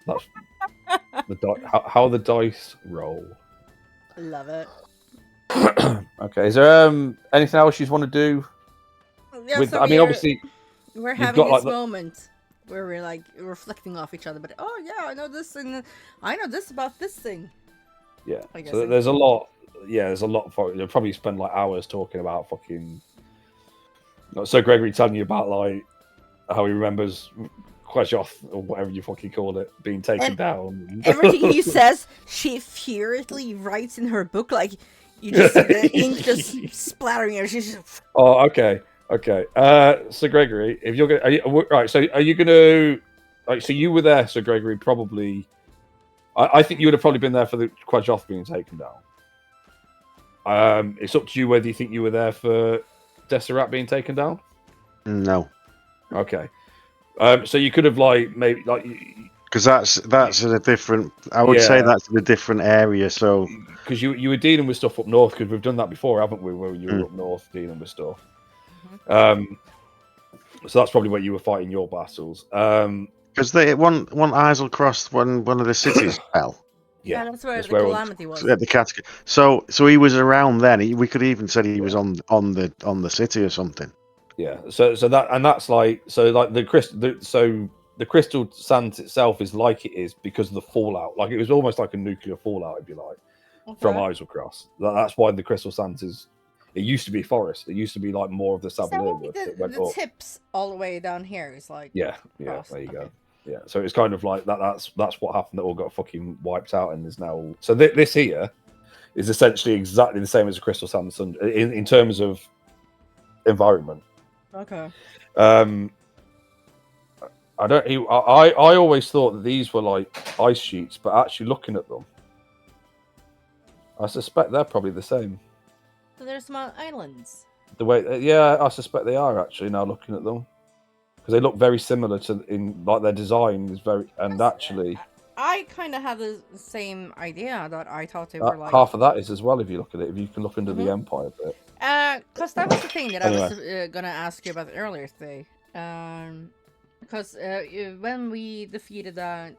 That's how the dice roll. Love it. Okay, is there anything else you want to do? Yeah, with, so I mean, obviously, we're having this moment where we're like reflecting off each other. But oh yeah, I know this, and I know this about this thing. Yeah, so there's a lot. Yeah, there's a lot. You'll probably spend like hours talking about fucking. So Gregory telling you about like how he remembers Quajoth or whatever you fucking called it being taken down. Everything he says, she furiously writes in her book. Like you just see the ink just splattering. Her. She's just... Oh, okay. So Gregory, if you're gonna, right? So are you gonna? Like, so you were there, Sir Gregory. Probably, I think you would have probably been there for the Quajoth being taken down. It's up to you whether you think you were there for Deseret being taken down. No. Okay. So you could have maybe because that's in a different. I would say that's in a different area. So because you were dealing with stuff up north, because we've done that before, haven't we? Where you were up north dealing with stuff. So that's probably where you were fighting your battles. Because they one Isle crossed when one of the cities fell. Yeah, that's where the calamity was. At the Catacomb. So he was around then. We could even said he was on the city or something. Yeah. So that's like the crystal sands itself is like it is because of the fallout. Like it was almost like a nuclear fallout, if you like, from Islecross. That's why the crystal sands is. It used to be forest. It used to be like more of the Savalier wood. The tips all the way down here is like. Yeah. There you go. Yeah, so it's kind of like that. That's what happened. That all got fucking wiped out, and is now. So this here is essentially exactly the same as a crystal sand in terms of environment. Okay. I always thought that these were like ice sheets, but actually looking at them, I suspect they're probably the same. So there's small islands. The way, I suspect they are actually now looking at them. Because they look very similar to their design is very, and actually, I kind of had the same idea that I thought they were like half of that is as well. If you look at it, if you can look under the Empire bit. Because that was the thing that I was gonna ask you about earlier today. Because when we defeated that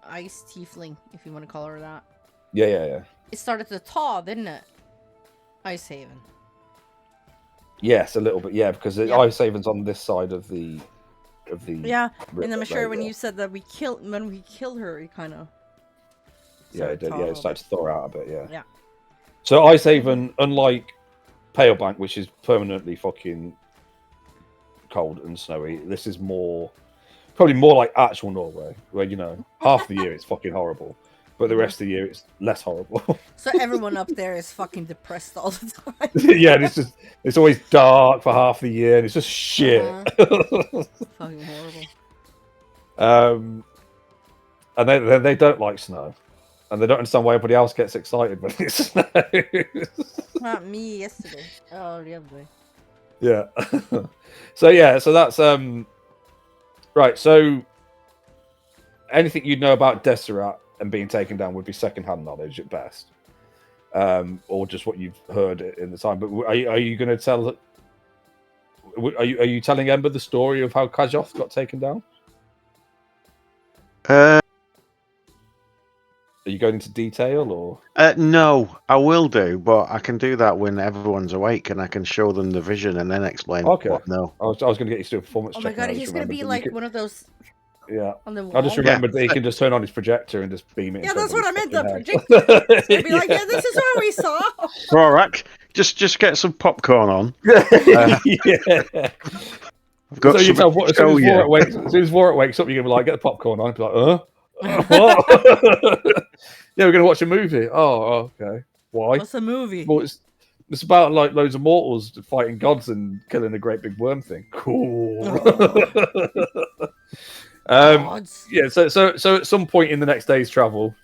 ice tiefling, if you want to call her that. Yeah. It started to thaw, didn't it? Icehaven. Yes, a little bit. Yeah, because Icehaven's on this side of the. Yeah, and I'm sure when you said that we killed her, it kind of. Yeah, it did. Yeah, it started to thaw out a bit. Yeah. Yeah. So Icehaven, unlike Palebank, which is permanently fucking cold and snowy, this is probably more like actual Norway, where half the year it's fucking horrible. But the rest of the year, it's less horrible. So everyone up there is fucking depressed all the time. Yeah, it's always dark for half the year, and it's just shit. Fucking horrible. And they don't like snow, and they don't understand why everybody else gets excited when it snows. Not me yesterday. Oh, the other day. Yeah. So that's right. So anything you'd know about Deseret and being taken down would be secondhand knowledge at best. or just what you've heard in the time. But are you going to tell? Are you telling Ember the story of how Kajoth got taken down? Are you going into detail or? No, I will do, but I can do that when everyone's awake, and I can show them the vision and then explain. Okay. What, no. I was going to get you to do a performance Oh check. my god, he's gonna be like one of those. Yeah. On the wall. I just remembered that he can just turn on his projector and just beam it. Yeah, that's what I meant. The projector. projector. It's gonna be like, yeah, this is what we saw. Rorak, just get some popcorn on. Yeah. I've got so you tell something as to show you. as soon as Warwick wakes up, you're gonna be like, get the popcorn on. Be like, what? Yeah, we're gonna watch a movie. Oh, okay. Why? What's a movie? Well, it's about like loads of mortals fighting gods and killing a great big worm thing. Cool. Gods. Yeah. So at some point in the next day's travel,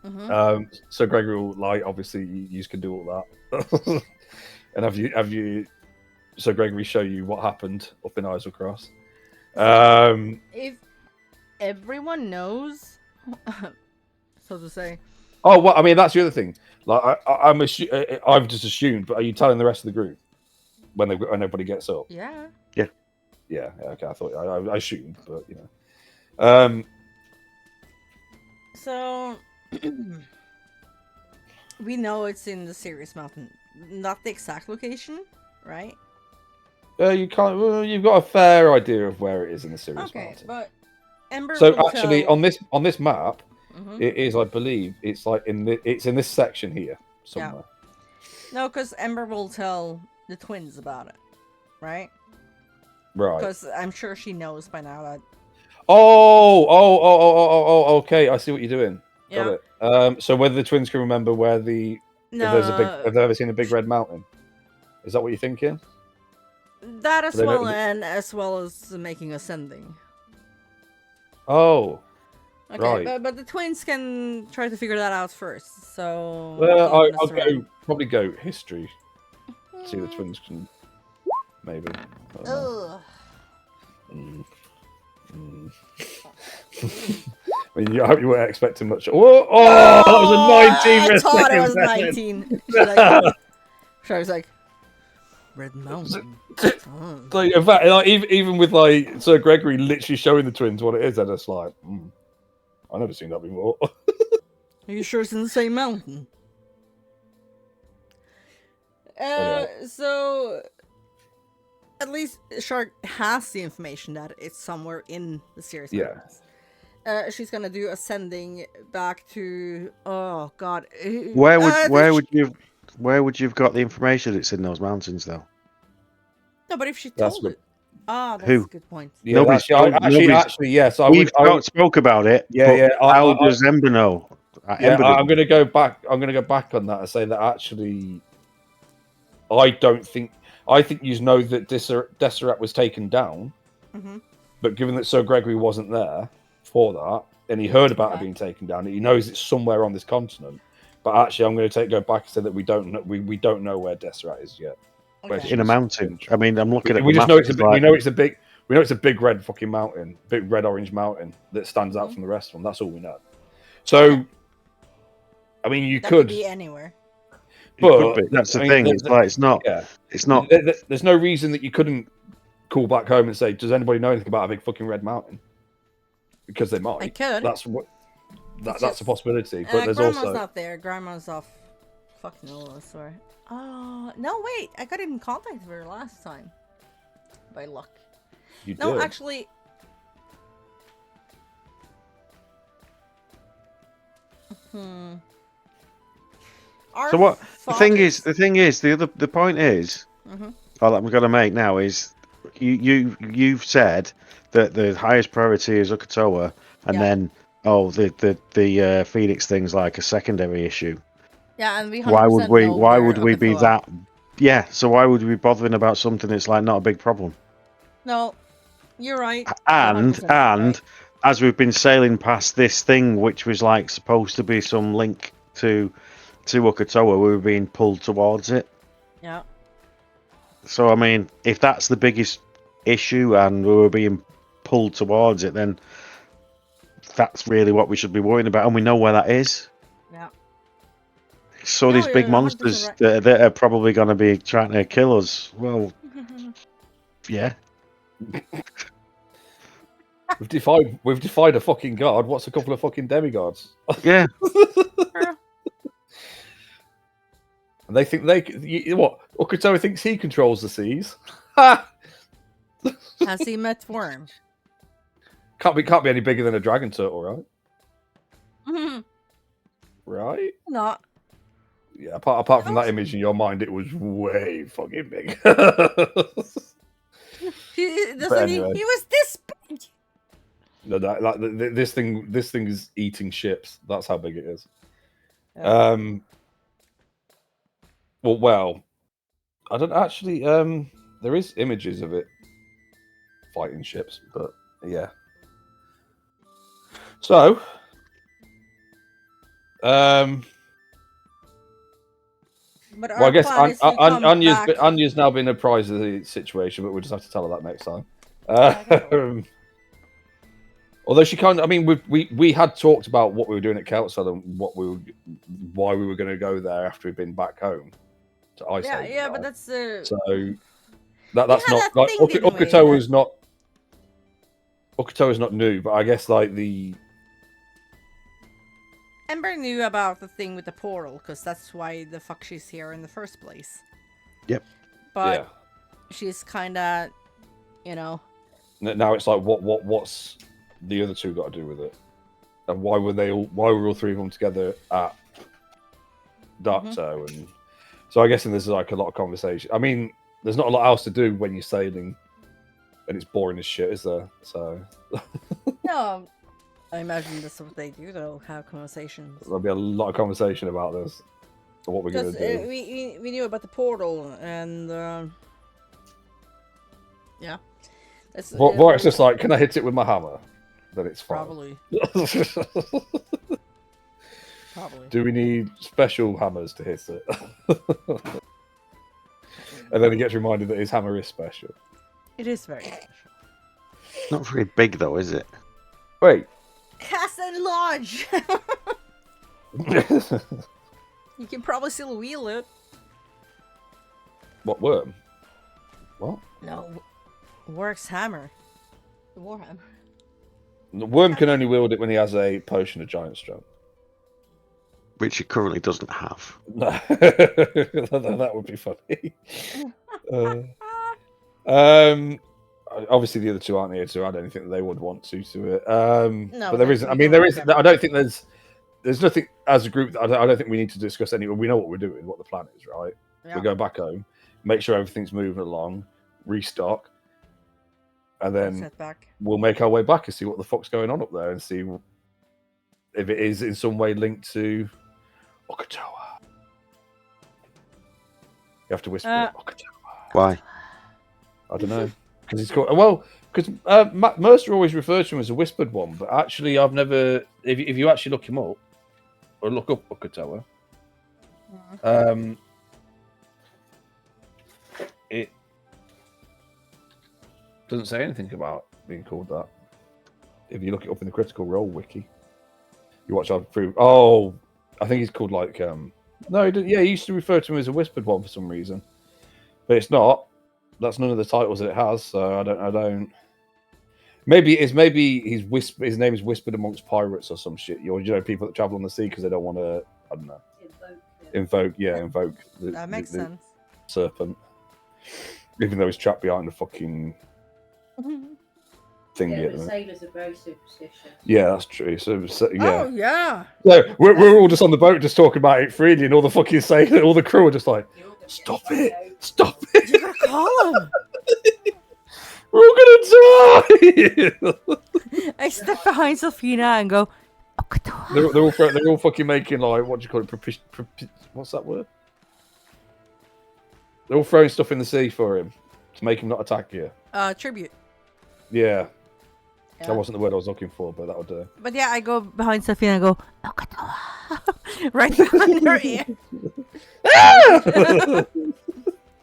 so Gregory will like obviously you can do all that, and have you. So Gregory show you what happened up in Isle Cross. If everyone knows, so to say. Oh, well, I mean that's the other thing. Like I've just assumed, but are you telling the rest of the group when everybody gets up? Yeah. Yeah. Okay, I thought I assumed, but you know. So we know it's in the Sirius Mountain, not the exact location, right? You can't. Well, you've got a fair idea of where it is in the Sirius Mountain. Okay, but Ember. So will actually, tell... on this map, it is, I believe, it's like it's in this section here somewhere. Yeah. No, because Ember will tell the twins about it, right? Right. Because I'm sure she knows by now that. Oh, okay. I see what you're doing. Yeah. Got it. So whether the twins can remember where if they've ever seen a big red mountain, is that what you're thinking? That as well, and as well as making ascending. Oh. Okay, right. but the twins can try to figure that out first. So. I'll probably go history. See the twins can maybe. Ugh. I mean, I hope you weren't expecting much. Oh, that was a 19. I thought it was 19. I was like, Red Mountain. Like, in fact, like, even with like Sir Gregory literally showing the twins what it is, they're just like, I've never seen that before. Are you sure it's in the same mountain? So at least Shark has the information that it's somewhere in the Sirius Mountains. She's gonna do ascending back to. Oh God. Where would you have got the information it's in those mountains though? No, but if she told it. That's a good point. Yeah, actually, yes. We've spoke about it. Yeah. How does Ember know? I'm going to go back. I'm going to go back on that and say that actually, I think you know that Deseret was taken down, but given that Sir Gregory wasn't there for that, and he heard about it being taken down, he knows it's somewhere on this continent. But actually, I'm going to go back and say that we don't know. We don't know where Deseret is yet. In a mountain. I mean, I'm looking at. We just know it's we know it's a big. We know it's a big red fucking mountain, big red orange mountain that stands out from the rest of them. That's all we know. So, I mean, you could be anywhere. But that's the thing. It's not. Yeah. It's not. There's no reason that you couldn't call back home and say, "Does anybody know anything about a big fucking red mountain?" Because they might. I could. That's a possibility. But there's Grandma's also not there. Grandma's off. Fucking all, I swear. Oh no! Wait, I got in contact with her last time. By luck. You no, did. Actually. So what? The thing is, the point is, all I'm going to make now is, you've said that the highest priority is Ukatoa, and then the Phoenix thing's like a secondary issue. Yeah, and we. Why would we be that? Yeah, so why would we be bothering about something that's like not a big problem? No, you're right. And right. As we've been sailing past this thing, which was like supposed to be some link to Ukatoa, we were being pulled towards it. Yeah. So I mean, if that's the biggest issue and we were being pulled towards it, then that's really what we should be worrying about, and we know where that is. Yeah. So No, these big you're 100% monsters right. that are probably going to be trying to kill us. Well, yeah. We've defied a fucking god. What's a couple of fucking demigods? Yeah. And they think what? Okuto thinks he controls the seas. Ha! Has he met Worm? Can't be any bigger than a dragon turtle, right? Right? Not. Yeah. Apart from that image in your mind, it was way fucking big. He anyway. was this big. No, this thing is eating ships. That's how big it is. Yeah. Well, I don't actually. There is images of it fighting ships, but yeah. So, But well, I guess Anya's now been apprised of the situation, but we'll just have to tell her that next time. Although she can't. I mean, we had talked about what we were doing at Keltsville and why we were going to go there after we'd been back home to Icehaven. Yeah, but that's so that's not like Okuto is not. Okuto is not new, but I guess like the. Ember knew about the thing with the portal because that's why the fuck she's here in the first place. Yep. But she's kind of, Now it's like what's the other two got to do with it, and why were all three of them together at Darktow? And so I guess there's like a lot of conversation. I mean, there's not a lot else to do when you're sailing, and it's boring as shit, is there? So. No. I imagine that's what they do, though, have conversations. There'll be a lot of conversation about this, or what we're going to do. We knew about the portal, and yeah. Well, it's just like, can I hit it with my hammer? Then it's fine. Probably. Probably. Do we need special hammers to hit it? And then he gets reminded that his hammer is special. It is very special. Not very big, though, is it? Wait. Cast and Lodge! You can probably still wheel it. What, worm? What? No. Work's hammer. The Warhammer. The worm can only wield it when he has a potion of giant strength. Which he currently doesn't have. No. That would be funny. Obviously, the other two aren't here to add anything that they would want to it. No, but there isn't. I mean, there is. I don't think there's nothing as a group. I don't think we need to discuss any. We know what we're doing, what the plan is, right? Yeah. We go back home, make sure everything's moving along, restock, and then we'll make our way back and see what the fuck's going on up there and see if it is in some way linked to Okatawa. You have to whisper Okatawa. Why? I don't know. Because he's called because Mercer always refers to him as a whispered one, but actually I've never. If you actually look him up or look up Okatawa, it doesn't say anything about being called that. If you look it up in the Critical Role wiki, you watch our through. Oh, I think he's called like no, he didn't, yeah, he used to refer to him as a whispered one for some reason, but it's not. That's none of the titles that it has, so I don't. Maybe his name is whispered amongst pirates or some shit. People that travel on the sea because they don't want to. I don't know. Invoke. That makes sense. Serpent, even though he's trapped behind a fucking thingy. Yeah, but sailors are very superstitious. Yeah, that's true. So yeah. Oh yeah. So we're all just on the boat, just talking about it freely, and all the fucking sailors, all the crew are just like, "Stop it! Stop it!" You gotta call him. We're all gonna die. I step behind Sophina and go. They're all fucking making like what do you call it? What's that word? They're all throwing stuff in the sea for him to make him not attack you. Tribute. Yeah. That wasn't the word I was looking for, but that would do. But yeah, I go behind Sophia and I go, right behind her ear.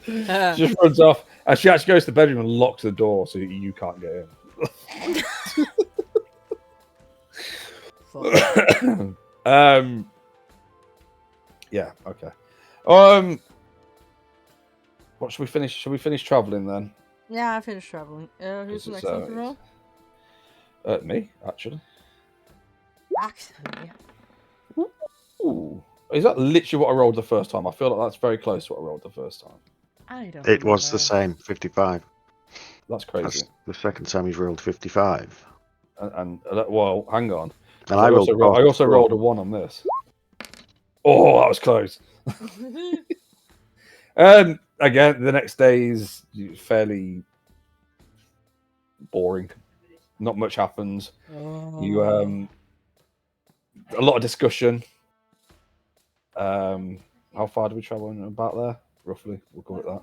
She just runs off, and she actually goes to the bedroom and locks the door so you can't get in. Yeah. Okay. What should we finish? Should we finish traveling then? Yeah, I finished traveling. Who's the next one to roll? Me, actually. Actually. Ooh. Is that literally what I rolled the first time? I feel like that's very close to what I rolled the first time. I don't It was remember. the same, 55. That's crazy. That's the second time he's rolled 55. And well, hang on. And I also rolled a 1 on this. Oh, that was close. Again, the next day is fairly boring. Not much happens. You a lot of discussion. How far do we travel about there? Roughly, we'll call it that.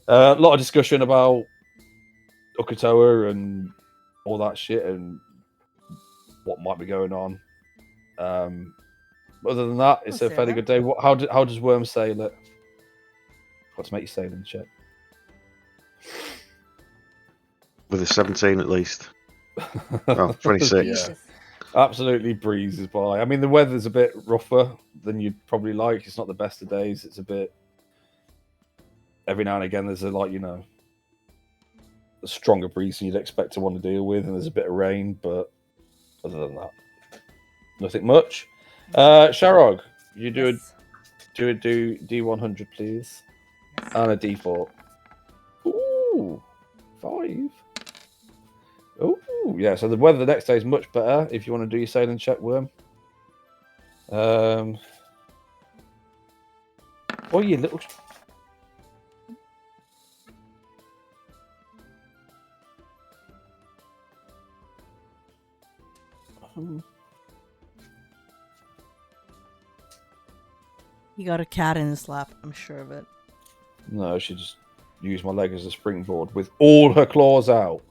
A lot of discussion about Okatoa and all that shit and what might be going on. Other than that, it's a fairly good day. How does Worm sail it? Got to make you sailing check. With a 17 at least. Oh, 26. Yeah. Absolutely breezes by. I mean, the weather's a bit rougher than you'd probably like. It's not the best of days. It's a bit... Every now and again, there's a stronger breeze than you'd expect to want to deal with, and there's a bit of rain, but other than that, nothing much. Sharog, you do a D100, please, and a D4. Ooh, 5. Oh, yeah. So the weather the next day is much better. If you want to do your sailing check, Worm. Oh, you little. He got a cat in his lap. I'm sure of it. No, she just used my leg as a springboard with all her claws out.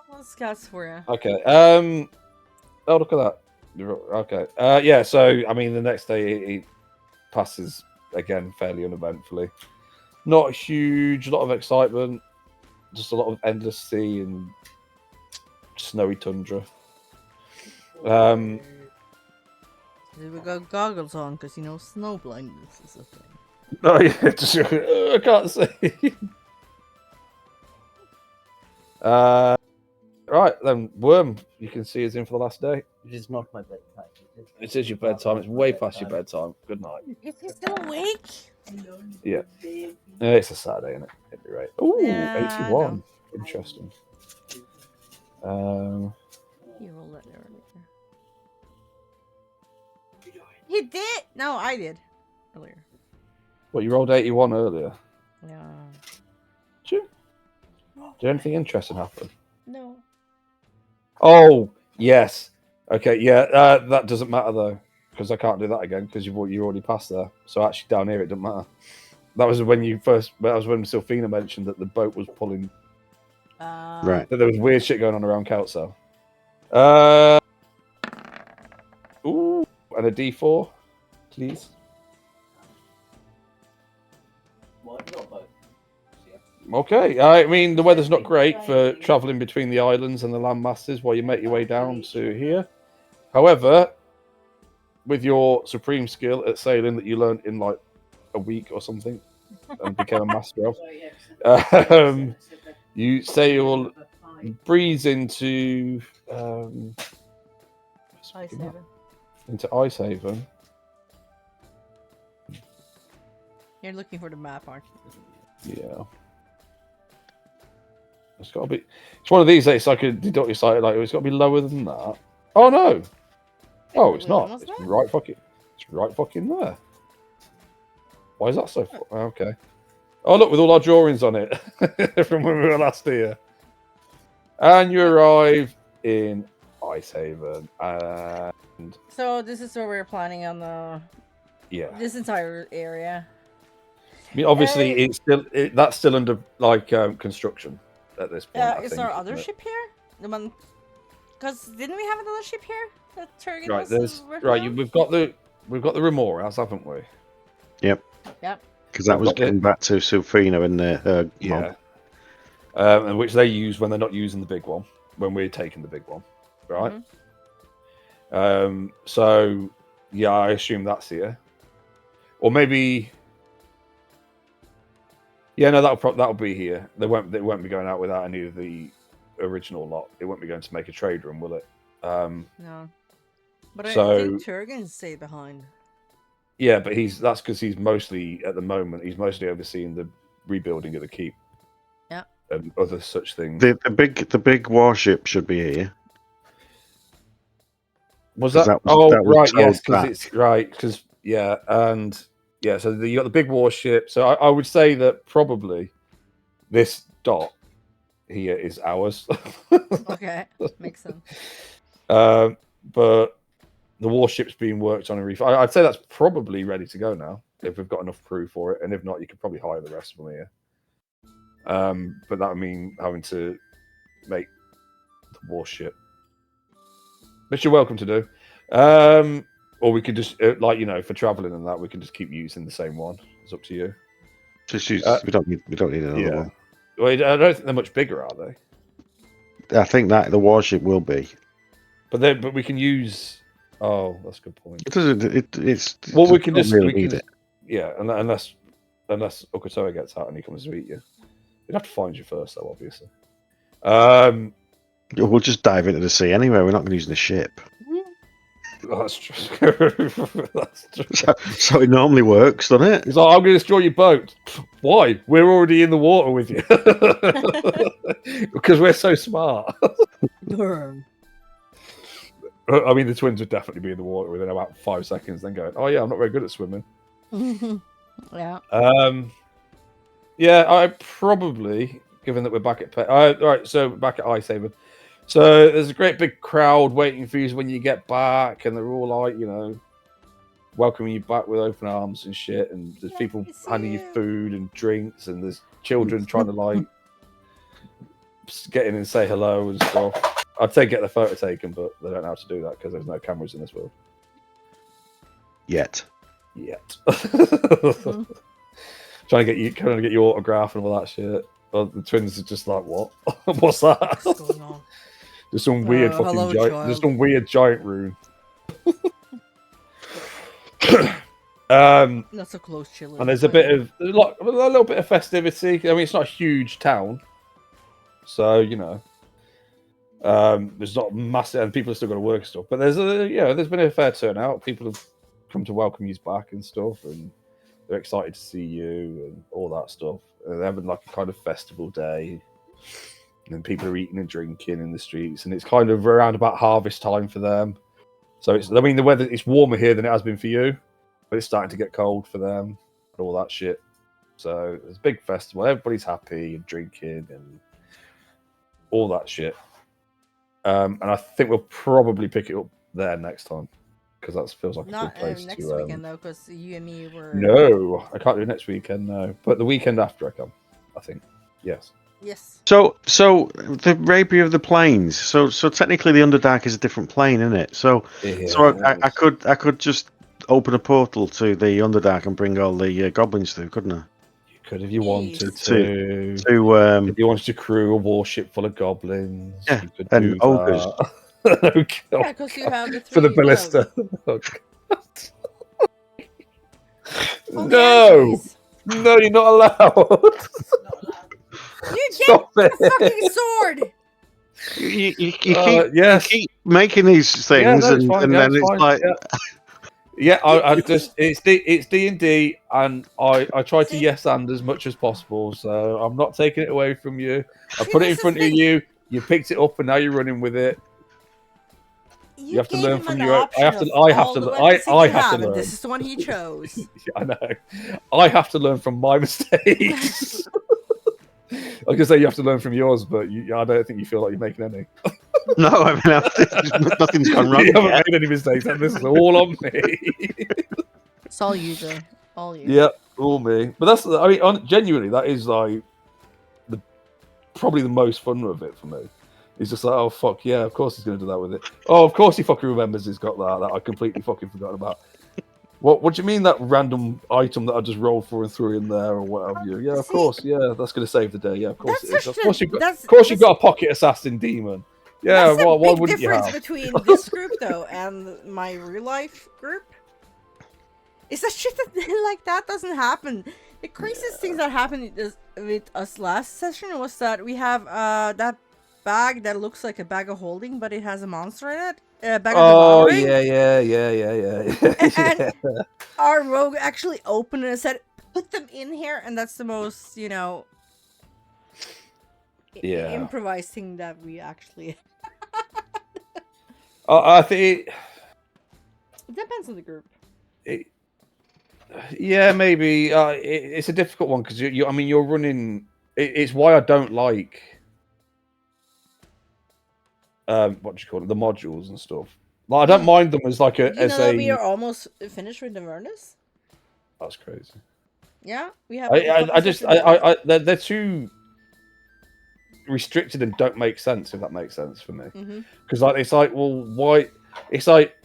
Well, scouts for you. Okay. Oh, look at that. Okay. Yeah. So, I mean, the next day it passes again fairly uneventfully. Not a huge lot of excitement. Just a lot of endless sea and snowy tundra. We got goggles on because snow blindness is a thing. Oh yeah, just, I can't see. Right then, Worm, you can see us in for the last day. It is not my bedtime. It is your bedtime. It's way past your bedtime. Good night. Is he still awake? Yeah. It's a Saturday, isn't it? It'd be right. Ooh, Yeah, 81. Interesting. You rolled that earlier. He did? No, I did. Earlier. What, you rolled 81 earlier? Yeah. Did anything interesting happen? No. Oh, yes. Okay, yeah, that doesn't matter though, because I can't do that again because you already passed there. So actually down here it doesn't matter. That was when Sylphina mentioned that the boat was pulling. Right. That there was weird shit going on around Kelso. Ooh, and a D4, please. Okay, I mean, the weather's not great for travelling between the islands and the land masses while you make your way down to here. However, with your supreme skill at sailing that you learned in like a week or something and became a master of, you sail, breeze into Icehaven. Icehaven. You're looking for the map, aren't you? Yeah. It's got to be. It's one of these that it's like a deductive site. Like it's got to be lower than that. Oh no! Oh, it's not. It's right fucking. It's right fucking there. Why is that so? Okay. Oh look, with all our drawings on it from when we were last here. And you arrive in Icehaven, and so this is where we're planning on this entire area. I mean, obviously, that's still under like construction at this point. Is there other ship here? The one, because didn't we have another ship here? That Turgan right, was we've got the Remoras, haven't we? Yep. Yep. Because that was going back to Sylphina and her mob. And which they use when they're not using the big one, when we're taking the big one, right? Mm-hmm. So Yeah, I assume that's here. Or maybe... Yeah, no, that'll be here. They won't be going out without any of the original lot. It won't be going to make a trade room, will it? No. But I so, think Turgan's stay behind. Yeah, but that's because he's mostly, at the moment, he's mostly overseeing the rebuilding of the keep. Yeah. And other such things. The big warship should be here. Was that? That right, was yes, because back. it's right, because yeah, and yeah, so you got the big warship. So I would say that probably this dot here is ours. Okay, makes sense. But the warship's being worked on a reef. I'd say that's probably ready to go now if we've got enough crew for it, and if not, you could probably hire the rest of them here. But that would mean having to make the warship, which you're welcome to do. Or we could just, for traveling and that, we can just keep using the same one. It's up to you. Just use. We don't need another one. Well, I don't think they're much bigger, are they? I think that the warship will be. But we can use. Oh, that's a good point. It's. Well, we can just. Really need it. Yeah, unless Okotoa gets out and he comes to eat you, we'd have to find you first, though, obviously. We'll just dive into the sea anyway. We're not going to use the ship. That's true. That's true. So it normally works, doesn't it? He's like, I'm going to destroy your boat. Why? We're already in the water with you. Because we're so smart. I mean, the twins would definitely be in the water within about 5 seconds, then going, oh yeah, I'm not very good at swimming. Yeah. Yeah, I probably, given that we're back at... all right, so back at Icehaven. So there's a great big crowd waiting for you when you get back, and they're all like, welcoming you back with open arms and shit, and there's people handing you food and drinks, and there's children trying to get in and say hello and stuff. I'd say get the photo taken, but they don't know how to do that because there's no cameras in this world. Yet. Trying to get your autograph and all that shit. Well, the twins are just like, what? What's that? What's going on? There's some weird fucking giant. There's some weird giant rune. Not so close, chilling. And there's a little bit of festivity. I mean, it's not a huge town, so there's not massive, and people are still going to work and stuff. But there's been a fair turnout. People have come to welcome you back and stuff, and they're excited to see you and all that stuff. And they're having like a kind of festival day, and people are eating and drinking in the streets, and it's kind of around about harvest time for them. So the weather, it's warmer here than it has been for you, but it's starting to get cold for them and all that shit. So it's a big festival. Everybody's happy and drinking and all that shit. And I think we'll probably pick it up there next time because that feels like a good place next to. Weekend though, because you and me were. No, I can't do it next weekend. No, but the weekend after I come, I think. Yes. Yes. So the Rapier of the Plains. So technically the Underdark is a different plane, isn't it? So I could just open a portal to the Underdark and bring all the goblins through, couldn't I? You could if you wanted to. If you wanted to crew a warship full of goblins. Yeah, you could and do ogres. Okay. Yeah, because you have the three. For the ballista. No, no, you're not allowed. You get a fucking sword. You keep making these things, it's fine, and then it's fine. like. Yeah, I just it's D&D, and I try to yes and as much as possible. So I'm not taking it away from you. I put it in front of you. You picked it up, and now you're running with it. You have to learn from your. I have to learn. This is the one he chose. I know. I have to learn from my mistakes. I was gonna say you have to learn from yours, but I don't think you feel like you're making any. No, I mean nothing's gone wrong. You haven't made any mistakes, and this is all on me. It's all you, Jay. All you. Yeah, all me. But genuinely, that is like probably the most fun of it for me. He's just like, oh fuck yeah, of course he's gonna do that with it. Oh, of course he fucking remembers he's got that I completely fucking forgot about. What do you mean that random item that I just rolled for and threw in there or what have you? Yeah, of course. Yeah, that's gonna save the day. Yeah, of course it is. Of course you've got a pocket assassin demon. Yeah, that's why a big wouldn't you difference have? between this group though and my real life group. Is that shit that like that doesn't happen? The craziest things that happened with us last session was that we have that bag that looks like a bag of holding, but it has a monster in it. A bag of devouring. And our rogue actually opened it and said, "Put them in here," and that's the most, improvised thing that we actually. I think It depends on the group. Yeah, maybe it's a difficult one because you're running. It's why I don't like what do you call it, the modules and stuff. Like, I don't mind them as like a. You know that we are almost finished with the Avernus? That's crazy. Yeah, we have. They're too restricted and don't make sense, if that makes sense for me. Because it's like, well, why? It's like.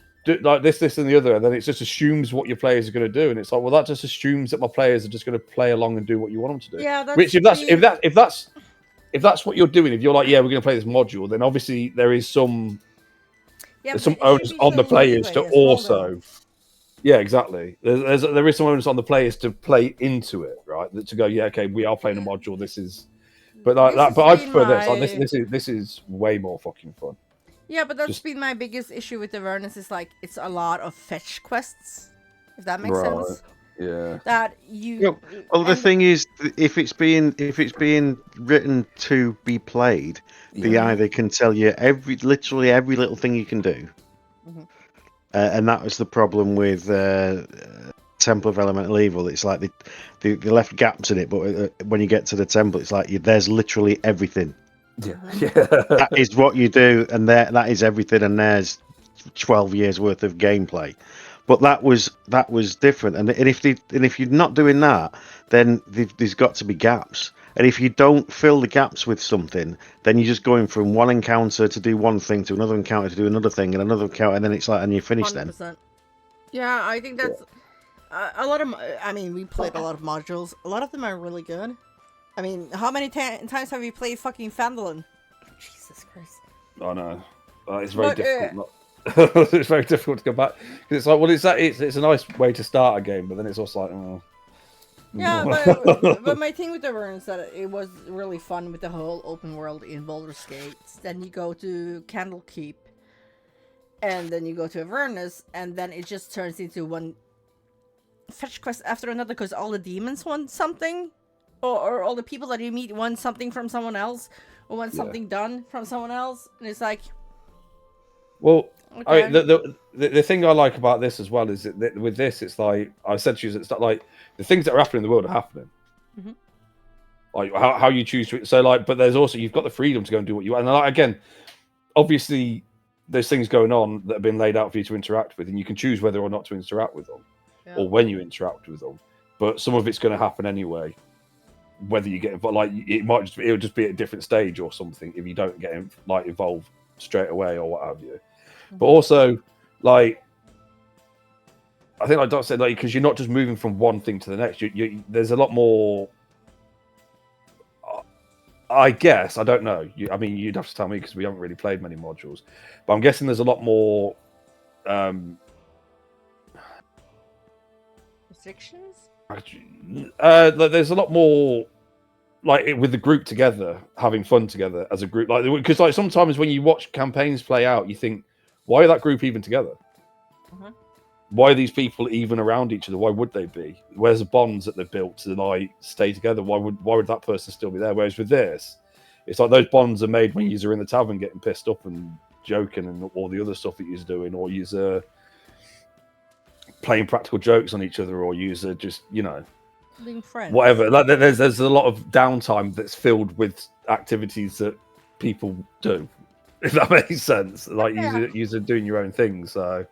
Like this, and the other, and then it just assumes what your players are going to do, and it's like, well, that just assumes that my players are just going to play along and do what you want them to do. Yeah, that's which if that's what you're doing, if you're like, yeah, we're going to play this module, then obviously there is some onus on the players to also. Yeah, exactly. There is some onus on the players to play into it, right? To go, yeah, okay, we are playing a module. This is, but like that. But I prefer this. Like, this is way more fucking fun. Yeah, but that's been my biggest issue with Avernus is like it's a lot of fetch quests, if that makes sense. Yeah. That you. Well, the thing is, if it's being written to be played, the either can tell you literally every little thing you can do, and that was the problem with Temple of Elemental Evil. It's like they left gaps in it, but when you get to the temple, it's like there's literally everything. Yeah, that is what you do, and that is everything, and there's 12 years worth of gameplay. But that was different, and if you're not doing that, then there's got to be gaps. And if you don't fill the gaps with something, then you're just going from one encounter to do one thing to another encounter to do another thing and another encounter, and then it's like, and you finish 100%. Then. Yeah, I think that's a lot of. I mean, we played a lot of modules. A lot of them are really good. I mean, how many times have you played fucking Phandalin? Jesus Christ. I know. It's very difficult. It's very difficult to go back. Because it's like, well, it's a nice way to start a game, but then it's also like, oh. Yeah, but my thing with the Avernus is that it was really fun with the whole open world in Baldur's Gate. Then you go to Candlekeep, and then you go to Avernus, and then it just turns into one fetch quest after another because all the demons want something. Or all the people that you meet want something from someone else, or want something done from someone else, and it's like, well, okay. I mean, the thing I like about this as well is that with this, it's like I said to you, it's not like the things that are happening in the world are happening. Like how you choose to. So like, but there's also you've got the freedom to go and do what you want. And like, again, obviously, there's things going on that have been laid out for you to interact with, and you can choose whether or not to interact with them, or when you interact with them. But some of it's going to happen anyway. Whether you get involved, like it'll just be at a different stage or something if you don't get involved straight away or what have you. But also, like I think, like Doc said, like because you're not just moving from one thing to the next. There's a lot more. I guess I don't know. I mean, you'd have to tell me because we haven't really played many modules. But I'm guessing there's a lot more restrictions. There's a lot more like with the group together, having fun together as a group. Like because like sometimes when you watch campaigns play out, you think, why are that group even together? Why are these people even around each other? Why would they be? Where's the bonds that they've built to like stay together? Why would that person still be there? Whereas with this, it's like those bonds are made when you're in the tavern getting pissed up and joking and all the other stuff that you're doing, or you're playing practical jokes on each other, or you're just being friends. Whatever. Like there's a lot of downtime that's filled with activities that people do, if that makes sense. Like you're doing your own thing. So,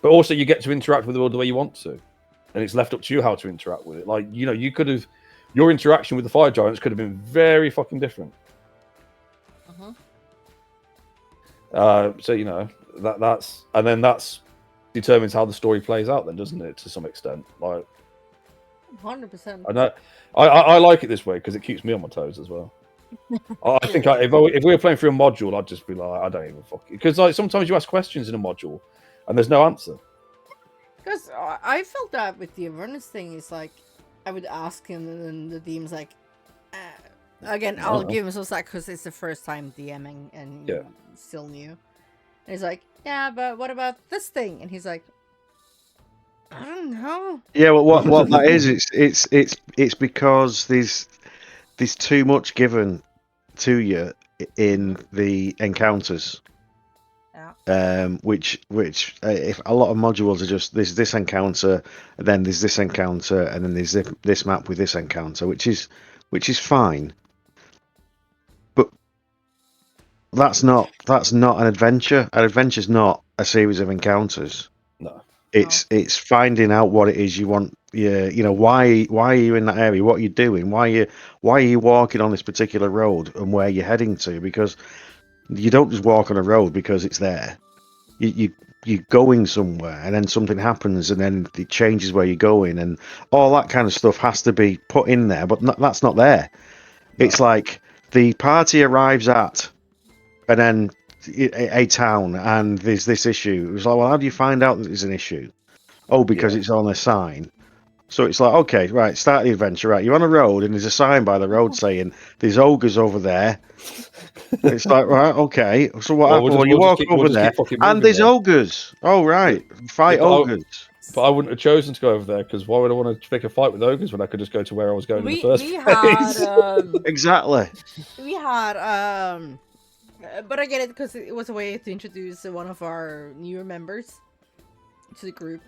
but also you get to interact with the world the way you want to, and it's left up to you how to interact with it. Like you could have your interaction with the fire giants could have been very fucking different. So that's determines how the story plays out, then, doesn't it? To some extent, like. 100%. I know. I like it this way because it keeps me on my toes as well. I think if we were playing through a module, I'd just be like, I don't even fuck it. Because like sometimes you ask questions in a module and there's no answer. Because I felt that with the awareness thing is like, I would ask him, and then the DM's like, again, I'll give him some slack because it's the first time DMing and still new. And he's like, yeah, but what about this thing? And he's like, I don't know. Yeah, well, what that is, it's because there's too much given to you in the encounters. Which if a lot of modules are just there's this encounter, and then there's this encounter, and then there's this map with this encounter, which is fine, but that's not an adventure. An adventure's not a series of encounters. No, it's finding out what it is you want. Yeah, you know, why are you in that area? What are you doing? Why are you walking on this particular road, and where you're heading to? Because you don't just walk on a road because it's there. You're going somewhere, and then something happens, and then it changes where you're going, and all that kind of stuff has to be put in there. But that's not there. No. It's like the party arrives at, and then a town, and there's this issue. It was like, well, how do you find out that there's an issue? Oh, because it's on a sign. So it's like, okay, right, start the adventure. Right, you're on a road, and there's a sign by the road saying there's ogres over there. It's like, right, okay. So what happens? Well, you walk over there, and there's ogres. Oh, right, fight ogres. But I wouldn't have chosen to go over there because why would I want to pick a fight with ogres when I could just go to where I was going in the first place? Exactly. We had, but I get it because it was a way to introduce one of our newer members to the group.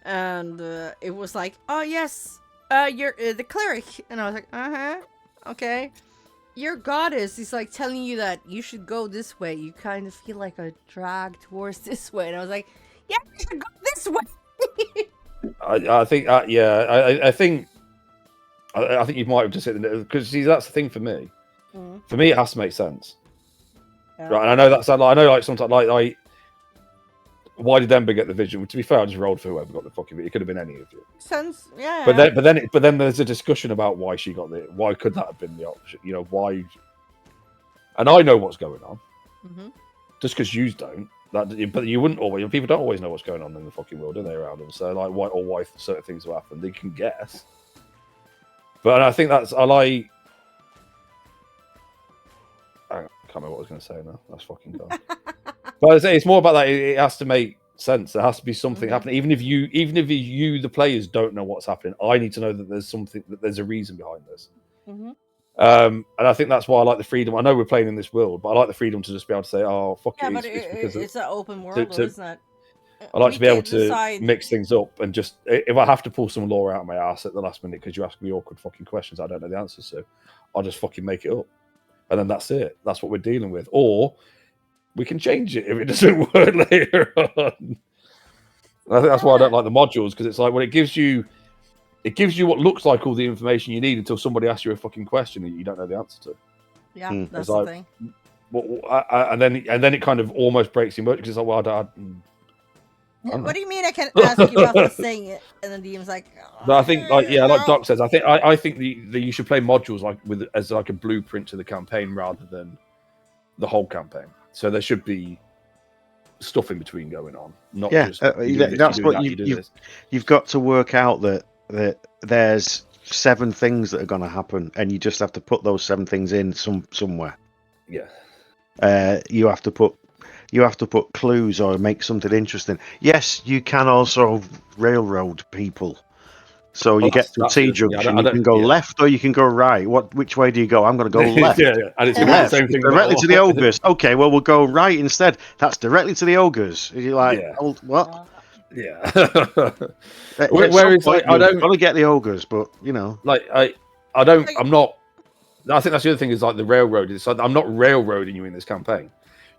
And it was like, oh yes, you're the cleric, and I was like, okay. Your goddess is like telling you that you should go this way. You kind of feel like a drag towards this way, and I was like, yeah, you should go this way. I think, I think you might have just hit the because see that's the thing for me. For me, it has to make sense, right? And I know that's I know like sometimes like. Why did Ember get the vision? Well, to be fair, I just rolled for whoever got the fucking vision. It could have been any of you. Sense, yeah. But then there's a discussion about why she got it. Why could that have been the option? You know why? And I know what's going on. Just because you don't, but you wouldn't always. People don't always know what's going on in the fucking world, do they? Around them, so like why certain things have happened, they can guess. But I think that's I like. I can't remember what I was going to say now. That's fucking gone. But I say it's more about that. It has to make sense. There has to be something happening. Even if you, the players, don't know what's happening, I need to know that there's something, that there's a reason behind this. And I think that's why I like the freedom. I know we're playing in this world, but I like the freedom to just be able to say, "Oh, fuck it." But it's an open world, isn't it? I like to be able to mix things up and just if I have to pull some lore out of my ass at the last minute because you ask me awkward fucking questions I don't know the answers to, I'll just fucking make it up, and then that's it. That's what we're dealing with, or we can change it if it doesn't work later on. I think that's why I don't like the modules, because it's like when it gives you what looks like all the information you need until somebody asks you a fucking question that you don't know the answer to. Yeah, that's the thing. And then it kind of almost breaks the immersion because it's like, well, I don't what know. do you mean I can ask you about this thing? And then DM's like, no, I think like Doc says, I think that you should play modules as a blueprint to the campaign rather than the whole campaign. So there should be stuff in between going on, not just that's what you've got to work out that there's 7 things that are going to happen, and you just have to put those 7 things in somewhere. Yeah. You have to put clues or make something interesting. Yes, you can also railroad people. So you get to a T junction, you can go left or you can go right. Which way do you go? I'm going to go left. And it's left. The same thing directly to the ogres. Okay, well, we'll go right instead. That's directly to the ogres. You're like, what? Yeah. Whereas like, I don't want to get the ogres, but you know, like I'm not. I think that's the other thing is like the railroad. It's like I'm not railroading you in this campaign.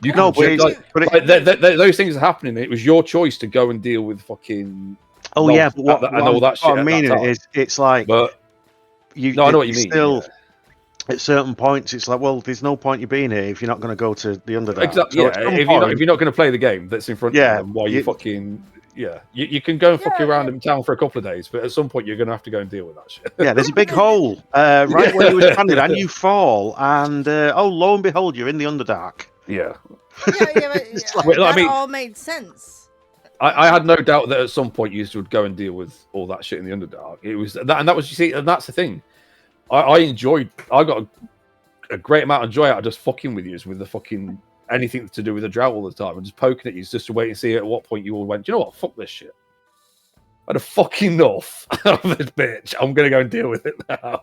You can those things are happening. It was your choice to go and deal with fucking. Oh yeah, but all that shit. What I mean is, it's like, but I know what you mean. Still, at certain points, it's like, well, there's no point you being here if you're not going to go to the Underdark. Exactly. So if you're not going to play the game that's in front of you, then why you fucking you can go and fuck around in town for a couple of days, but at some point you're going to have to go and deal with that shit. Yeah, there's a big hole right where you were standing, and you fall, and lo and behold, you're in the Underdark. Yeah. But that all made sense. I had no doubt that at some point you would go and deal with all that shit in the Underdark. It was that, and that was, you see, and that's the thing. I enjoyed. I got a great amount of joy out of just fucking with you, with the fucking anything to do with the drought all the time, and just poking at you just to wait and see at what point you all went, you know what, fuck this shit. I had a fucking enough of this bitch. I'm gonna go and deal with it now.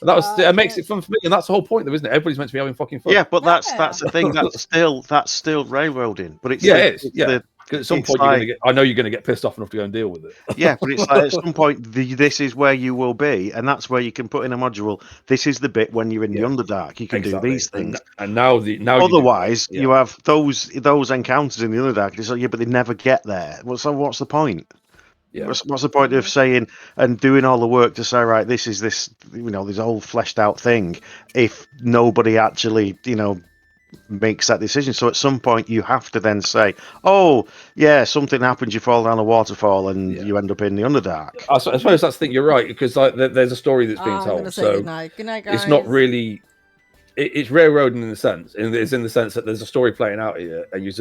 That makes it fun for me, and that's the whole point, though, isn't it? Everybody's meant to be having fucking fun. Yeah, but that's the thing. That's still railroading. But it's at some point, I know you're going to get pissed off enough to go and deal with it. Yeah, but it's like at some point, this is where you will be, and that's where you can put in a module. This is the bit when you're in the Underdark. You can do these things. And now otherwise, you have those encounters in the Underdark. It's like, but they never get there. What's the point? Yeah. What's the point of saying and doing all the work to say, right, this is this whole fleshed out thing, if nobody actually, makes that decision? So at some point you have to then say, oh yeah, something happens, you fall down a waterfall and you end up in the Underdark. I suppose that's the thing. You're right, because like there's a story that's being told. So good night, guys. It's not really. It's railroading in the sense, it's in the sense that there's a story playing out here, and you're